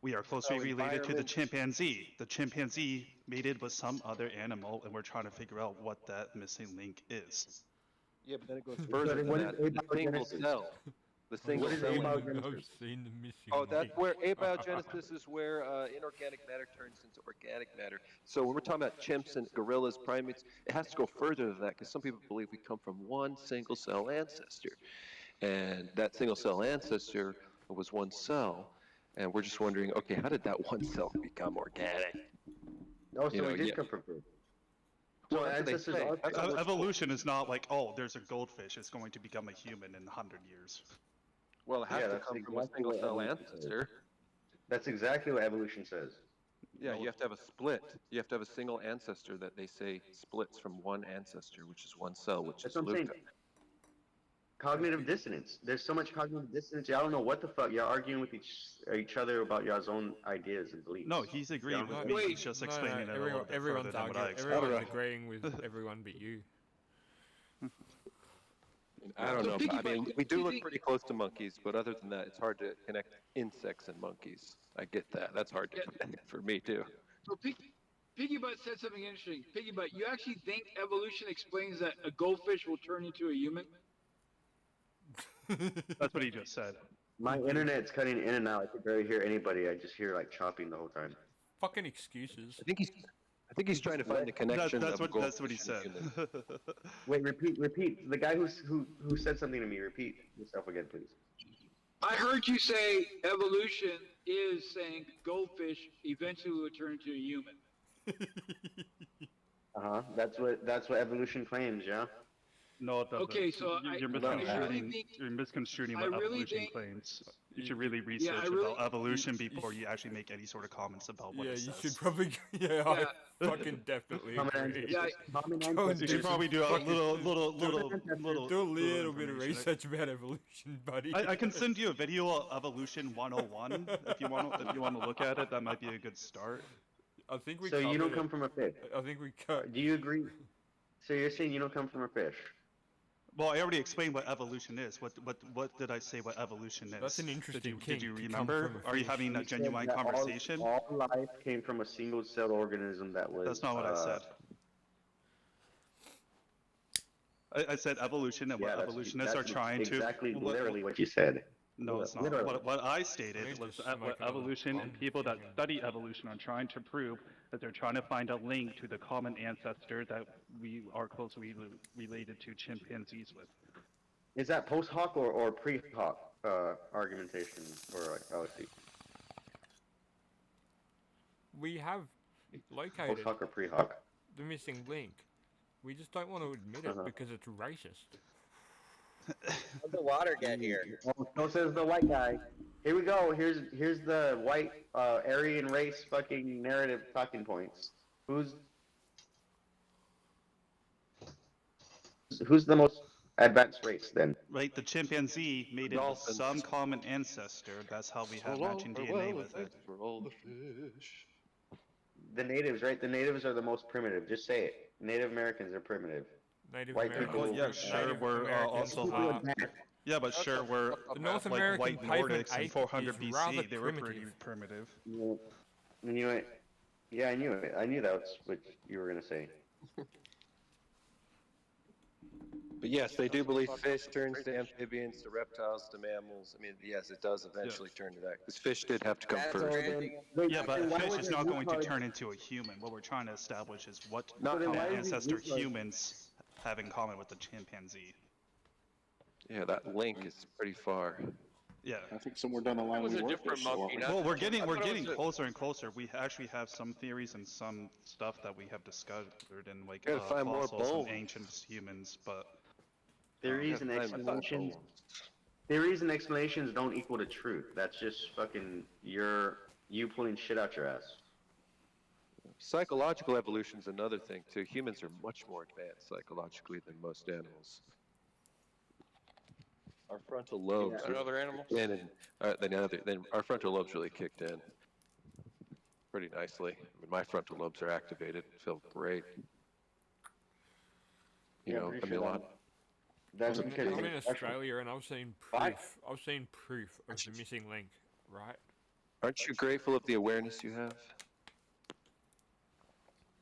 We are closely related to the chimpanzee. The chimpanzee mated with some other animal, and we're trying to figure out what that missing link is. Yeah, but then it goes further than that. The single cell. The single cell. abiogenesis? I've seen the missing Oh, that's link. where abiogenesis is where inorganic matter turns into organic matter. So when we're talking about chimps and gorillas, primates, it has to go further than that because some people believe we come from one single cell ancestor, and that single cell ancestor was one cell, and we're just wondering, okay, how did that one cell become organic? Oh, so we did come from food. Well, So that's what they ancestors say. are. That's what we're told. Evolution is not like, oh, there's a goldfish, it's going to become a human in 100 years. Well, it has to come from a single cell ancestor. That's exactly what evolution says. Yeah, you have to have a split. You have to have a single ancestor that they say splits from one ancestor, which is one cell, which That's is what I'm saying. Luca. Cognitive dissonance. There's so much cognitive dissonance. Y'all don't know what the fuck. You're arguing with each other about y'all's own ideas and beliefs. No, he's agreeing with me. He's just explaining it a little bit further than what I explained. Everyone's agreeing with everyone but you. I don't know. I mean, we do look pretty close to monkeys, but other than that, it's hard to connect insects and monkeys. I get that. That's hard to connect for me too. So Piggybutt said something interesting. Piggybutt, you actually think evolution explains that a goldfish will turn into a human? That's what he just said. My internet's cutting in and out. I can barely hear anybody. I just hear like chopping the whole time. Fucking excuses. I think he's trying to find the connection. That's of what he goldfish said. and human. Wait, repeat. The guy who said something to me. Repeat yourself again, please. I heard you say evolution is saying goldfish eventually will turn into a human. That's what evolution claims. Yeah. No, it doesn't. Okay, so you're misconstruing what evolution claims. You should really research about evolution before you actually make any sort of comments about what it says. You should probably. I fucking definitely agree. You should probably do a little Do a little bit of research about evolution, buddy. I can send you a video of Evolution 101 if you want to look at it. That might be a good start. I think we. So you don't come from a fish. I think we cut. Do you agree? So you're saying you don't come from a fish? Well, I already explained what evolution is. What did I say? What evolution is? That's an interesting. Did you remember? Are you having a genuine conversation? All life came from a single-celled organism that was. That's not what I said. I said evolution, and what evolutionists are trying to. Exactly, literally what you said. No, it's not. What I stated was what evolution and people that study evolution are trying to prove that they're trying to find a link to the common ancestor that we are closely related to chimpanzees with. Is that post hoc or pre hoc argumentation for LSD? We have located Post hoc or pre hoc? the missing link. We just don't want to admit it because it's racist. How'd the water get here? Oh, so says the white guy. Here we go. Here's the white Aryan race fucking narrative talking points. Who's the most advanced race then? Right, the chimpanzee made it with some common ancestor. That's how we have matching DNA with it. For all the fish. The natives, right? The natives are the most primitive. Just say it. Native Americans are primitive. Native White Americans. people. Well, yeah, sure, Native we're Americans also are. yeah, but sure, we're The North like American white pavement Nordics in ape 400 is rather BC. They were pretty primitive. primitive. You knew it. Yeah, I knew it. I knew that's what you were gonna say. But yes, they do believe fish turns to amphibians, to reptiles, to mammals. I mean, yes, it does eventually turn to that because fish did have to come first. Yeah, but a fish is not going to turn into a human. What we're trying to establish is what common ancestor humans have in common with the chimpanzee. Yeah, that link is pretty far. Yeah, I think somewhere down the line was we a were different fish. monkey, well, we're I getting thought it was closer and closer. We actually have some theories and some stuff that we have discovered in like Gotta find more fossils and bones. ancient humans, but Theories and explanations. Theories and explanations don't equal to truth. That's just fucking you pulling shit out your ass. Psychological evolution is another thing too. Humans are much more advanced psychologically than most animals. Our frontal lobes Than other animals? then our frontal lobes really kicked in pretty nicely. I mean, my frontal lobes are activated. Feel great. You know, I mean, a lot. That's I'm because in Australia and I've seen proof. I've seen proof of the missing link. Right? Aren't you grateful of the awareness you have?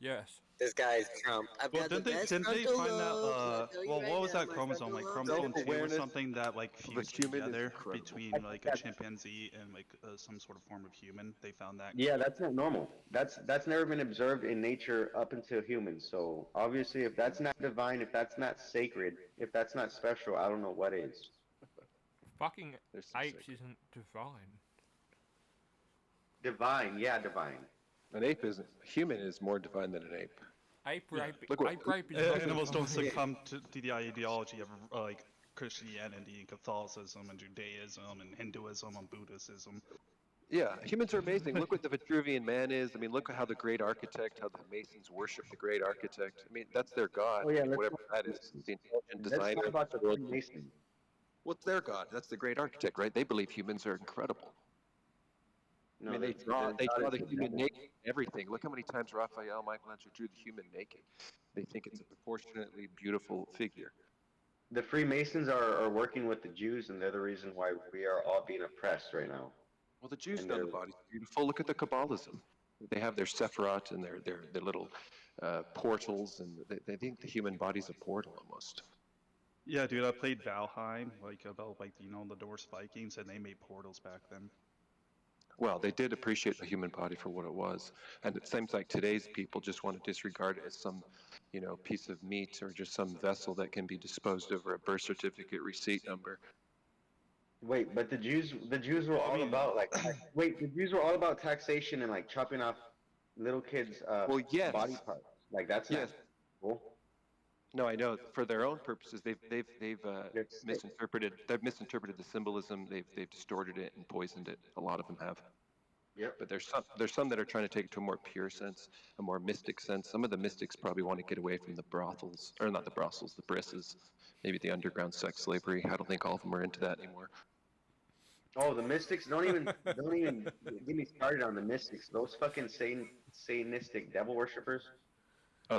Yes. This guy's Trump. I've well, got the best didn't they frontal find out? lobes. Well, what was that chromosome? Like chromosome 2 or something that like fused together between like a chimpanzee and like some sort of form of human. They found that. Yeah, that's not normal. That's never been observed in nature up until humans. So obviously, if that's not divine, if that's not sacred, if that's not special, I don't know what is. Fucking apes isn't divine. Divine, yeah, divine. An ape isn't. A human is more divine than an ape. Ape rape. Look Ape rape is not Animals don't divine. succumb to the ideology of like Christianity and Catholicism and Judaism and Hinduism and Buddhism. Yeah, humans are amazing. Look what the Vitruvian Man is. I mean, look at how the great architect, how the Masons worship the great architect. I mean, that's their god. Oh, yeah, Whatever that is, the intelligent Let's designer. talk about the Freemason. What's their god? That's the great architect, right? They believe humans are incredible. No, I mean, they draw the human naked and everything. Look how many times Raphael, Michelangelo drew the human naked. They think it's a proportionately beautiful figure. The Freemasons are working with the Jews, and they're the reason why we are all being oppressed right now. Well, the Jews know the body's beautiful. Look at the Kabbalism. They have their Sephirot and their little portals, and they think the human body's a portal almost. Yeah, dude, I played Valheim, like about like the Norse Vikings, and they made portals back then. Well, they did appreciate the human body for what it was, and it seems like today's people just want to disregard it as some, piece of meat or just some vessel that can be disposed of or a birth certificate receipt number. Wait, but the Jews were all about the Jews were all about taxation and like chopping off little kids' body parts. Like that's not cool. No, I know. For their own purposes, they've misinterpreted. They've misinterpreted the symbolism. They've distorted it and poisoned it. A lot of them have. Yep. But there's some that are trying to take it to a more pure sense, a more mystic sense. Some of the mystics probably want to get away from the brothels, or not the brothels, the brisses, maybe the underground sex slavery. I don't think all of them are into that anymore. Oh, the mystics! Don't even get me started on the mystics. Those fucking Satanistic devil worshippers.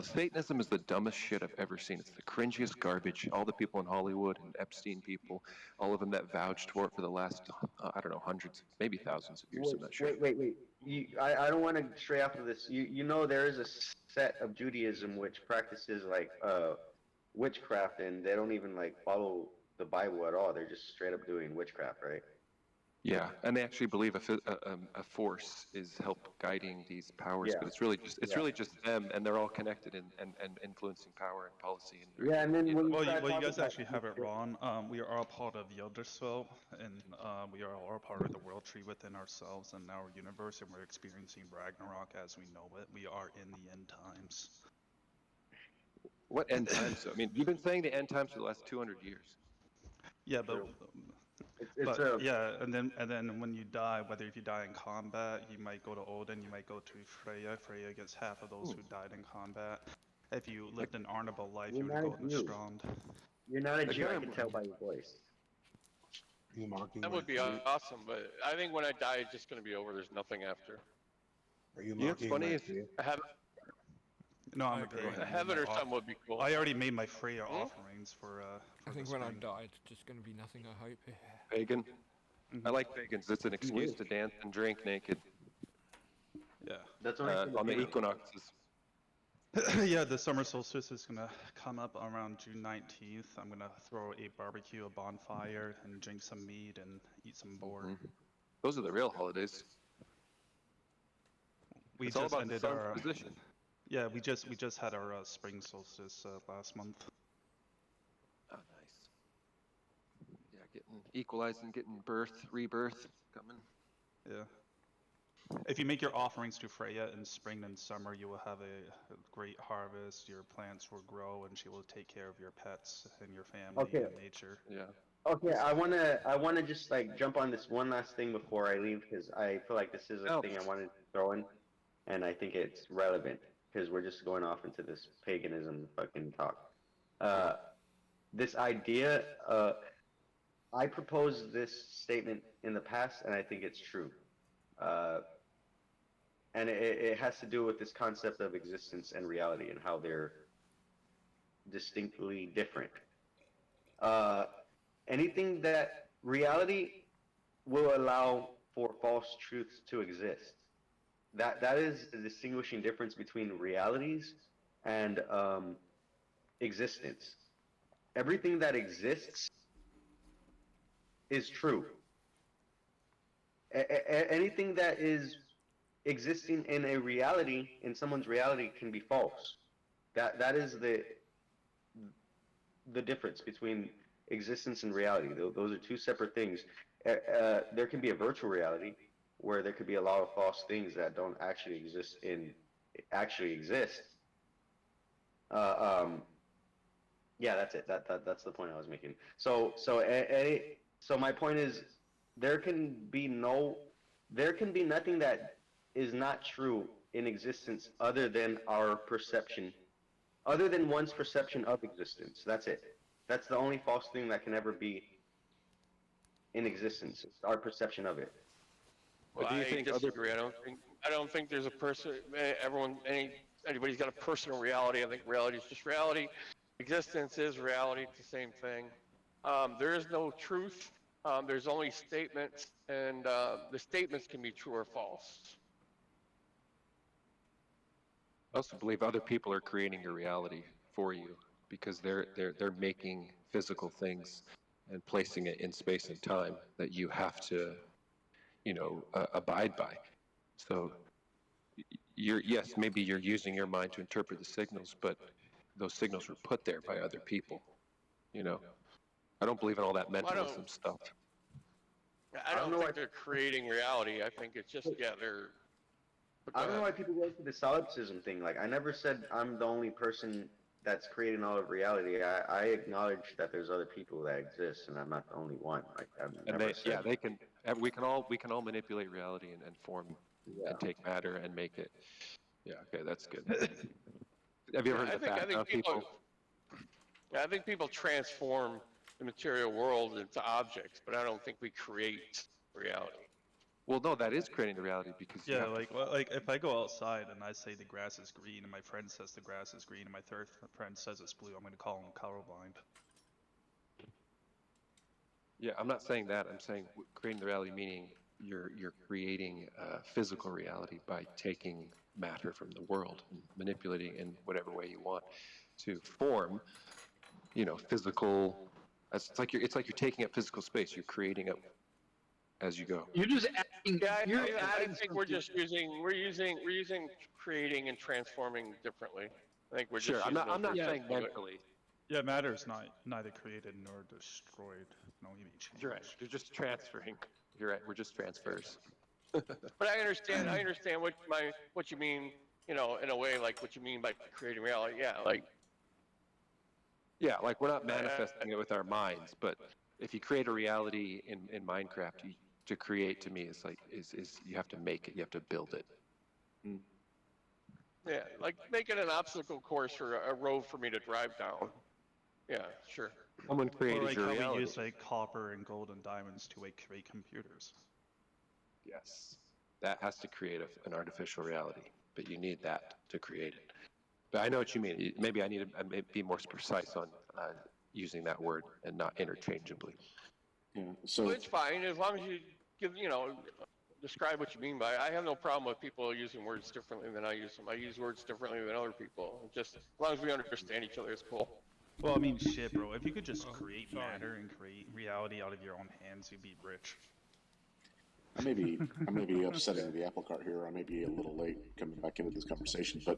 Satanism is the dumbest shit I've ever seen. It's the cringiest garbage. All the people in Hollywood and Epstein people, all of them that vouched for it for the last, I don't know, hundreds, maybe thousands of years. I'm not sure. Wait. I don't want to stray off of this. You know there is a set of Judaism which practices like witchcraft, and they don't even like follow the Bible at all. They're just straight up doing witchcraft, right? Yeah, and they actually believe a force is help guiding these powers, but it's really just them, and they're all connected and influencing power and policy. And yeah, and then when you guys actually have it wrong. We are all part of Yildirsville, and we are all part of the world tree within ourselves and our universe, and we're experiencing Ragnarok as we know it. We are in the end times. What end times? I mean, you've been saying the end times for the last 200 years. Yeah, but and then when you die, whether if you die in combat, you might go to Odin, you might go to Freya. Freya gets half of those who died in combat. If you lived an honorable life, you would go to Strand. You're not a Jew. I Again, can tell by your voice. Are you mocking That my would be faith? awesome, but I think when I die, it's just going to be over. There's nothing after. Are you You know, it's mocking funny my if faith? I have No, I'm I a agree. pagan. a heaven or something would be cool. I already made my Freya Hmm? offerings for I the think when I spring. die, it's just going to be nothing. I hope. pagan. I like pagans. It's an You excuse would. to dance and drink naked Yeah. That's only for the on the pagans. equinoxes. Yeah, the summer solstice is gonna come up around June 19th. I'm gonna throw a barbecue, a bonfire, and drink some mead and eat some boar. Those are the real holidays. We It's all just about the ended sun's our position. yeah, we just had our spring solstice last month. Oh, nice. Yeah, getting equalizing, getting birth, rebirth coming. Yeah. If you make your offerings to Freya in spring and summer, you will have a great harvest. Your plants will grow, and she will take care of your pets and your family Okay. and nature. Yeah. Okay, I wanna just like jump on this one last thing before I leave because I feel like this is a thing I wanted to throw in, and I think it's relevant because we're just going off into this paganism fucking talk. This idea, I proposed this statement in the past, and I think it's true. And it has to do with this concept of existence and reality and how they're distinctly different. Anything that reality will allow for false truths to exist. That is the distinguishing difference between realities and existence. Everything that exists is true. Anything that is existing in a reality, in someone's reality, can be false. That is the difference between existence and reality. Those are two separate things. There can be a virtual reality where there could be a lot of false things that don't actually exist. Yeah, that's it. That's the point I was making. So my point is, there can be nothing that is not true in existence other than our perception, other than one's perception of existence. That's it. That's the only false thing that can ever be in existence. It's our perception of it. Well, But do you I think other disagree. I don't think there's a person. Anybody's got a personal reality. I think reality is just reality. Existence is reality. It's the same thing. There is no truth. There's only statements, and the statements can be true or false. I also believe other people are creating your reality for you because they're making physical things and placing it in space and time that you have to, abide by. So yes, maybe you're using your mind to interpret the signals, but those signals were put there by other people. I don't believe in all that mentalism stuff. I don't think they're creating reality. I think it's just they're. I don't know why people go into the solipsism thing. Like, I never said I'm the only person that's creating all of reality. I acknowledge that there's other people that exist, and I'm not the only one. Like, I've never said. They can. We can all manipulate reality and form and take matter and make it. Yeah. Okay, that's good. Have you ever heard of the background people? I think people transform the material world into objects, but I don't think we create reality. Well, no, that is creating the reality because you have like if I go outside and I say the grass is green, and my friend says the grass is green, and my third friend says it's blue, I'm gonna call him colorblind. Yeah, I'm not saying that. I'm saying creating the reality, meaning you're creating physical reality by taking matter from the world and manipulating in whatever way you want to form, physical. It's like you're taking up physical space. You're creating it as you go. You're just adding. Yeah, I adding think we're using creating and transforming differently. I think we're Sure, just I'm using not those saying words. mentally. Yeah, matter is neither created nor destroyed. No, you mean change. You're right. You're just transferring. You're right. We're just transfers. But I understand what you mean. In a way, like what you mean by creating reality. Yeah, like we're not manifesting it with our minds, but if you create a reality in Minecraft, to create to me is like is you have to make it, you have to build it. Yeah, like making an obstacle course or a road for me to drive down. Yeah, sure. Someone Or created like your how we reality. use like copper and gold and diamonds to like create computers. Yes, that has to create an artificial reality, but you need that to create it. But I know what you mean. Maybe I need to be more precise on using that word and not interchangeably. Yeah. Well, So it's fine as long as you give, describe what you mean by it. I have no problem with people using words differently than I use them. I use words differently than other people. Just as long as we understand each other, it's cool. Well, I mean, shit, bro. If you could just Oh, create sorry. matter and create reality out of your own hands, you'd be rich. I may be upsetting the apple cart here. I may be a little late coming back into this conversation, but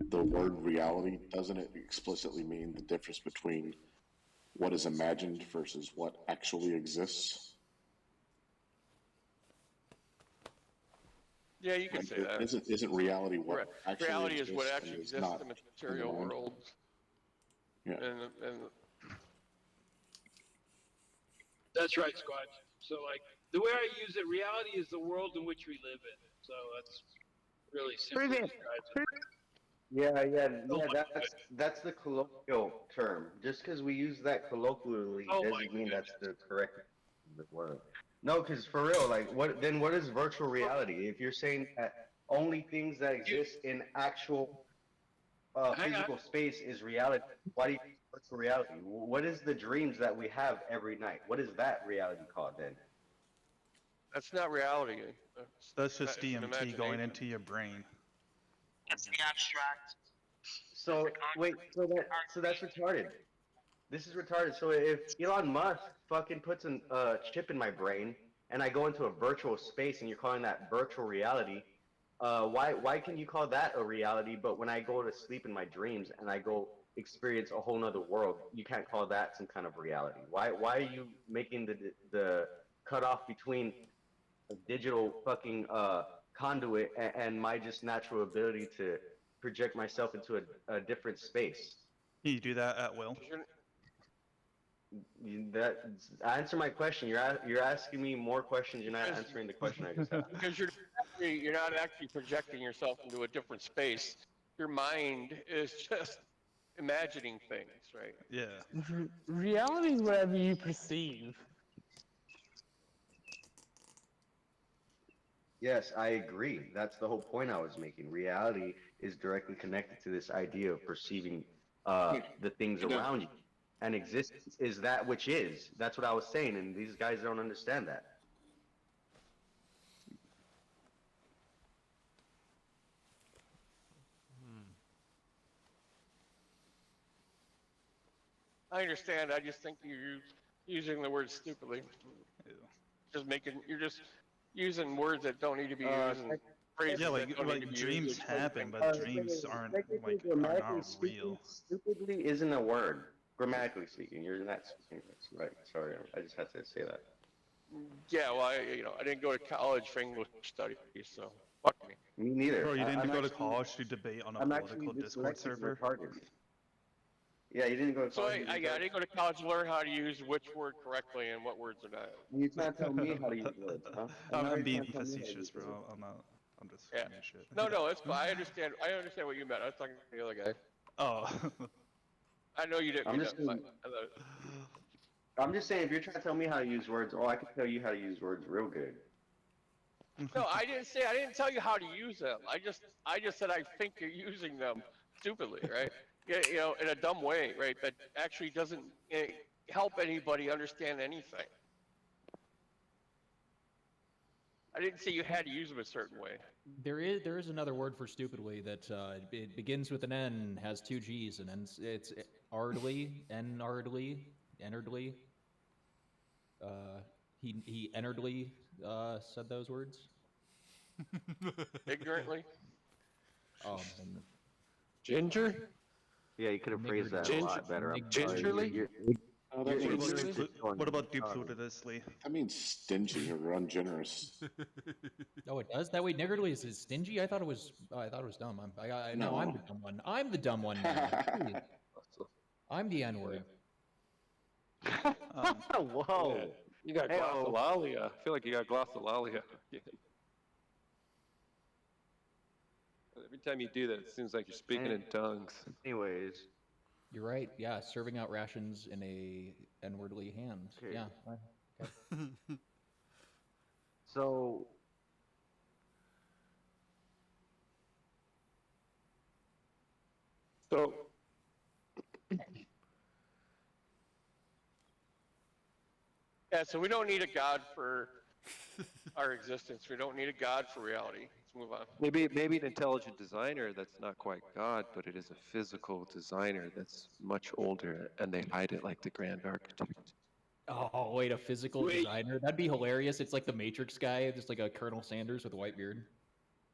the word reality doesn't it explicitly mean the difference between what is imagined versus what actually exists? Yeah, you could say that. Isn't reality what actually Reality is what exists and actually is exists not in the in the material mind? world. Yeah. And That's right, Squad. So, like, the way I use it, reality is the world in which we live in. So that's really simple. Yeah. That's the colloquial term. Just because we use that colloquially Oh my doesn't mean that's the correct word. No, because for real, like, what is virtual reality? If you're saying that only things that exist in actual physical space is reality, why do you use virtual reality? What is the dreams that we have every night? What is that reality called then? that's not reality. That's just It's an DMT going imagination. into your brain. It's the abstract. So wait, so that's retarded. This is retarded. So if Elon Musk fucking puts a chip in my brain and I go into a virtual space and you're calling that virtual reality, why can you call that a reality? But when I go to sleep in my dreams and I go experience a whole nother world, you can't call that some kind of reality. Why are you making the cutoff between a digital fucking conduit and my just natural ability to project myself into a different space? Can you do that at will? That answer my question. You're asking me more questions. You're not answering the question I just asked. Because you're not actually projecting yourself into a different space. Your mind is just imagining things, right? Yeah. Reality is whatever you perceive. Yes, I agree. That's the whole point I was making. Reality is directly connected to this idea of perceiving the things around you. And existence is that which is. That's what I was saying, and these guys don't understand that. I understand. I just think you're using the word stupidly. You're just using words that don't need to be used and phrases Yeah, that don't need to be dreams used. happen, but dreams Technically, are grammatically not speaking, real. stupidly isn't a word. Grammatically speaking, you're not speaking this right. Sorry, I just had to say that. Yeah, well, I didn't go to college for English studies, so fuck me. Me neither. Bro, you didn't I'm go to actually, college to debate on a I'm actually political Discord dyslexic server? retarded. Yeah, you didn't go to So college. I didn't go to college to learn how to use which word correctly and what words are not. You can't tell me how to use words, huh? And now I'm you're being trying to tell me how to facetious, use bro. words. I'm just Yeah. giving you shit. No, it's fine. I understand. I understand what you meant. I was talking to the other guy. Oh. I know you didn't I'm mean just that. saying, I'm just saying, if you're trying to tell me how to use words, oh, I can tell you how to use words real good. No, I didn't tell you how to use them. I just said I think you're using them stupidly, right? Yeah, in a dumb way, right? That actually doesn't help anybody understand anything. I didn't say you had to use them a certain way. There is another word for stupidly that it begins with an N, has two G's, and ends it's ardly, enardly. He enardly said those words. Ignorantly. And Ginger. Yeah, you could have phrased that a lot better. I'm sorry. Gingerly. Your ignorance is showing. What about duplicitously? That means stingy or ungenerous. Oh, it does that way. Niggardly is stingy. I thought it was dumb. No, I'm the dumb one. I'm the dumb one now. Jeez. I'm the N word. Whoa. Yeah, you got glossolalia. I feel like you got glossolalia. Every time you do that, it seems like you're speaking in tongues. Anyways. You're right. Yeah, serving out rations in a inwardly hand. Okay. Yeah. Okay. So So Yeah, so we don't need a God for our existence. We don't need a God for reality. Let's move on. Maybe an intelligent designer that's not quite God, but it is a physical designer that's much older, and they hide it like the grand architect. Oh, wait, a physical designer? That'd be hilarious. It's like the Matrix guy, just like a Colonel Sanders with a white beard.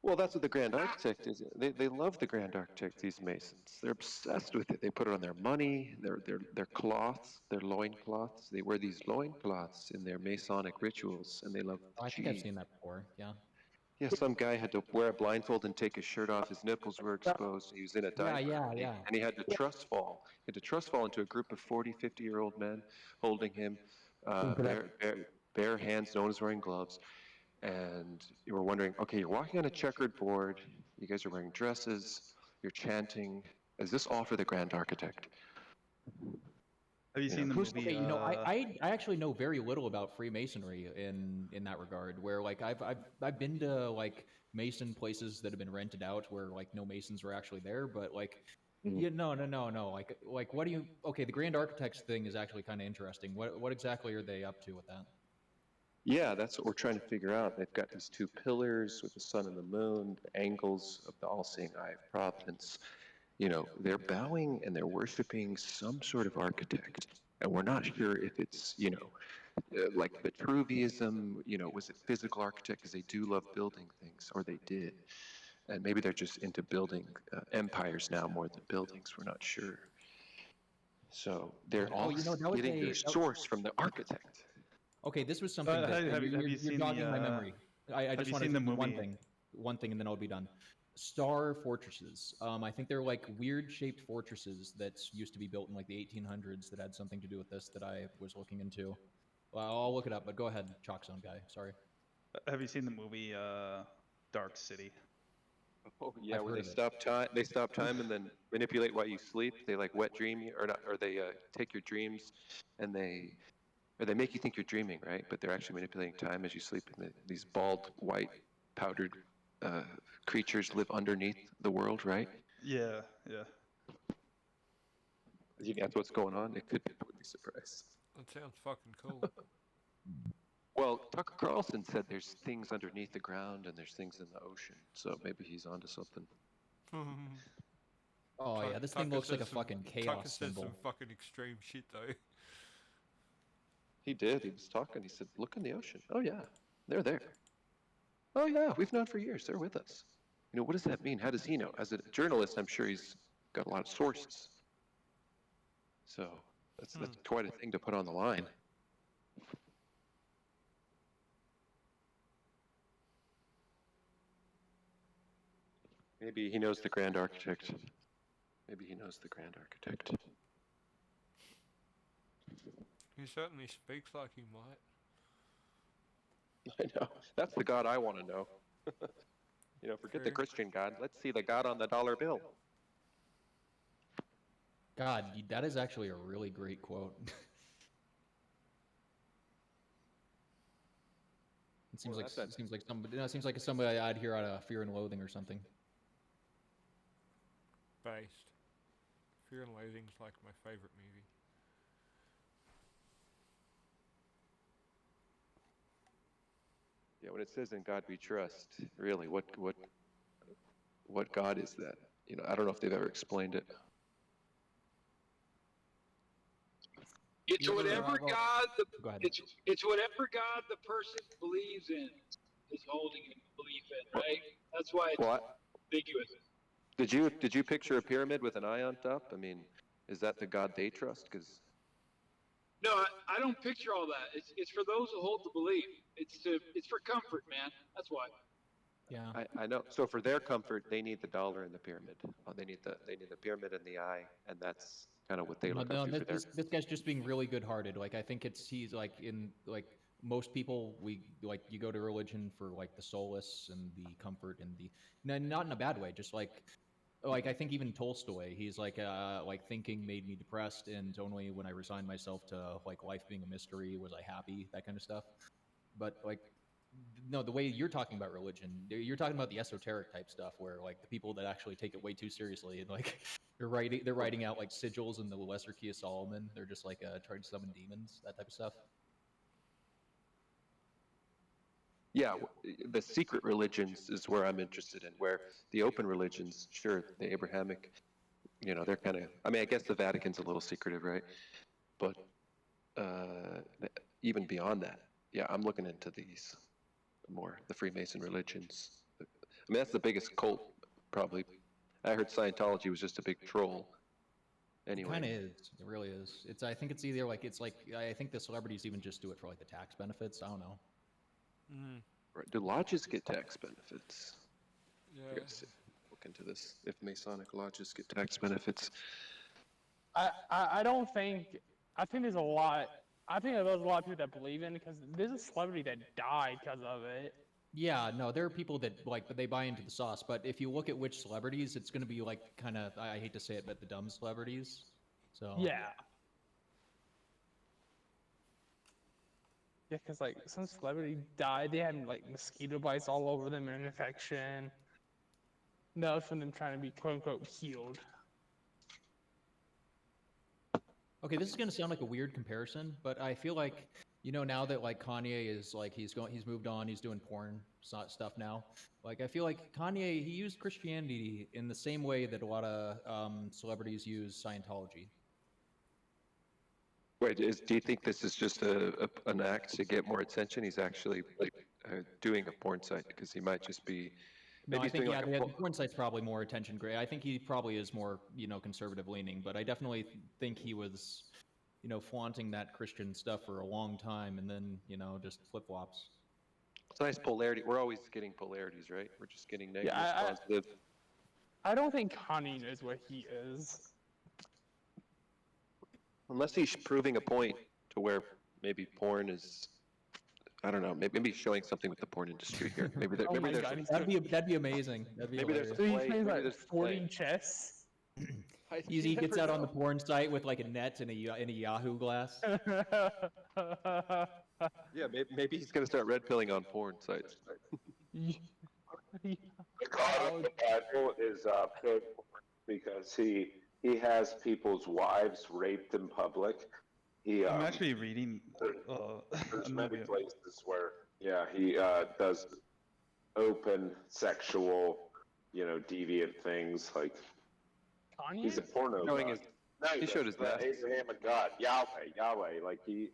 Well, that's what the grand architect is. They love the grand architect. These Masons, they're obsessed with it. They put it on their money, their cloths, their loin cloths. They wear these loin cloths in their Masonic rituals, and they love Oh, the I think I've G. seen that before. Yeah. Yeah, some guy had to wear a blindfold and take his shirt off. His nipples were exposed. He was in a Yeah, diaper. yeah, And yeah. he had to trust fall. He had to trust fall into a group of 40, 50-year-old men holding him, bare hands. No one was wearing gloves. And you were wondering, okay, you're walking on a checkered board. You guys are wearing dresses. You're chanting. Is this all for the grand architect? Have you seen the who's- movie? Okay, I actually know very little about Freemasonry in that regard. Where like I've been to like Mason places that have been rented out where like no Masons were actually there, but like yeah, no. Like what do you? Okay, the Grand Architects thing is actually kind of interesting. What exactly are they up to with that? Yeah, that's what we're trying to figure out. They've got these two pillars with the sun and the moon, the angles of the all-seeing eye of providence. They're bowing and they're worshiping some sort of architect. And we're not sure if it's, like Vitruviism, was it physical architect because they do love building things, or they did. And maybe they're just into building empires now more than buildings. We're not sure. So they're all that was getting their source from the architect. Okay, this was something that have you you're seen jogging the, my memory. I have just you want seen to the do movie? one thing, and then I'll be done. Star fortresses. I think they're like weird shaped fortresses that used to be built in like the 1800s that had something to do with this that I was looking into. Well, I'll look it up, but go ahead, Chalk Zone guy. Sorry. Have you seen the movie Dark City? Oh yeah, I've where heard they of it. stop time. They stop time and then manipulate while you sleep. They like wet dream you, or not, or they take your dreams, and they make you think you're dreaming, right? But they're actually manipulating time as you sleep. And these bald, white, powdered uh, creatures live underneath the world, right? Yeah, yeah. You think that's what's going on? It could be. I would be surprised. That sounds fucking cool. Well, Tucker Carlson said there's things underneath the ground and there's things in the ocean, so maybe he's onto something. Oh yeah, this thing looks like a fucking Tucker chaos said symbol. some fucking extreme shit though. He did. He was talking. He said, "Look in the ocean. Oh yeah, they're there. Oh yeah, we've known for years. They're with us. What does that mean? How does he know? As a journalist, I'm sure he's got a lot of sources. So that's quite a thing to put on the line. Maybe he knows the grand architect. Maybe he knows the grand architect. He certainly speaks like he might. I know. That's the God I want to know. Forget the Christian God. Let's see the God on the dollar bill. God, that is actually a really great quote. It seems somebody. It seems like somebody I'd hear out of Fear and Loathing or something. Based. Fear and Loathing's like my favorite movie. Yeah, when it says "In God We Trust," really, what God is that? I don't know if they've ever explained it. It's whatever God Go ahead. it's whatever God the person believes in is holding a belief in, right? That's why it's ambiguous. Did you picture a pyramid with an eye on top? I mean, is that the God they trust? Because No, I don't picture all that. It's for those who hold the belief. It's for comfort, man. That's why. Yeah. I know. So for their comfort, they need the dollar and the pyramid. They need the pyramid and the eye, and that's kind of what they look up to for their. This guy's just being really good-hearted. Like I think he's like most people you go to religion for like the solace and the comfort and the not in a bad way, just like like I think even Tolstoy, he's like thinking made me depressed, and only when I resigned myself to like life being a mystery was I happy, that kind of stuff. But like, no, the way you're talking about religion, you're talking about the esoteric type stuff, where like the people that actually take it way too seriously and like they're writing out like sigils in the Lesser Key of Solomon. They're just like trying to summon demons, that type of stuff. Yeah, the secret religions is where I'm interested in. Where the open religions, sure, the Abrahamic, they're kind of. I mean, I guess the Vatican's a little secretive, right? But even beyond that, yeah, I'm looking into these more, the Freemason religions. I mean, that's the biggest cult, probably. I heard Scientology was just a big troll. It Anyway, kind of is. It really is. I think it's either like I think the celebrities even just do it for like the tax benefits. I don't know. Right. Do lodges get tax benefits? Yeah. I gotta look into this. If Masonic lodges get tax benefits. I don't think. I think there's a lot. I think there's a lot of people that believe in it because there's a celebrity that died because of it. Yeah, no, there are people that like, but they buy into the sauce. But if you look at which celebrities, it's going to be like kind of, I hate to say it, but the dumb celebrities. So Yeah. Yeah, because like some celebrity died, they had like mosquito bites all over them and an infection. That was from them trying to be quote unquote healed. okay, this is going to sound like a weird comparison, but I feel like now that like Kanye is like he's moved on, he's doing porn stuff now. Like I feel like Kanye, he used Christianity in the same way that a lot of celebrities use Scientology. Wait, do you think this is just an act to get more attention? He's actually doing a porn site because he might just be. No, Maybe I he's think doing like the porn site's probably more attention grade. I think he probably is more conservative leaning, but I definitely think he was flaunting that Christian stuff for a long time, and then just flip flops. It's nice polarity. We're always getting polarities, right? We're just getting negative, Yeah, positive. I don't think Kanye knows what he is. Unless he's proving a point to where maybe porn is. I don't know. Maybe he's showing something with the porn industry here. Maybe Oh maybe my there's. God, that'd be amazing. That'd be Maybe there's hilarious. a So he play. plays Maybe like there's a 40 play. chess. He gets out on the porn site with like a net and a Yahoo glass. Yeah, maybe he's gonna start red pilling on porn sites. The God of the Bible is pro because he has people's wives raped in public. I'm actually reading. There's many places where he does open sexual, deviant things like. Kanye? He's a porno god. He showed his the Abrahamic God, Yahweh. Like he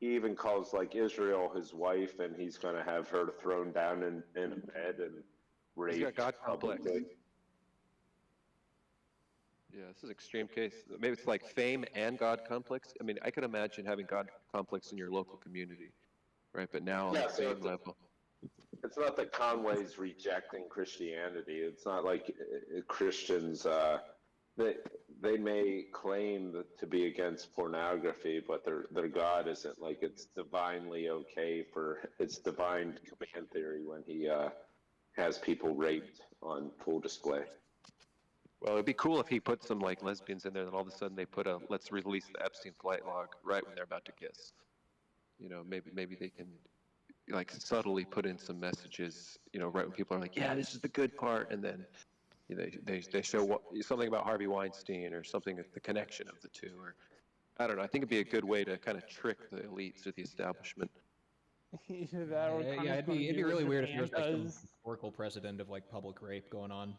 even calls like Israel his wife, and he's gonna have her thrown down in a bed and raped. He's got God complex. publicly. Yeah, this is extreme case. Maybe it's like fame and God complex. I mean, I could imagine having God complex in your local community, right? But now on the fame level. It's not that Conway's rejecting Christianity. It's not like Christians. They may claim to be against pornography, but their God isn't. Like it's divinely okay for it's divine command theory when he has people raped on full display. Well, it'd be cool if he put some like lesbians in there, and all of a sudden they put a "let's release the Epstein flight log" right when they're about to kiss. Maybe they can like subtly put in some messages. Right when people are like, "Yeah, this is the good part," and then they show something about Harvey Weinstein or something, the connection of the two, or I don't know. I think it'd be a good way to kind of trick the elites or the establishment. Yeah, it'd be really weird if there was like some historical precedent of like public rape going on.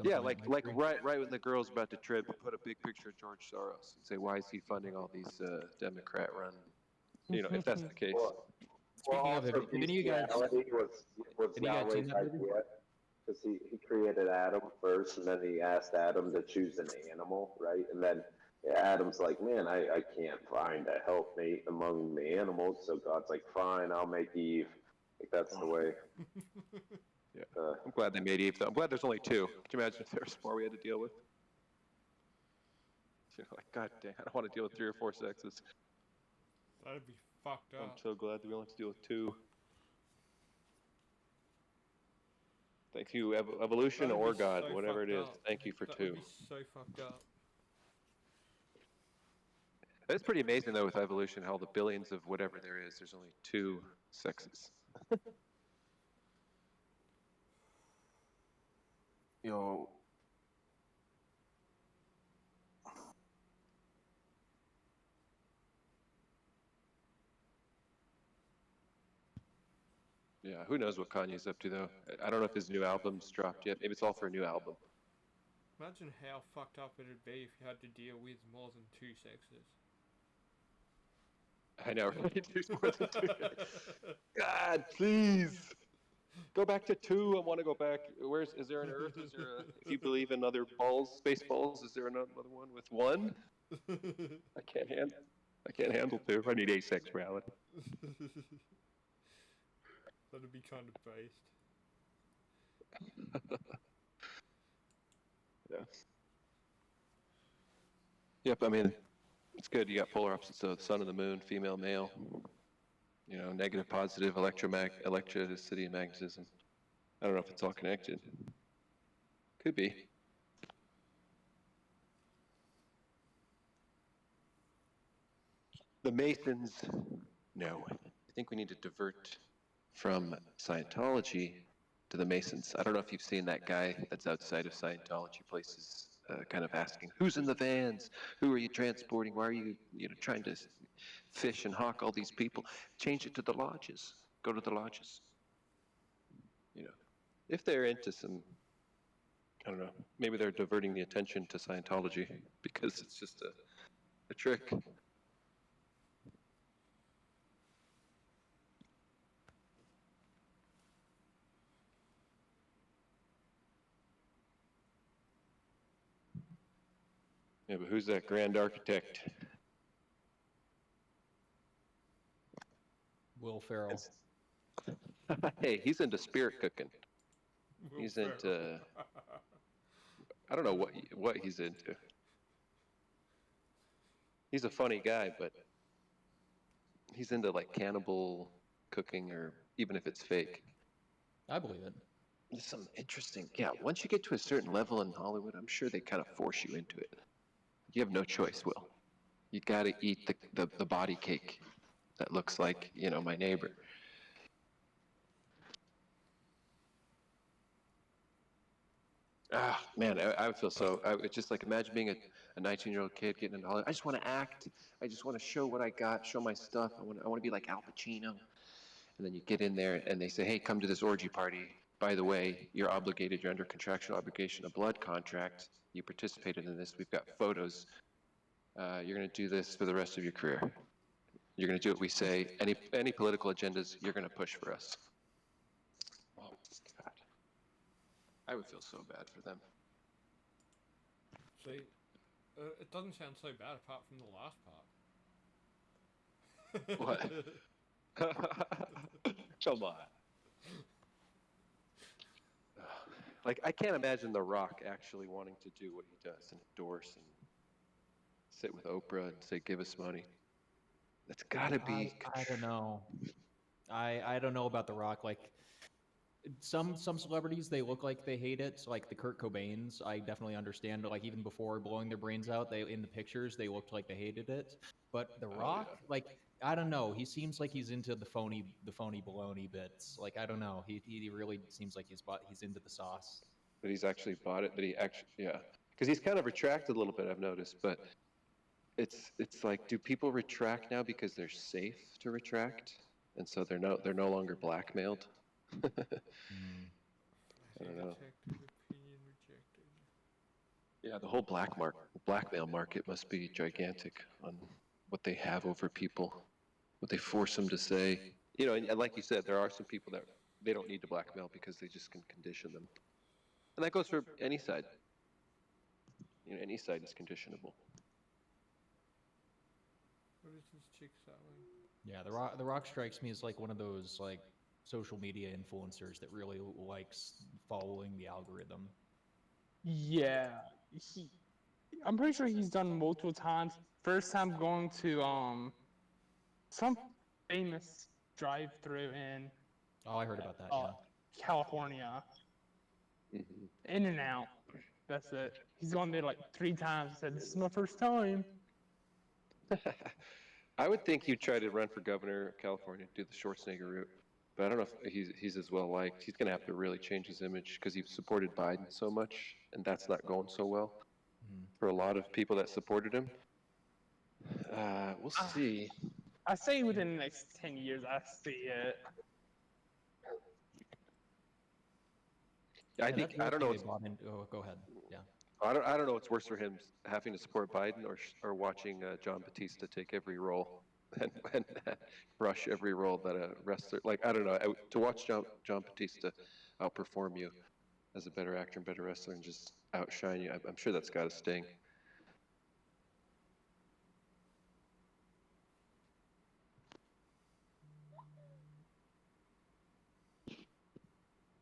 Yeah, like right when the girl's about to trip, put a big picture of George Soros and say, "Why is he funding all these Democrat-run?" If that's the case. Speaking of, have any of you guys was Yahweh's idea? Because he created Adam first, and then he asked Adam to choose an animal, right? And then Adam's like, "Man, I can't find a helpmate among the animals." So God's like, "Fine, I'll make Eve." Like that's the way. Yeah, I'm glad they made Eve, though. I'm glad there's only two. Could you imagine if there was more we had to deal with? Like, God dang, I don't want to deal with 3 or 4 sexes. That'd be fucked up. I'm so glad that we only have to deal with 2. Thank you, evolution That would or be God, so whatever it fucked is. up. Thank you for That 2. would be so fucked up. It's pretty amazing though with evolution how the billions of whatever there is, there's only 2 sexes. Yo. Yeah, who knows what Kanye's up to though? I don't know if his new album's dropped yet. Maybe it's all for a new album. Imagine how fucked up it'd be if you had to deal with more than 2 sexes. I know, right? There's more than 2. God, please. Go back to 2. I want to go back. Is there an Earth? Is there if you believe in other balls, space balls, is there another one with 1? I can't handle 2. I need asexuality. That'd be kind of based. Yeah. Yep, I mean, it's good. You got polar opposites, so the sun and the moon, female, male. You know, negative, positive, electricity, and magnetism. I don't know if it's all connected. Could be. The Masons, no. I think we need to divert from Scientology to the Masons. I don't know if you've seen that guy that's outside of Scientology places, kind of asking, "Who's in the vans? Who are you transporting? Why are you, trying to fish and hawk all these people? Change it to the lodges. Go to the lodges." If they're into some, I don't know, maybe they're diverting the attention to Scientology because it's just a trick. Yeah, but who's that grand architect? Will Ferrell. Hey, he's into spirit cooking. He's into, I don't know what he's into. He's a funny guy, but he's into like cannibal cooking, or even if it's fake. I believe it. There's some interesting, yeah, once you get to a certain level in Hollywood, I'm sure they kind of force you into it. You have no choice, Will. You gotta eat the body cake that looks like, my neighbor. Ah, man, I would feel so. It's just like imagine being a 19-year-old kid getting into Hollywood. I just want to act. I just want to show what I got, show my stuff. I want to be like Al Pacino. And then you get in there and they say, "Hey, come to this orgy party. By the way, you're obligated. You're under contractual obligation, a blood contract. You participated in this. We've got photos. You're going to do this for the rest of your career. You're going to do what we say. Any political agendas, you're going to push for us." Oh, God. I would feel so bad for them. See, it doesn't sound so bad apart from the last part. What? Come on. Like, I can't imagine The Rock actually wanting to do what he does and endorse and sit with Oprah and say, "Give us money." That's gotta be. I don't know. I don't know about The Rock. Like some celebrities, they look like they hate it. So, like the Kurt Cobains, I definitely understand. Like even before blowing their brains out, they in the pictures they looked like they hated it. But The Rock, like I don't know. He seems like he's into the phony baloney bits. Like I don't know. He really seems like he's into the sauce. But he's actually bought it. But he actually, yeah, because he's kind of retracted a little bit. I've noticed, but it's like, do people retract now because they're safe to retract, and so they're no longer blackmailed? I don't know. Yeah, the whole blackmail market must be gigantic on what they have over people, what they force them to say. And like you said, there are some people that they don't need to blackmail because they just can condition them, and that goes for any side. Any side is conditionable. What is this chick selling? Yeah, The Rock strikes me as like one of those like social media influencers that really likes following the algorithm. Yeah, I'm pretty sure he's done multiple times. First time going to some famous drive-through in Oh, I heard about that. Yeah. California. In and out. That's it. He's gone there like 3 times and said, "This is my first time." I would think he'd try to run for governor of California, do the Schwarzenegger route. But I don't know if he's as well liked. He's going to have to really change his image because he supported Biden so much, and that's not going so well for a lot of people that supported him. We'll see. I say within the next 10 years, I see it. I think I don't know. Go ahead. Yeah. I don't know what's worse for him, having to support Biden or watching John Batista take every role and rush every role that a wrestler like. I don't know. To watch John Batista outperform you as a better actor and better wrestler and just outshine you, I'm sure that's got to sting.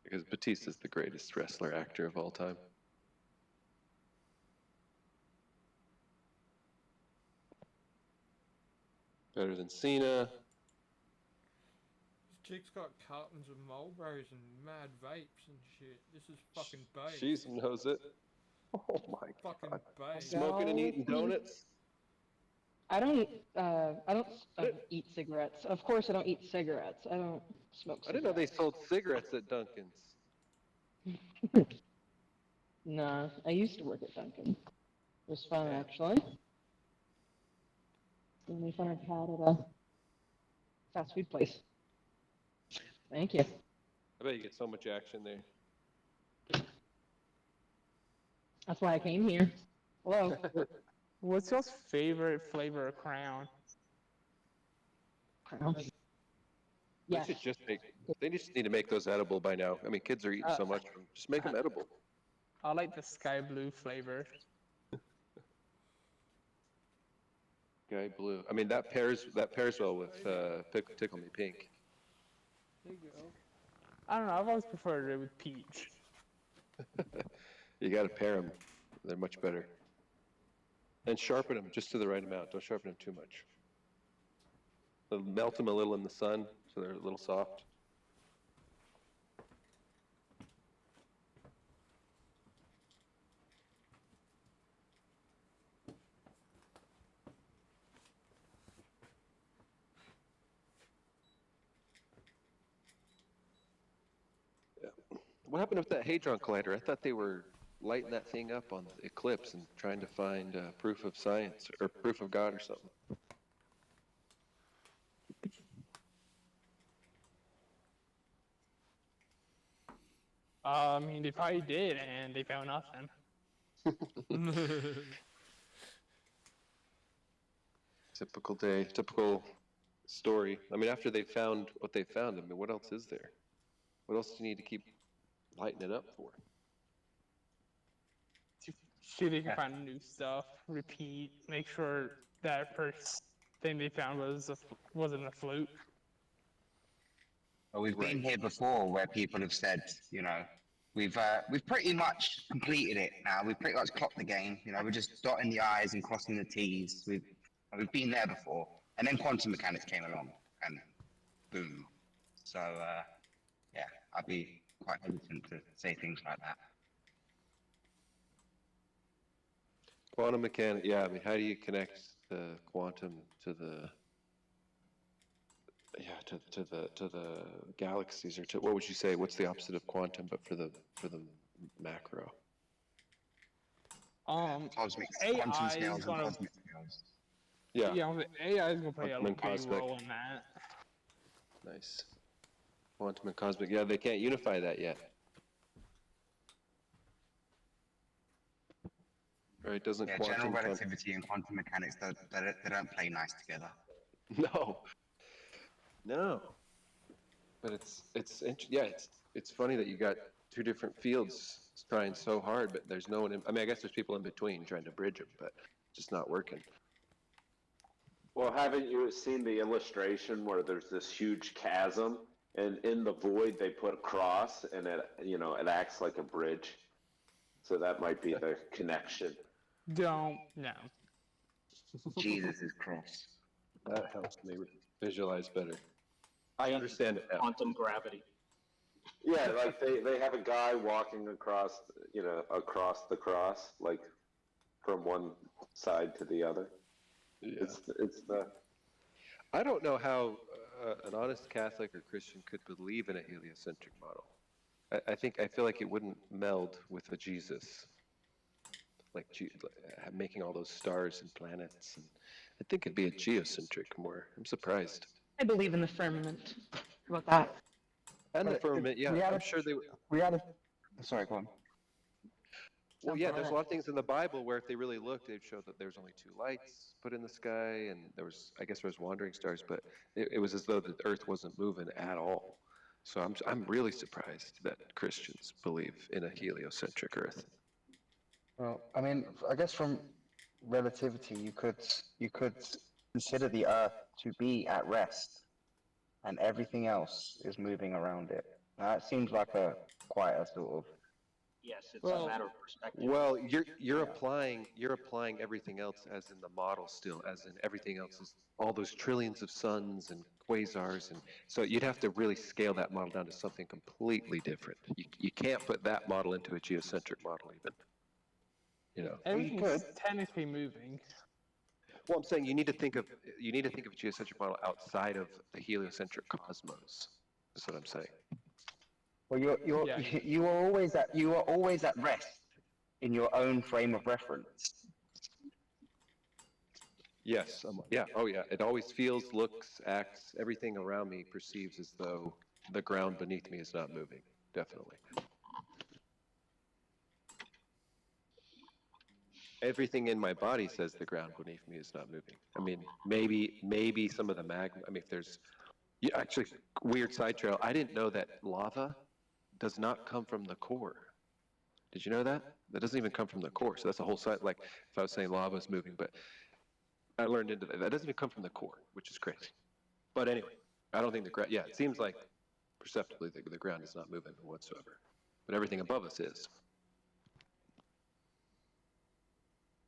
Because Batista's the greatest wrestler actor of all time. Better than Cena. This chick's got cartons of Marlboros and mad vapes and shit. This is fucking babe. She knows it. Oh my fucking god. babe. Smoking and eating donuts. I don't eat cigarettes. Of course I don't eat cigarettes. I don't smoke cigarettes. I didn't know they sold cigarettes at Dunkin's. Nah, I used to work at Dunkin'. It was fun, actually. The only fun I've had at a fast food place. Thank you. I bet you get so much action there. That's why I came here. Hello. What's your favorite flavor of Crown? Crown. They should just make. They just need to make those edible by now. I mean, kids are eating so much. Just make them edible. I like the sky blue flavor. Sky blue. I mean, that pairs well with Tickle Me Pink. There you go. I don't know. I've always preferred it with peach. You got to pair them. They're much better. And sharpen them just to the right amount. Don't sharpen them too much. Melt them a little in the sun so they're a little soft. Yeah. What happened with that Hadron Collider? I thought they were lighting that thing up on the eclipse and trying to find proof of science or proof of God or something. I mean, they probably did, and they found nothing. Typical day, typical story. I mean, after they found what they found, I mean, what else is there? What else do you need to keep lighting it up for? See if they can find new stuff, repeat, make sure that first thing they found wasn't a fluke. Well, we've been here before where people have said, you know, we've pretty much completed it now. We've pretty much clocked the game. You know, we're just dotting the I's and crossing the T's. We've been there before. And then quantum mechanics came along, and boom. So, yeah, I'd be quite hesitant to say things like that. Quantum mechanics, yeah, I mean, how do you connect the quantum to the to the galaxies, or to, what would you say, what's the opposite of quantum but for the macro? Cosmic, AI quantum is scales and gonna, cosmic scales. Yeah. AI is gonna play a Quantum and big cosmic. role in that. Nice. Quantum and cosmic, yeah, they can't unify that yet. Right, doesn't Yeah, quantum... general relativity and quantum mechanics, they don't play nice together. No. But it's funny that you got two different fields trying so hard, but there's no one in, I mean, I guess there's people in between trying to bridge them, but just not working. Well, haven't you seen the illustration where there's this huge chasm, and in the void they put a cross, and it acts like a bridge? So that might be the connection. No. Jesus' cross. That helps me visualize better. I understand it now. Quantum gravity. Yeah, like they have a guy walking across, across the cross, like from one side to the other. Yeah. It's the I don't know how an honest Catholic or Christian could believe in a heliocentric model. I feel like it wouldn't meld with a Jesus, making all those stars and planets, and I think it'd be a geocentric more. I'm surprised. I believe in the firmament. How about that? And the But firmament, yeah, we had I'm a sure they. we had a. Sorry, go on. Well, yeah, there's a lot of things in the Bible where if they really looked, they'd show that there's only two lights put in the sky, and I guess there was wandering stars, but it was as though the Earth wasn't moving at all. So I'm really surprised that Christians believe in a heliocentric Earth. Well, I mean, I guess from relativity, you could consider the Earth to be at rest, and everything else is moving around it. Now, that seems like a quite a sort of. Yes, it's Well, a matter of perspective. Well, you're applying everything else as in the model still, as in everything else is all those trillions of suns and quasars, and so you'd have to really scale that model down to something completely different. You can't put that model into a geocentric model even. Everything's technically moving. Well, I'm saying you need to think of a geocentric model outside of the heliocentric cosmos. That's what I'm saying. Well, you are always at rest in your own frame of reference. Yes. Yeah. Oh, yeah. It always feels, looks, acts, everything around me perceives as though the ground beneath me is not moving. Definitely. Everything in my body says the ground beneath me is not moving. I mean, maybe some of the magma. I mean, if there's, yeah, actually, weird side trail. I didn't know that lava does not come from the core. Did you know that? That doesn't even come from the core. So that's a whole side. Like if I was saying lava is moving, but I learned into that. That doesn't even come from the core, which is crazy. But anyway, I don't think the ground. Yeah, it seems like perceptibly the ground is not moving whatsoever, but everything above us is.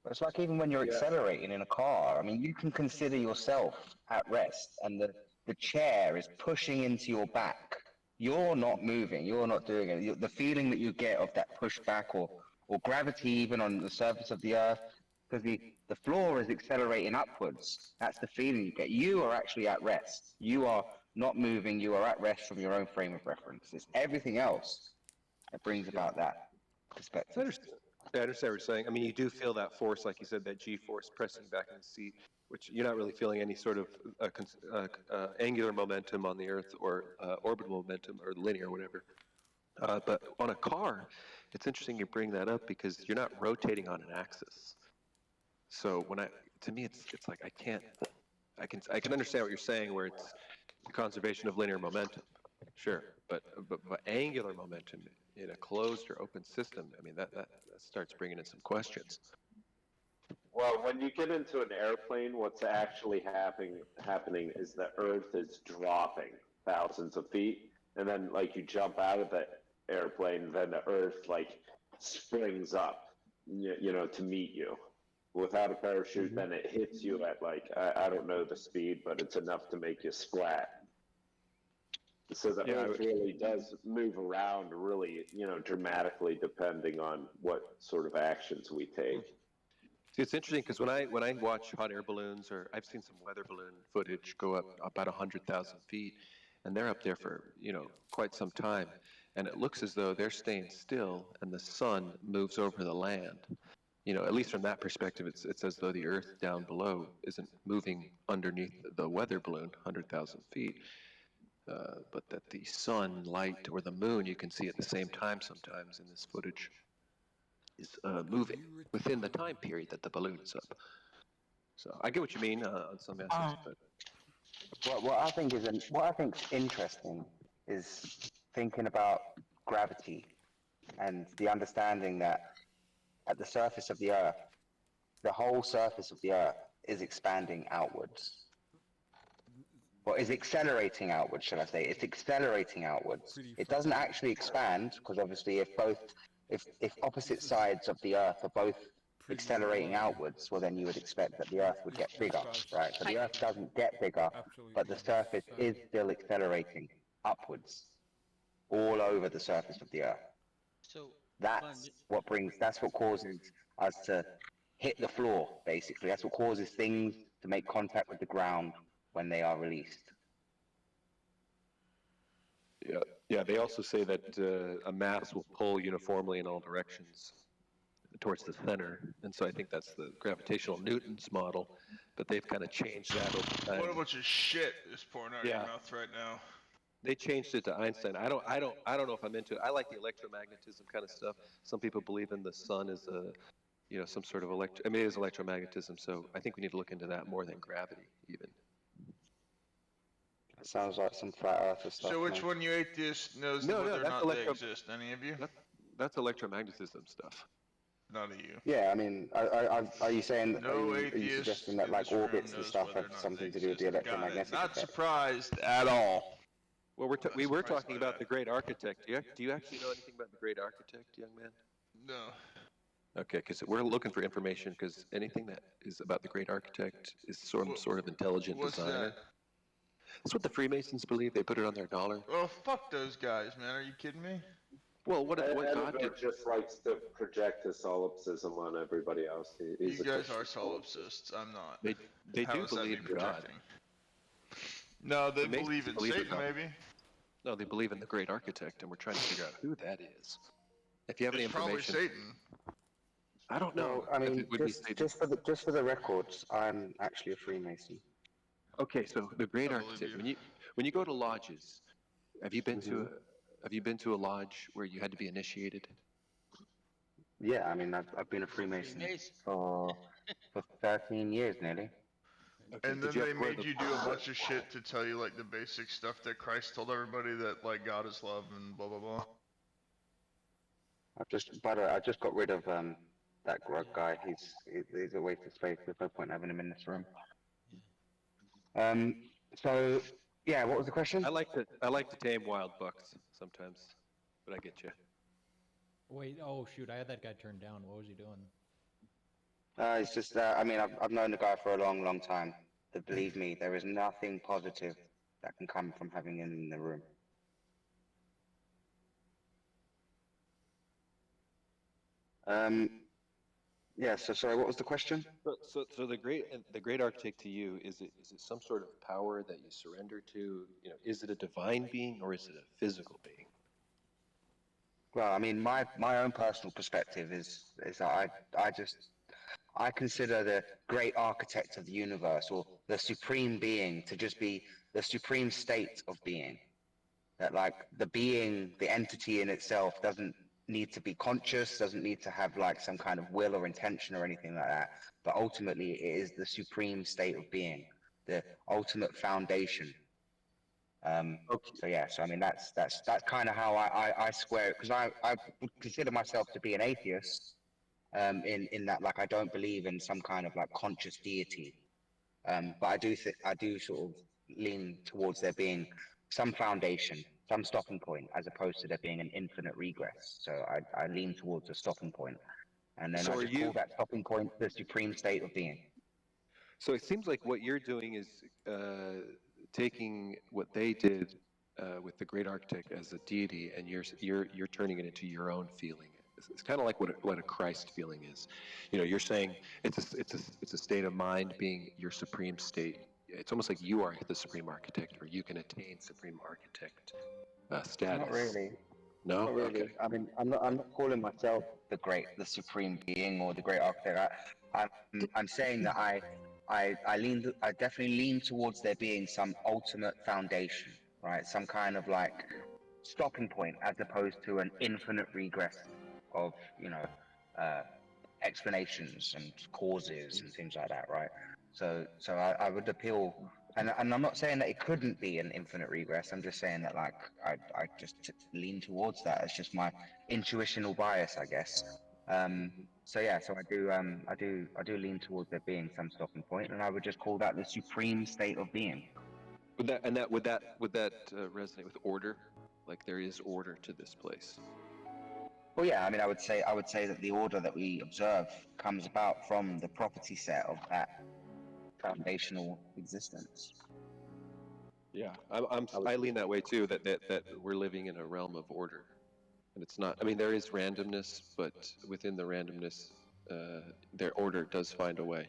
It's like even when you're accelerating in a car. I mean, you can consider yourself at rest, and the chair is pushing into your back. You're not moving. You're not doing it. The feeling that you get of that pushback or gravity even on the surface of the earth, because the floor is accelerating upwards. That's the feeling you get. You are actually at rest. You are not moving. You are at rest from your own frame of reference. It's everything else that brings about that perspective. I understand what you're saying. I mean, you do feel that force, like you said, that G-force pressing back in the seat, which you're not really feeling any sort of angular momentum on the Earth or orbital momentum or linear, whatever. But on a car, it's interesting you bring that up because you're not rotating on an axis. So to me, it's like I can understand what you're saying, where it's the conservation of linear momentum, sure, but angular momentum in a closed or open system, I mean that starts bringing in some questions. Well, when you get into an airplane, what's actually happening is the Earth is dropping thousands of feet, and then like you jump out of the airplane, then the Earth like springs up, to meet you. Without a parachute, then it hits you at like I don't know the speed, but it's enough to make you splat. So the Earth really does move around really, dramatically depending on what sort of actions we take. See, it's interesting because when I watch hot air balloons, or I've seen some weather balloon footage go up about 100,000 feet, and they're up there for quite some time, and it looks as though they're staying still, and the sun moves over the land. At least from that perspective, it's as though the Earth down below isn't moving underneath the weather balloon 100,000 feet, but that the sun, light, or the moon you can see at the same time sometimes in this footage is moving within the time period that the balloon is up. So I get what you mean on some aspects, but What I think is interesting is thinking about gravity and the understanding that at the surface of the Earth, the whole surface of the Earth is expanding outwards. Or is accelerating outwards, shall I say? It's accelerating outwards. It doesn't actually expand, because obviously if opposite sides of the Earth are both accelerating outwards, well then you would expect that the Earth would get bigger, right? But the Earth doesn't get bigger, but the surface is still accelerating upwards. all over the surface of the earth. So That's what causes us to hit the floor, basically. That's what causes things to make contact with the ground when they are released. Yeah, yeah. They also say that a mass will pull uniformly in all directions towards the center, and so I think that's the gravitational Newton's model. But they've kind of changed that over time. What a bunch of shit is pouring out of your mouth right now. They changed it to Einstein. I don't know if I'm into it. I like the electromagnetism kind of stuff. Some people believe in the sun as a, some sort of it is electromagnetism. So I think we need to look into that more than gravity, even. That sounds like some flat earther stuff. So which one you atheists knows whether or not they exist? Any of you? That's electromagnetism stuff. None of you. Yeah, I mean, are you saying that? No are you suggesting that like orbits and stuff have something to do with the electromagnetic Not effect? surprised at all. Well, we were talking about the great architect. Do you actually know anything about the great architect, young man? No. Okay, because we're looking for information, because anything that is about the great architect is some sort of intelligent designer. That's what the Freemasons believe. They put it on their dollar. Well, fuck those guys, man. Are you kidding me? Well, what God did? Just likes to project his solipsism on everybody else. He's you guys are solipsists. I'm not. They do believe in God. No, they believe in Satan, maybe. No, they believe in the great architect, and we're trying to figure out who that is. If you have any information, probably Satan. I don't know. Well, I mean, just for the records, I'm actually a Freemason. Okay, so the great architect. When you go to lodges, have you been to a lodge where you had to be initiated? Yeah, I mean, I've been a Freemason for 13 years nearly. Okay, and then they made you do a bunch of shit to tell you like the basic stuff that Christ told everybody, that like God is love and blah blah blah. I just got rid of that Grug guy. He's a waste of space. There's no point having him in this room. So yeah, what was the question? I like to tame wild bucks sometimes, but I get you. Wait, oh shoot, I had that guy turned down. What was he doing? It's just I mean, I've known the guy for a long, long time. But believe me, there is nothing positive that can come from having him in the room. Yeah. So sorry, what was the question? So the great architect to you, is it some sort of power that you surrender to? Is it a divine being or is it a physical being? Well, I mean, my own personal perspective is that I consider the great architect of the universe, or the supreme being, to just be the supreme state of being. That like the being, the entity in itself doesn't need to be conscious, doesn't need to have like some kind of will or intention or anything like that. But ultimately, it is the supreme state of being, the ultimate foundation. So yeah, so I mean that's kind of how I square it, because I would consider myself to be an atheist, in that like I don't believe in some kind of like conscious deity, but I do sort of lean towards there being some foundation, some stopping point, as opposed to there being an infinite regress. So I lean towards a stopping point, and then I just call that stopping point the supreme state of being. So it seems like what you're doing is taking what they did with the great architect as a deity, and you're turning it into your own feeling. It's kind of like what a Christ feeling is. You're saying it's a state of mind being your supreme state. It's almost like you are the supreme architect, or you can attain supreme architect status. Not really. No. Not really. Okay. I mean, I'm not calling myself the supreme being or the great architect. I'm saying that I definitely lean towards there being some ultimate foundation, right? Some kind of like stopping point, as opposed to an infinite regress of explanations and causes and things like that, right? So I would appeal, and I'm not saying that it couldn't be an infinite regress. I'm just saying that like I just lean towards that. It's just my intuitional bias, I guess. So yeah, so I do lean towards there being some stopping point, and I would just call that the supreme state of being. Would that resonate with order? Like there is order to this place. Well, yeah, I mean, I would say that the order that we observe comes about from the property set of that foundational existence. Yeah, I lean that way too. That we're living in a realm of order, and it's not. I mean, there is randomness, but within the randomness, their order does find a way.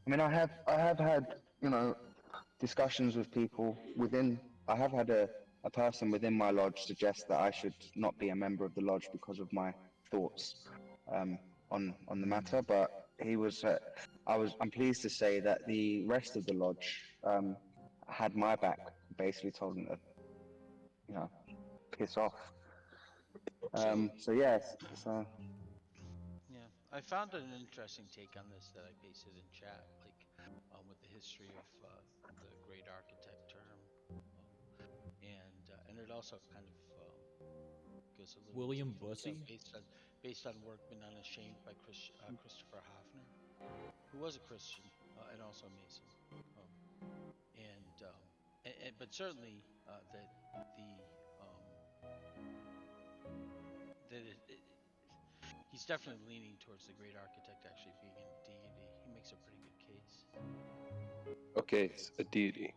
I mean, I have had, discussions with people within. I have had a person within my lodge suggest that I should not be a member of the lodge because of my thoughts on the matter. But he was, I'm pleased to say that the rest of the lodge had my back. Basically, told him to, piss off. So yes, so. Yeah, I found an interesting take on this that I pasted in chat, like with the history of the great architect term, um, and it also kind of goes a little into William things Bussey. based on work been unashamed by Christopher Hafner, who was a Christian and also a Mason, um, but certainly that the that he's definitely leaning towards the great architect actually being a deity. He makes a pretty good case. Okay, it's a deity.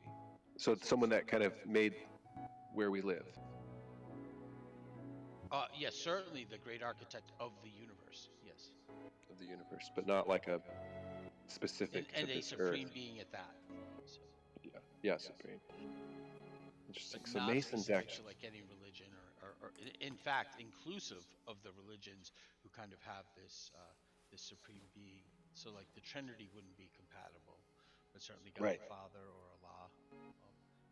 So it's someone that kind of made where we live. Yes, certainly the great architect of the universe. Yes. Of the universe, but not like a specific And to a this earth. supreme being at that. So. Yeah, supreme. Interesting. But So not Masons specific to actually. like any religion, or in fact, inclusive of the religions who kind of have this supreme being. So like the Trinity wouldn't be compatible, but certainly God Right. the Father or Allah.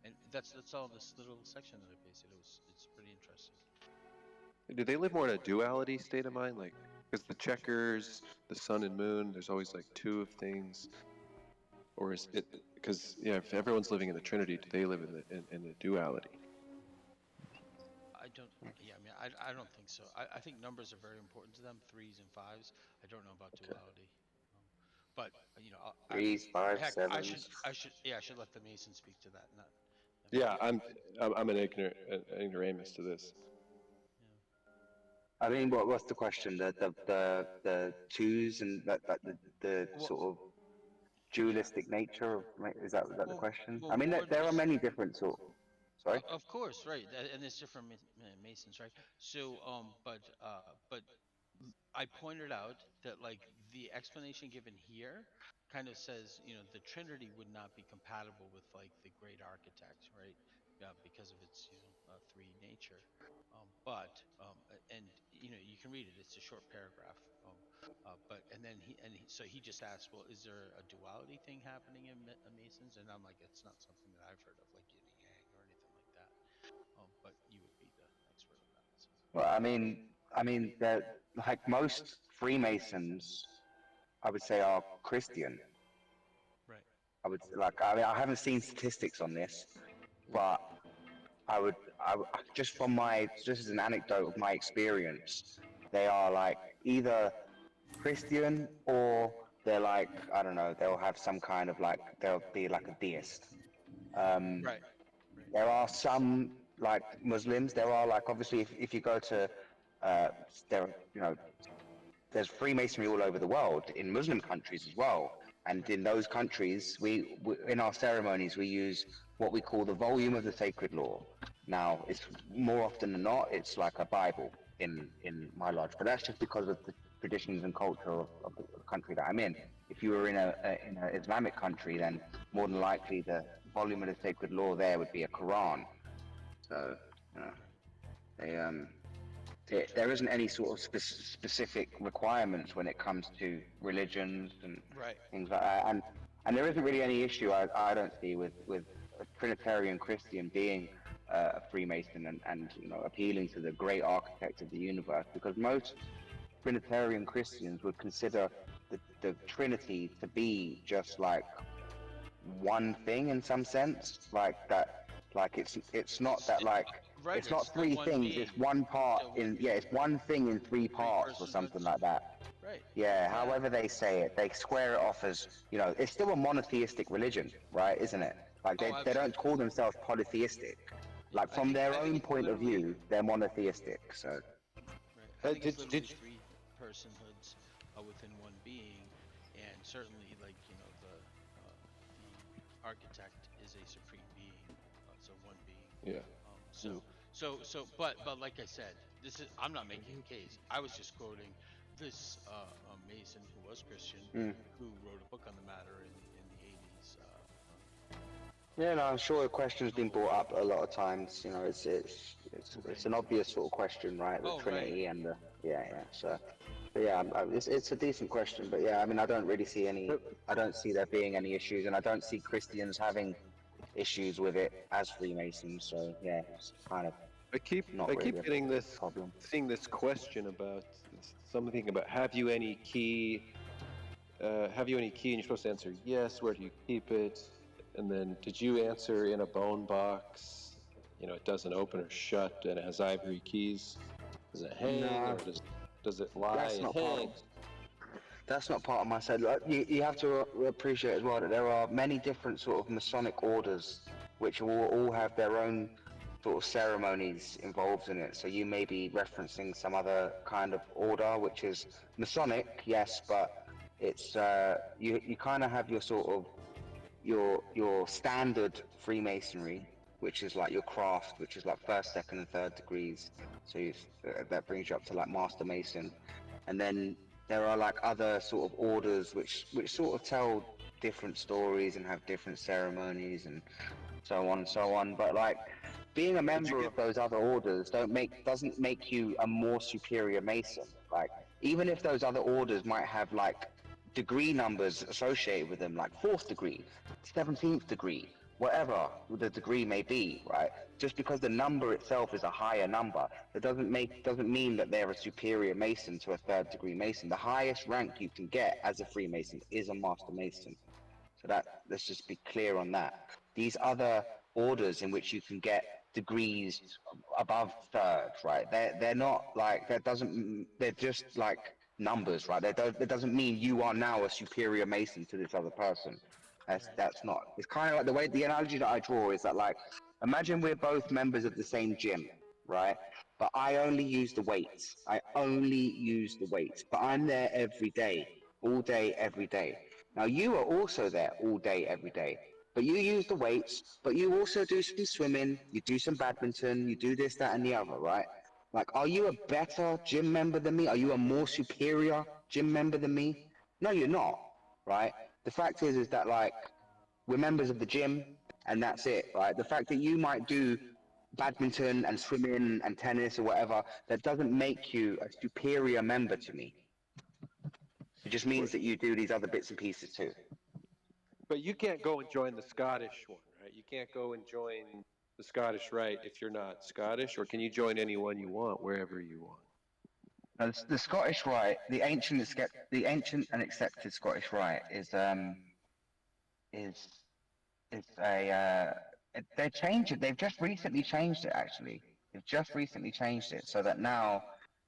And that's all this little section that I pasted. It's pretty interesting. Do they live more in a duality state of mind? Like, because the checkers, the sun and moon, there's always like two of things. Or is it because if everyone's living in the Trinity, do they live in a duality? I don't. Yeah, I mean, I don't think so. I think numbers are very important to them, threes and fives. I don't know about duality, but Threes, fives, I should sevens. yeah, I should let the Mason speak to that. Not. Yeah, I'm an ignoramus to this. I mean, what's the question? The twos and that the sort of dualistic nature of, is that the question? I mean, there are many different sort. Sorry. Of course, right, and there's different Masons, right? So, but I pointed out that like the explanation given here kind of says, the Trinity would not be compatible with like the great architect, right? Because of its three nature. And you can read it. It's a short paragraph. So he just asked, well, is there a duality thing happening in Masons? And I'm like, it's not something that I've heard of, like yin and yang or anything like that. But you would be the expert on that. So. Well, I mean that, like most Freemasons, I would say, are Christian. Right. I mean, I haven't seen statistics on this, but just from just as an anecdote of my experience, they are like either Christian or they're like, I don't know, they'll have some kind of like, they'll be like a deist. Right. There are some like Muslims. There are like, obviously, if you go to there, there's Freemasonry all over the world in Muslim countries as well. And in those countries, we in our ceremonies we use what we call the volume of the sacred law. Now, it's more often than not, it's like a Bible in my lodge, but that's just because of the traditions and culture of the country that I'm in. If you were in a Islamic country, then more than likely the volume of the sacred law there would be a Quran. So, they there isn't any sort of specific requirements when it comes to religions and things like that, and there isn't really any issue I don't see with a Trinitarian Christian being a Freemason and appealing to the great architect of the universe, because most Trinitarian Christians would consider the Trinity to be just like one thing in some sense, like that, like it's not that like Right, it's not it's the three one things, it's being. one part The one in, yeah, it's one thing in three parts or something personhoods. like that. Right. Yeah, however they say it, they square it off as, it's still a monotheistic religion, right? Isn't it? Like they don't call themselves polytheistic. Like from their own it's point of literally. view, they're monotheistic. So Right. I think it's literally three personhoods within one being, and certainly, like the architect is a Yeah. But like I said, this is I'm not making a case. I was just quoting this Mason who was Christian, Mm. who wrote a book on the matter in the 80s. Yeah, no, I'm sure the question's been brought up a lot of times. You know, it's an obvious sort of question, right? The Oh, right. Trinity and the yeah. So, but yeah, it's a decent question. But yeah, I mean, I don't really see any. I don't see there being any issues, and I don't see Christians having issues with it as Freemasons. So yeah, it's kind of not I keep really a getting this, problem. seeing this question about something about have you any key? Have you any key? And you're supposed to answer yes. Where do you keep it? And then did you answer in a bone box? You know, it doesn't open or shut, and it has ivory keys. Does it hang, No, or does it lie that's and not part of. hang? That's not part of my set. Like, you have to appreciate as well that there are many different sort of Masonic orders which will all have their own sort of ceremonies involved in it. So you may be referencing some other kind of order which is Masonic, yes, but it's you kind of have your sort of your standard Freemasonry, which is like your craft, which is like first, second, and third degrees. So that brings you up to like Master Mason, and then there are like other sort of orders which sort of tell different stories and have different ceremonies and so on and so on. But like being a member of those other orders doesn't make you a more superior Mason. Like even if those other orders might have like degree numbers associated with them, like fourth degree, 17th degree, whatever the degree may be, right? Just because the number itself is a higher number, it doesn't mean that they're a superior Mason to a third degree Mason. The highest rank you can get as a Freemason is a Master Mason. So that let's just be clear on that. These other orders in which you can get degrees above third, right? They're not like that doesn't they're just like numbers, right? That doesn't mean you are now a superior Mason to this other person. That's not. It's kind of like the way the analogy that I draw is that like imagine we're both members of the same gym, right? But I only use the weights. I only use the weights, but I'm there every day, all day, every day. Now you are also there all day, every day, but you use the weights, but you also do some swimming, you do some badminton, you do this, that, and the other, right? Like, are you a better gym member than me? Are you a more superior gym member than me? No, you're not, right? The fact is that like we're members of the gym, and that's it, right? The fact that you might do badminton and swimming and tennis or whatever, that doesn't make you a superior member to me. It just means that you do these other bits and pieces too. But you can't go and join the Scottish one, right? You can't go and join the Scottish Rite if you're not Scottish, or can you join any one you want wherever you want? Now, the Scottish Rite, the ancient and accepted Scottish Rite is is a they changed it. They've just recently changed it. Actually, they've just recently changed it so that now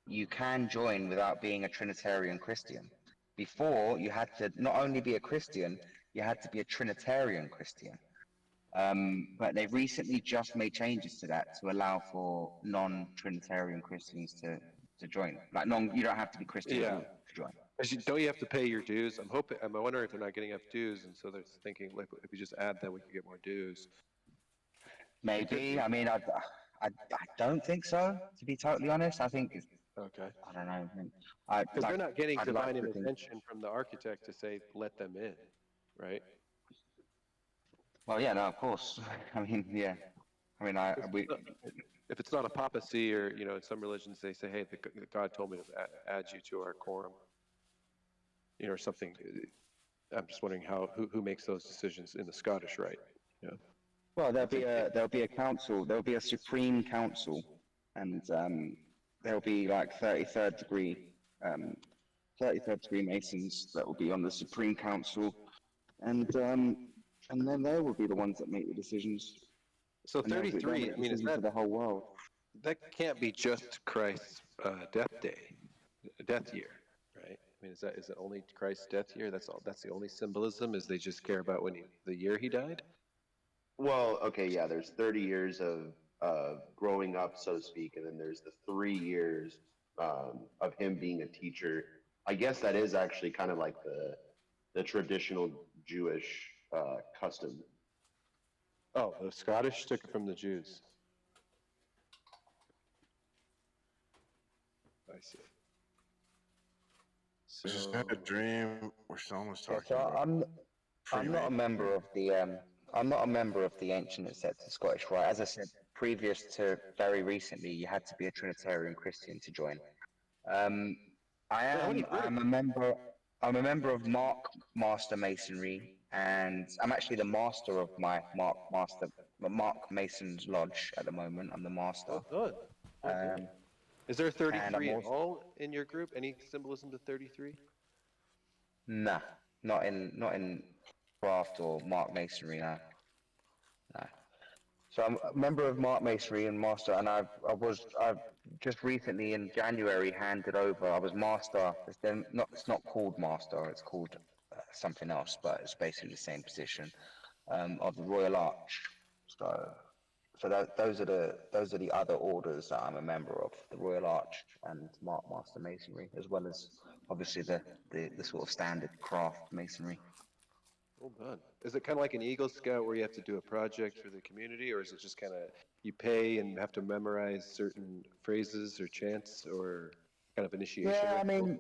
you can join without being a Trinitarian Christian. Before, you had to not only be a Christian, you had to be a Trinitarian Christian. But they've recently just made changes to that to allow for non-Trinitarian Christians to join. Like you don't have to be Christian at Yeah. all to join. Don't you have to pay your dues? I'm wondering if they're not getting enough dues, and so they're thinking, like, if we just add them, we could get more dues. It could Maybe. be. I mean, I don't think so. To be totally honest, I think Okay. I don't know. Because they're not getting I'd like divine to think. intervention from the architect to say, let them in, right? Well, yeah, no, of course. I mean, yeah. I mean, If it's not a papacy, or in some religions they say, hey, God told me to add you to our quorum, or something. I'm just wondering who makes those decisions in the Scottish Rite. Yeah. Well, there'll be a council. There'll be a supreme council, and there'll be like um, 33rd degree Masons that will be on the supreme council, and then they will be the ones that make the decisions. So And they'll 33. make I mean, is decisions for the whole world. that can't be just Christ's death year, right? I mean, is it only Christ's death year? That's all. That's the only symbolism. Is they just care about the year he died? Well, okay, yeah, there's 30 years of growing up, so to speak, and then there's the 3 years of him being a teacher. I guess that is actually kind of like the traditional Jewish custom. Oh, the Scottish took it from the Jews. see. I just had a dream where someone was Yeah, talking so about I'm not a Freemasonry. member of the I'm not a member of the ancient accepted Scottish Rite. As I said, previous to very recently, you had to be a Trinitarian Christian to join. Um, I'm a member. I'm a member of Master Masonry, and I'm actually the master of my Mark Mason's Lodge at the moment. I'm the master. Well done. Well done. Um, Is there and I'm 33 at also all in your group? Any symbolism to 33? nah, not in craft or Mark Masonry. No. So I'm a member of Mark Masonry and Master, and I've just recently in January handed over. I was Master. It's not called Master. It's called something else, but it's basically the same position of the Royal Arch. So those are the other orders that I'm a member of: the Royal Arch and Master Masonry, as well as obviously the sort of standard craft masonry. Well done. Is it kind of like an Eagle Scout where you have to do a project for the community, or is it just kind of you pay and have to memorize certain phrases or chants or kind of initiation Yeah, I ritual?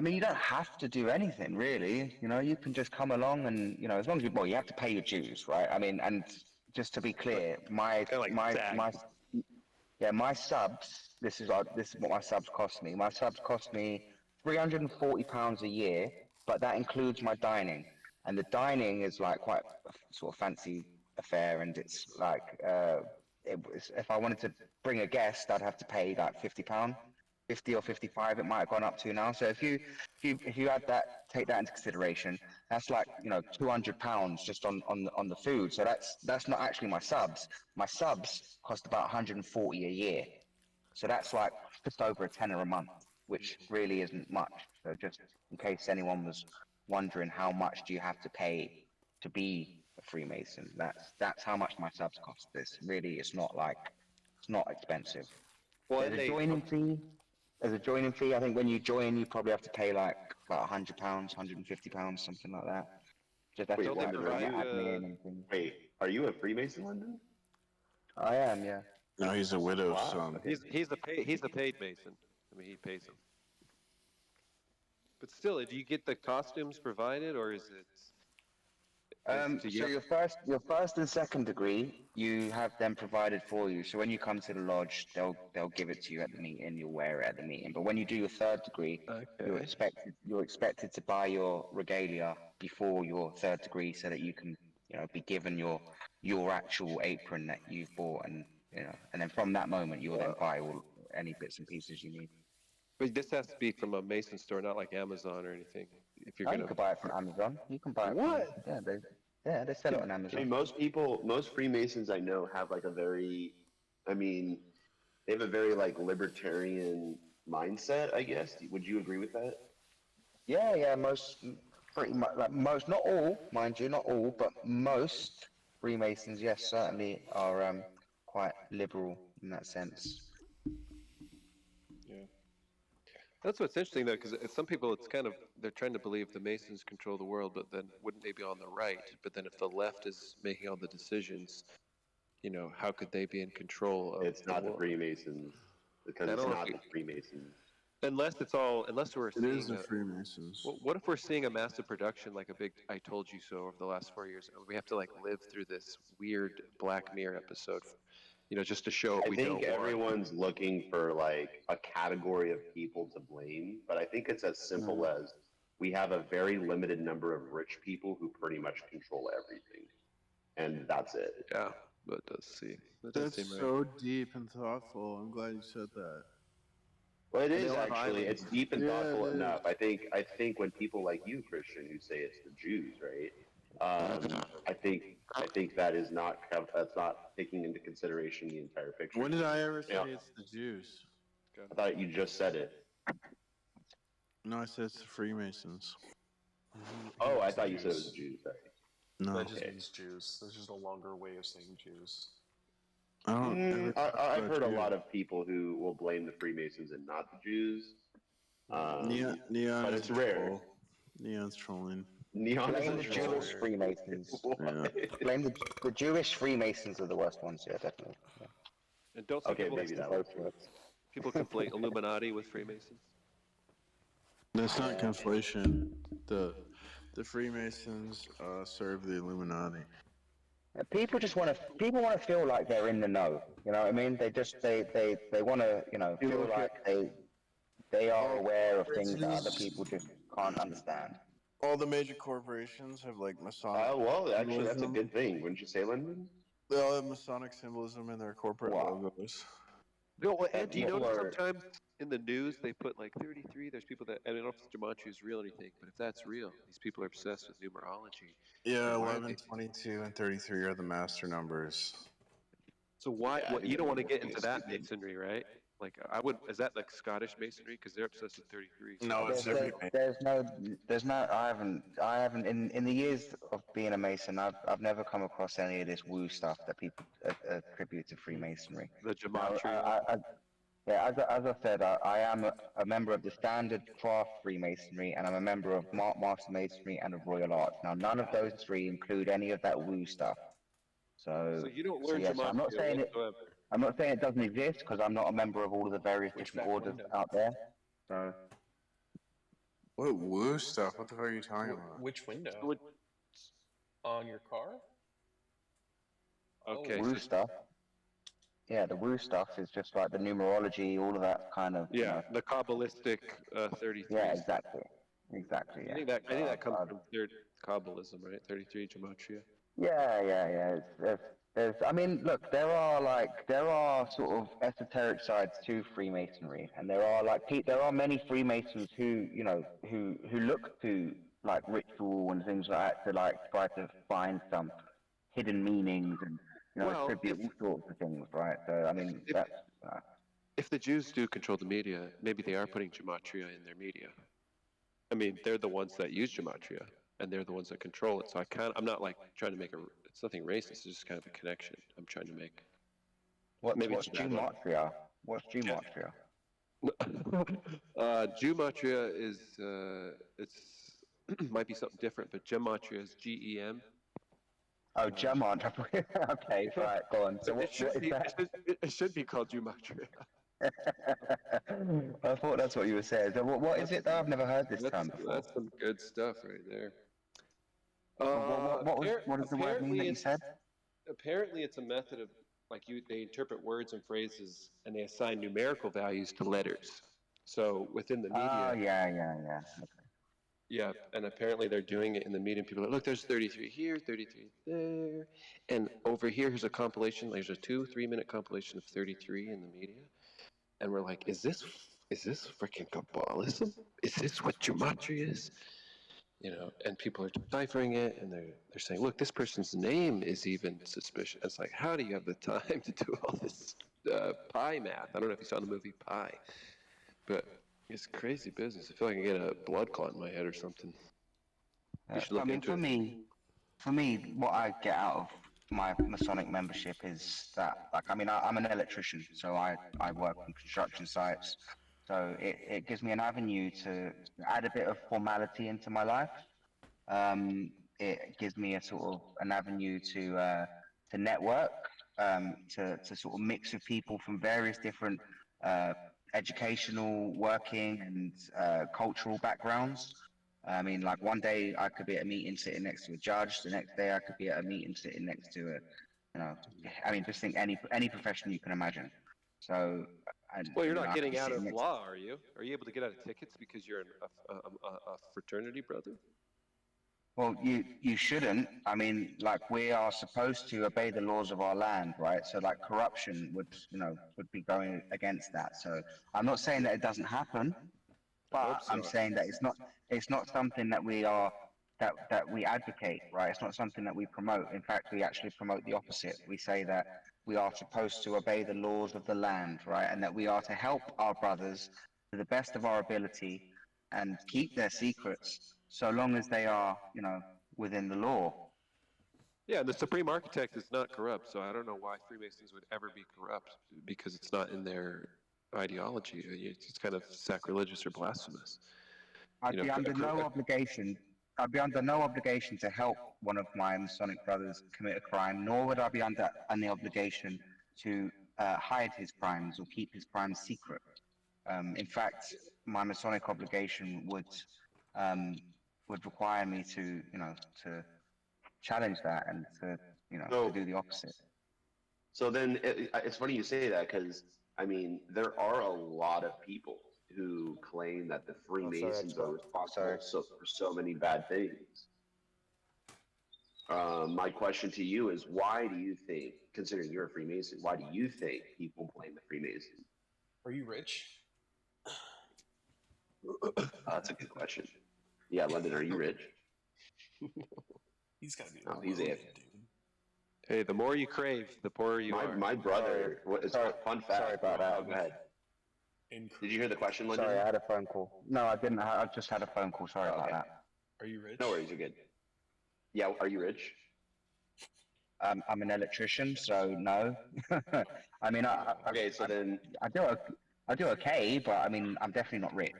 mean, you don't have to do anything really. You know, you can just come along and, as long as you have to pay your dues, right? I mean, and just to be clear, my subs. This is what my subs cost me. My subs cost me £340 a year, but that includes my dining, and the dining is like quite a sort of fancy affair, and it's like if I wanted to bring a guest, I'd have to pay like £50. 50 or 55 it might have gone up to now. So if you add that, take that into consideration, that's like £200 just on the food. So that's not actually my subs cost about 140 a year, so that's like just over a tenner a month, which really isn't much. So just in case anyone was wondering how much do you have to pay to be a Freemason, that's how much my subs cost. This really, it's not expensive. Well, There's and a they joining fee. There's a joining fee. I think when you join, you probably have to pay like about £100, £150, something like that. Just have to Wait, don't they like Lyndon, are for the provide you? admin and things. Wait, are you a Freemason, Lyndon? I am, yeah. No, he's a widow's Wow. son. Okay. he's the paid Mason. I mean, he pays them. But still, do you get the costumes provided, or is it? Do you So have, your first and second degree, you have them provided for you. So when you come to the lodge, they'll give it to you at the meeting. You'll wear it at the meeting. But when you do your third degree, okay. you're expected to buy your regalia before your third degree, so that you can be given your actual apron that you've bought, and then from that moment you'll then Wow. buy all any bits and pieces you need. But this has to be from a Mason store, not like Amazon or anything. If you're Oh, you gonna. could buy it from Amazon. You can buy it from What? they sell it on I mean, Amazon. most Freemasons I know have like a very, I mean, they have a very like libertarian mindset, I guess. Would you agree with that? Yeah, pretty much, like most, not all, mind you, not all, but most Freemasons, yes, certainly are quite liberal in that sense. Yeah. That's what's interesting though, because some people, it's kind of they're trying to believe the Masons control the world, but then wouldn't they be on the right? But then if the left is making all the decisions, how could they be in control of It's the not the world? Freemasons because I it's don't know not the Freemasons. unless we're It is seeing the a. Freemasons. What if we're seeing a massive production like a big "I Told You So" over the last 4 years? We have to like live through this weird Black Mirror episode, just to show what I we think don't want. everyone's looking for like a category of people to blame, but I think it's as simple as we have a very limited number of rich people who pretty much control everything, and that's it. Yeah, that does That's seem right. so deep and thoughtful. I'm glad you said that. Well, it And they is all have actually. It's islands. deep and Yeah, it thoughtful is. enough. I think when people like you, Christian, who say it's the Jews, right? I think that's not taking into consideration the entire picture. When did I ever Yeah, say it's the Jews? Good. I thought you just said it. No, I said it's the Freemasons. Oh, I means thought you said it was the Jews. Jews. Sorry. No, That just Okay. means Jews. That's just a longer way of saying Jews. I don't ever talk I've about heard a you. lot of people who will blame the Freemasons and not the Jews, Neon but is it's a rare. troll. Neon's trolling. Neon is Blame a the troll. Jewish Freemasons. Yeah. Blame the Jewish Freemasons are the worst ones. Yeah, definitely. Yeah. And don't some Okay, people maybe that Go works. for it. People conflate Illuminati with Freemasons. That's not conflation. The the Freemasons serve the Illuminati. People want to feel like they're in the know. You know what I mean? They want to You feel look at like they are All aware of things that other corporations, people just can't understand. all the major corporations have like Masonic Well, actually, that's a symbolism. good thing, wouldn't you say, Lyndon? They all have Masonic symbolism in their corporate Wow. logos. No, well, and do you notice Word. sometimes in the news they put like 33? There's people that I don't know if gematria is real or anything, but if that's real, these people are obsessed with numerology. Yeah, And why are 11, they? 22, and 33 are the master numbers. So why? Yeah, I What think you that don't want to people get think into it's that stupid. masonry, right? Like I would. Is that like Scottish masonry? Because they're obsessed with 33. So I No, would it's There's never. every there, man. there's no I haven't in the years of being a Mason I've never come across any of this woo stuff that people attribute to Freemasonry. The Now gematria. yeah, as I said, I am a member of the Standard Craft Freemasonry, and I'm a member of Master Masonry and of Royal Arch. Now, none of those three include any of that woo stuff. So you don't So learn yes, gematria whatsoever. I'm not saying it doesn't exist because I'm not a member of all of the various different orders out there. So What woo stuff? What the fuck are you talking about? Which window? So On your car? okay, woo so stuff. Yeah, the woo stuff is just like the numerology, all of that kind of, yeah, the Kabbalistic 33 Yeah, stuff. exactly. I Yeah. think that I So think that comes from third Kabbalism, right? 33 gematria. yeah. I mean, look, there are sort of esoteric sides to Freemasonry, and there are many Freemasons who, who look to like ritual and things like that to like try to find some hidden meanings and Well, attribute all sorts of things, right? So I mean, if that's if the Jews do control the media, maybe they are putting gematria in their media. I mean, they're the ones that use gematria, and they're the ones that control it. So I'm not like trying to make it's nothing racist. It's just kind of a connection I'm trying to make. Maybe what's it's a bad one. gematria? What's gematria? Gematria is it's might be something different, but gematria is GEM. Oh, Gemont. Okay, right, go on. So It what should is be that? it should be called gematria. I thought that's what you were saying. So what is That's it though? I've never heard this term before. that's some good stuff right there. What is the word mean that you said? Apparently it's a method of they interpret words and phrases and they assign numerical values to letters. So within the Oh media, yeah. yeah, and apparently they're doing it in the media. People are like, look, there's 33 here, 33 there, and over here, here's a compilation. There's a 2-3 minute compilation of 33 in the media, and we're like, is this freaking Kabbalism? Is this what gematria is? And people are deciphering it, and they're saying, look, this person's name is even suspicious. It's like, how do you have the time to do all this pi math? I don't know if you saw the movie Pi, but it's crazy business. I feel like I get a blood clot in my head or something. You should I look mean, into it. for me, what I get out of my Masonic membership is that, like, I mean, I'm an electrician, so I work on construction sites. So it gives me an avenue to add a bit of formality into my life. It gives me a sort of an avenue to network, to sort of mix with people from various different uh, educational, working, and cultural backgrounds. I mean, like one day I could be at a meeting sitting next to a judge. The next day I could be at a meeting sitting next to you know, I mean, just think any profession you can imagine. So, and Well, you're not I could getting be out sitting of next. law, are you? Are you able to get out of tickets because you're a fraternity brother? Well, you shouldn't. I mean, like we are supposed to obey the laws of our land, right? So, like corruption would be going against that. So, I'm not saying that it doesn't happen, I hope but I'm so. saying that it's not something that we advocate, right? It's not something that we promote. In fact, we actually promote the opposite. We say that we are supposed to obey the laws of the land, right? And that we are to help our brothers to the best of our ability and keep their secrets so long as they are, within the law. Yeah, the supreme architect is not corrupt, so I don't know why Freemasons would ever be corrupt because it's not in their ideology. It's kind of sacrilegious or blasphemous. I'd be under no obligation. I'd be under no obligation to help one of my Masonic brothers commit a crime, nor would I be under any obligation to hide his crimes or keep his crimes secret. In fact, my Masonic obligation would require me to, to challenge that and to do the opposite. So then it's funny you say that because, I mean, there are a lot of people who claim that the Freemasons are responsible for so many bad things. My question to you is, why do you think, considering you're a Freemason, why do you think people blame the Freemasons? Are you rich? That's a good question. Yeah, London, are you rich? He's got to be No, a he's million, a. dude. Hey, the more you crave, the poorer you are. My brother. It's fun fact. Sorry about that. Go ahead. Did you hear the question, London? Sorry, I had a phone call. No, I didn't. I just had a phone call. Sorry about that. Are you rich? No worries, you're good. Yeah, are you rich? I'm an electrician, so no. I mean, Okay, so then I do okay, but I mean, I'm definitely not rich.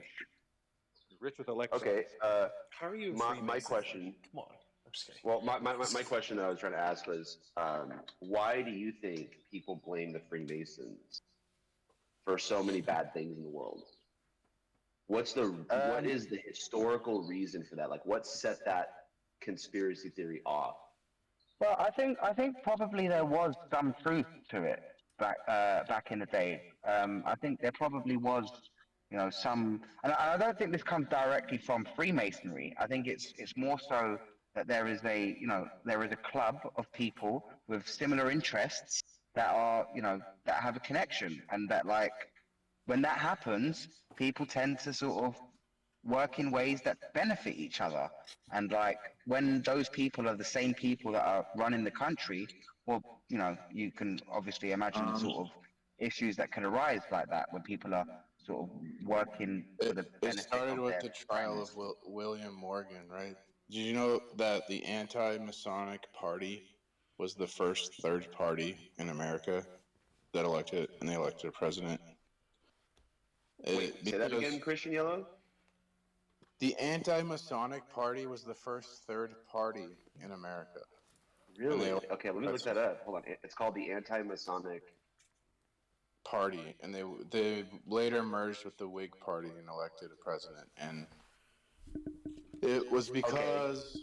Rich with electrons. Okay. How are you a my Freemason? question. Come on. I'm just kidding. Well, my question that I was trying to ask was, why do you think people blame the Freemasons for so many bad things in the world? What is the historical reason for that? Like, what set that conspiracy theory off? Well, I think probably there was some truth to it back in the day. I think there probably was, some, and I don't think this comes directly from Freemasonry. I think it's more so that there is a club of people with similar interests that are, that have a connection, and that like when that happens, people tend to sort of work in ways that benefit each other. And like when those people are the same people that are running the country, well, you can obviously imagine the sort of issues that can arise like that when people are sort of working for the It benefit started of with their the trial of friends. William Morgan, right? Did you know that the anti-Masonic Party was the first third party in America that they elected a president? Wait, say that again, Christian Yellow? The anti-Masonic Party was the first third party in America. Really? Okay, let me look that up. Hold on. It's called the Anti-Masonic Party, and they later merged with the Whig Party and elected a president. And it was because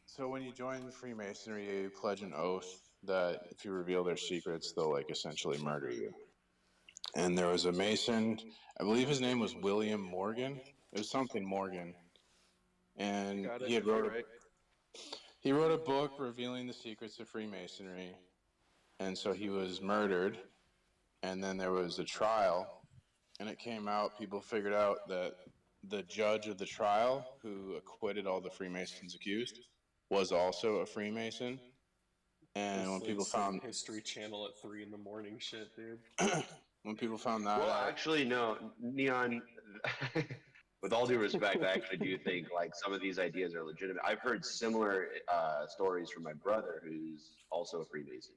so when you join Freemasonry, you pledge an oath that if you reveal their secrets, they'll like essentially murder you. And there was a Mason, I believe his name was William Morgan. It was something Morgan, and he wrote a book revealing the secrets of Freemasonry, and so he was murdered. And then there was a trial, and it came out. People figured out that the judge of the trial, who acquitted all the Freemasons accused, was also a Freemason. And when It's people like some found History Channel at 3 a.m. shit, dude. when people found that Well, out, actually, no, Neon. With all due respect, I actually do think like some of these ideas are legitimate. I've heard similar stories from my brother, who's also a Freemason.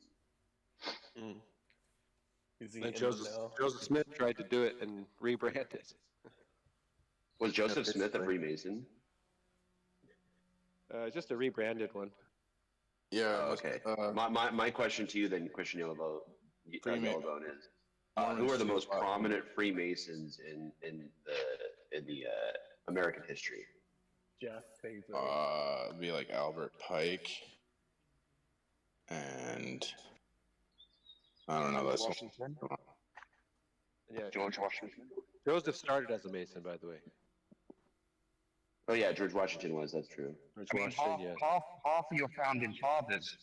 Is he And in Joseph Smith tried to do it and rebrand it. Was Joseph Smith a Freemason? Just a rebranded one. Yeah. Okay. My question to you then, Christian Yellowbone, is, who are the most prominent Freemasons in the American history? Jeff Bezos. It'd be like Albert Pike, and I don't know. George That's Washington. Yeah, George Washington. Joseph started as a Mason, by the way. Oh yeah, George Washington was. That's true. George I mean, Washington, yes. half of your founding fathers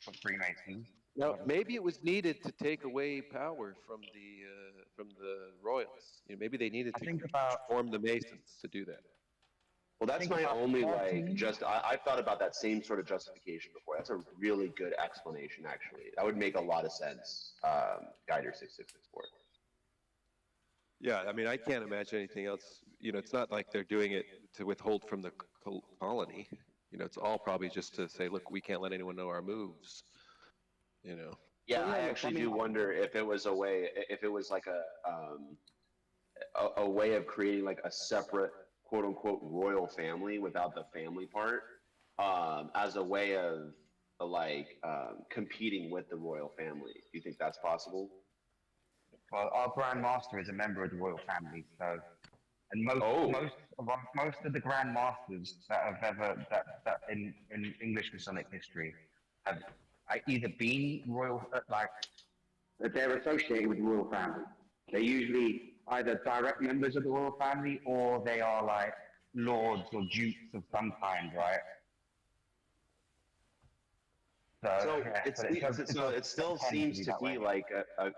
were Freemasons. Now, maybe it was needed to take away power from the royals. Maybe they needed to form the Masons to do that. Well, that's my only I've thought about that same sort of justification before. That's a really good explanation, actually. That would make a lot of sense. Guider 6664. Yeah, I mean, I can't imagine anything else. It's not like they're doing it to withhold from the colony. It's all probably just to say, look, we can't let anyone know our moves. Yeah, I actually do wonder if it was like a way of creating like a separate quote unquote royal family without the family part, as a way of competing with the royal family. Do you think that's possible? Well, our Grand Master is a member of the royal family, so and most of the Grand Masters that have ever that in English Masonic history have either been royal like they're associated with the royal family. They're usually either direct members of the royal family or they are like lords or dukes of some kind, right? So Yeah, it still tend to seems be to that way. be like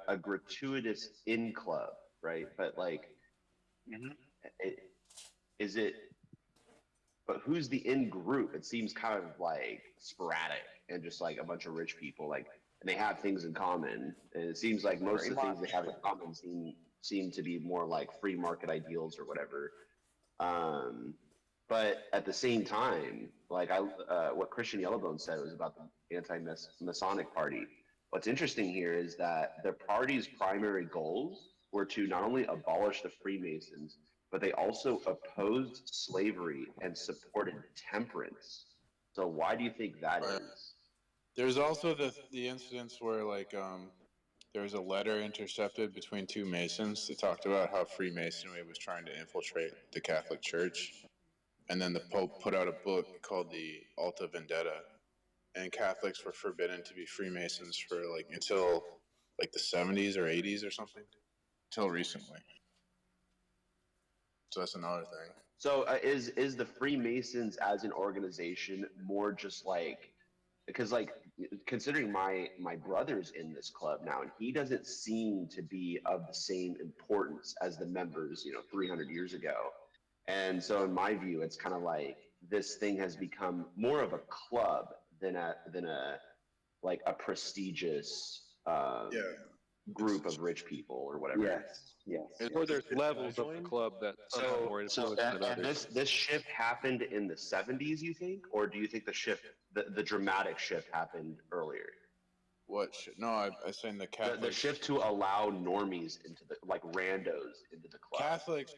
a gratuitous in club, right? But like, it, is it? But who's the in group? It seems kind of like sporadic and just like a bunch of rich people, like, and they have things in common. And it seems like most Pretty of the things much. they have in common seem to be more like free market ideals or whatever. Um, but at the same time, like what Christian Yellowbone said was about the anti-Masonic Party. What's interesting here is that the party's primary goals were to not only abolish the Freemasons, but they also opposed slavery and supported temperance. So why do you think that is? There's also the incidents where like there was a letter intercepted between two Masons that talked about how Freemasonry was trying to infiltrate the Catholic Church, and then the Pope put out a book called the Alta Vendetta, and Catholics were forbidden to be Freemasons for like until like the 70s or 80s or something, until recently. So that's another thing. So is the Freemasons as an organization more just like, because like considering my brother's in this club now and he doesn't seem to be of the same importance as the members 300 years ago, and so in my view it's kind of like this thing has become more of a club than a like a prestigious group of rich people or whatever. Yes. Or there's levels of the club that some have more influence than And others. this shift happened in the 70s, you think, or do you think the dramatic shift happened earlier? What? No, I saying the Catholics. The shift to allow normies into the like randos into the club. Catholics.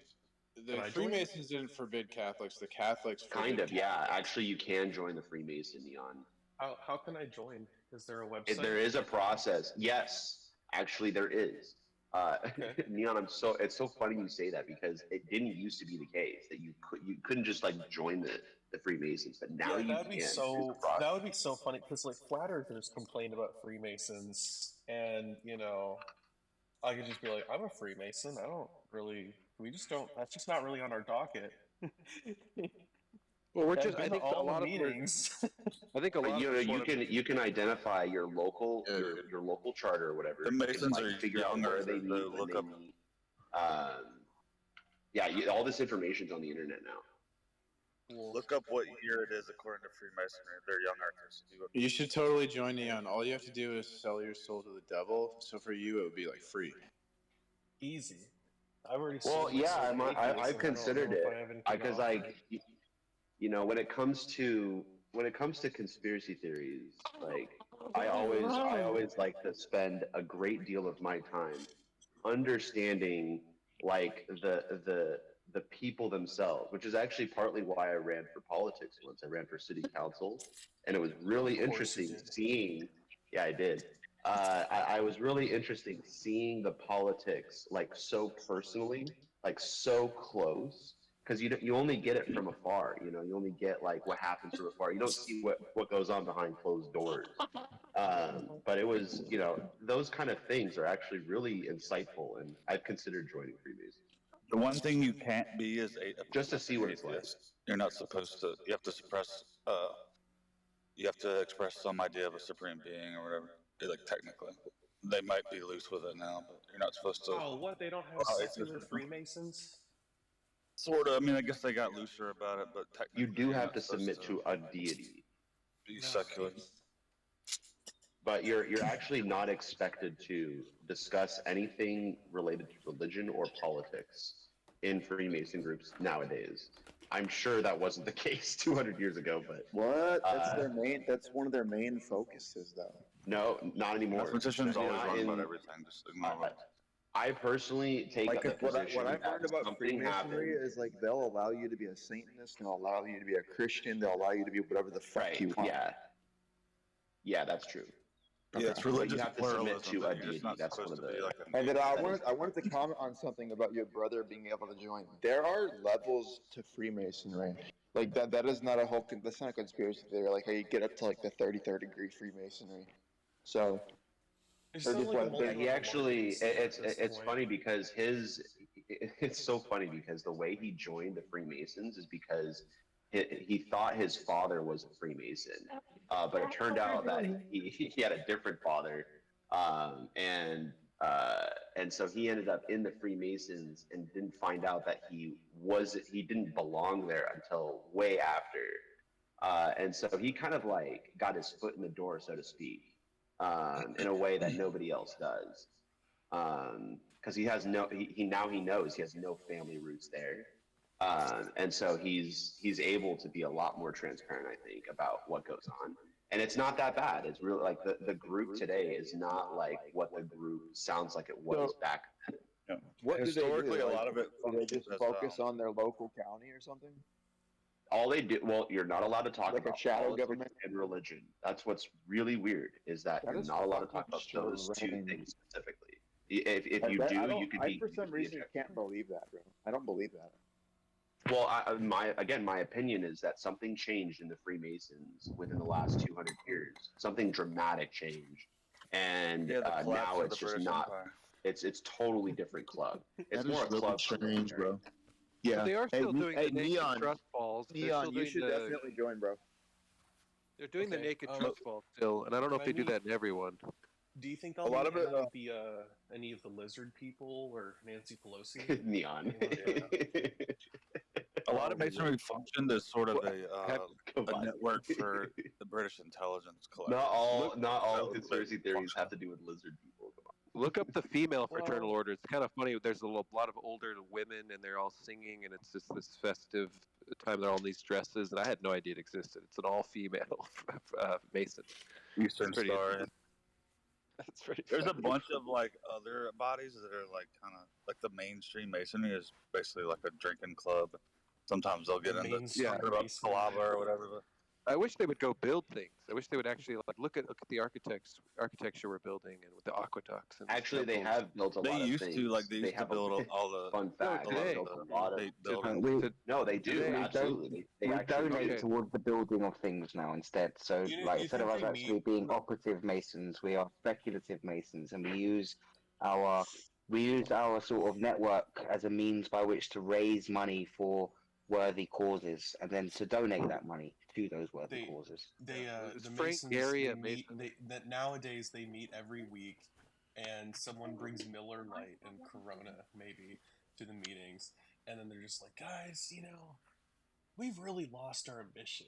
The Freemasons didn't forbid Catholics. The Catholics forbid Kind of, yeah. Catholics. Actually, you can join the Freemason, Neon. How can I join? Is there a website? There is a process. Yes, actually, there is. Neon, it's so funny you say that because it didn't used to be the case that you couldn't just like join the Freemasons, but now you that'd be can. that would be so funny because like flat earthers complain about Freemasons, and I could just be like, I'm a Freemason. I don't really. We just don't. That's just not really on our docket. Well, I think a lot of meetings. I think a lot of you can identify your local your local charter or whatever. The Masons you can, are figure out young where they Earthers. meet, when Look they up. meet. All this information's on the internet now. Look up what year it is according to Freemasonry. They're young Earthers. You should totally join Neon. All you have to do is sell your soul to the devil. So for you, it would be like free. Easy. I've already. Well, yeah, I've considered it because like when it comes to conspiracy theories, like I always like to spend a great deal of my time understanding like the people themselves, which is actually partly why I ran for politics once. I ran for city council, and it was really interesting seeing. Yeah, I did. I was really interesting seeing the politics like so personally, like so close, because you only get it from afar. You only get like what happens from afar. You don't see what goes on behind closed doors. But it was, those kind of things are actually really insightful, and I've considered joining Freemasons. The one thing you can't be is just to see what it's like. You're not supposed to. You have to suppress. You have to express some idea of a supreme being or whatever. Like technically, they might be loose with it now, but you're not supposed to. Oh, what? They don't have secular Freemasons? Sort of. I mean, I guess they got looser about it, but technically, you do have to submit to a deity. Be secular. But you're actually not expected to discuss anything related to religion or politics in Freemason groups nowadays. I'm sure that wasn't the case 200 years ago, but what? That's their main. That's one of their main focuses, though. No, not anymore. Mathematicians always run about everything. Just ignore it. I personally take like up the position what I've learned about Freemasonry happened. is like they'll allow you to be a Satanist, they'll allow you to be a Christian, they'll allow you to be whatever the fuck you want. Yeah. Yeah, that's true. Yeah, it's But religious you have to submit pluralism, to but a you're just deity. not That's one supposed of to be the. like a And then I that is- wanted to comment on something about your brother being able to join. There are levels to Freemasonry. Like that is not a whole that's not a conspiracy theory. Like how you get up to like the 33rd degree Freemasonry. So It's or not just like a like Yeah, he multi-level marketing actually. scheme at this It's point. funny because his. It's so funny because the way he joined the Freemasons is because he thought his father was a Freemason, but it turned out that he had a different father, um, and and so he ended up in the Freemasons and didn't find out that he didn't belong there until way after, and so he kind of like got his foot in the door, so to speak, in a way that nobody else does, because he has no he now he knows he has no family roots there, and so he's able to be a lot more transparent, I think, about what goes on. And it's not that bad. It's really like the group today is not like what the group sounds like it was back then. Yeah. what do they Historically, do? a Like, lot of it do they functions just as focus on their local county or something? All they do, well, you're not allowed to talk Like a about shadow politics government? and religion. That's what's really weird is that That you're is not allowed to fucking talk about those two strange. things specifically. If Like you that, do, you could I be for some you could be reason ejected. can't believe that, bro. I don't believe that. Well, my opinion is that something changed in the Freemasons within the last 200 years. Something dramatic changed, and the collapse now of the it's just British not. Empire. It's totally different club. It's That more is a really club for strange, military. bro. But Yeah. they are Hey, still doing hey, the naked Neon, trust falls. They're Neon, still you doing should definitely join, bro. they're doing the Okay, naked trust falls still, and I don't know if they do that in everyone. Do you think A I'll lot meet of it. any of the lizard people or Nancy Pelosi? Neon. A lot of masonry functioned as sort of a on. network for the British intelligence Not collective. all That conspiracy theories have to do with lizard people. Come on. Look up the female fraternal Well- order. It's kind of funny. There's a lot of older women, and they're all singing, and it's just this festive time. They're all in these dresses, and I had no idea it existed. It's an all-female Mason. Eastern Pretty Star. interesting. That's pretty. There's a funny. bunch of like other bodies that are like kind of like the mainstream masonry is basically like a drinking club. Sometimes they'll get into Mainstream talking about masonry. palava or whatever. But I wish they would go build things. I wish they would actually look at the architecture we're building, and with the aqueducts. And Actually, they temples. have built a they lot of used things. to like they used to have build all the fun fact. No, They today. built a lot of state buildings. No, they do Today. absolutely. They We actually donate do. towards the building of things now instead. So, You like, instead of think us they actually meet- being operative masons, we are speculative masons, and we use our sort of network as a means by which to raise money for worthy causes, and then to donate that money to those worthy causes. It's The Frank Masons Gehry they at meet Mason. that nowadays they meet every week, and someone brings Miller Lite and Corona maybe to the meetings, and then they're just like, guys, we've really lost our ambition.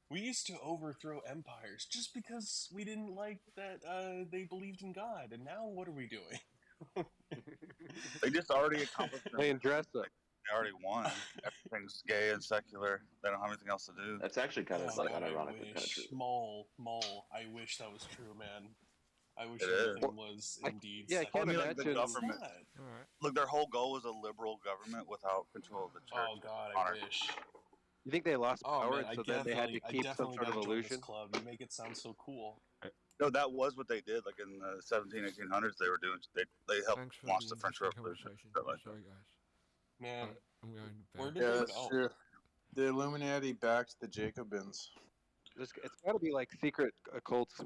We used to overthrow empires just because we didn't like that they believed in God, and now what are we doing? They just already accomplished their Playing mission. dress up. They already won. Everything's gay and secular. They don't have anything else to do. That's actually kind of Oh, God, unironic, I but kind of true. wish. Mole. I wish that was true, man. I wish It is. everything was indeed. Yeah, I can't mean, like the imagine. government. Look, their whole goal was a liberal government without control of the church. Oh God, I wish. You think they lost Oh power, man, and so then they had to keep some sort of gotta join illusion? this club. You make it sound so cool. No, that was what they did. Like in the 1800s, they were doing. They helped Thanks for launch the the French interesting Revolution. conversation. Stuff like Sorry, that. guys. Man, I'm going to where bed. did Yeah, they that's go? true. The Illuminati backed the Jacobins. It's got to be like secret occults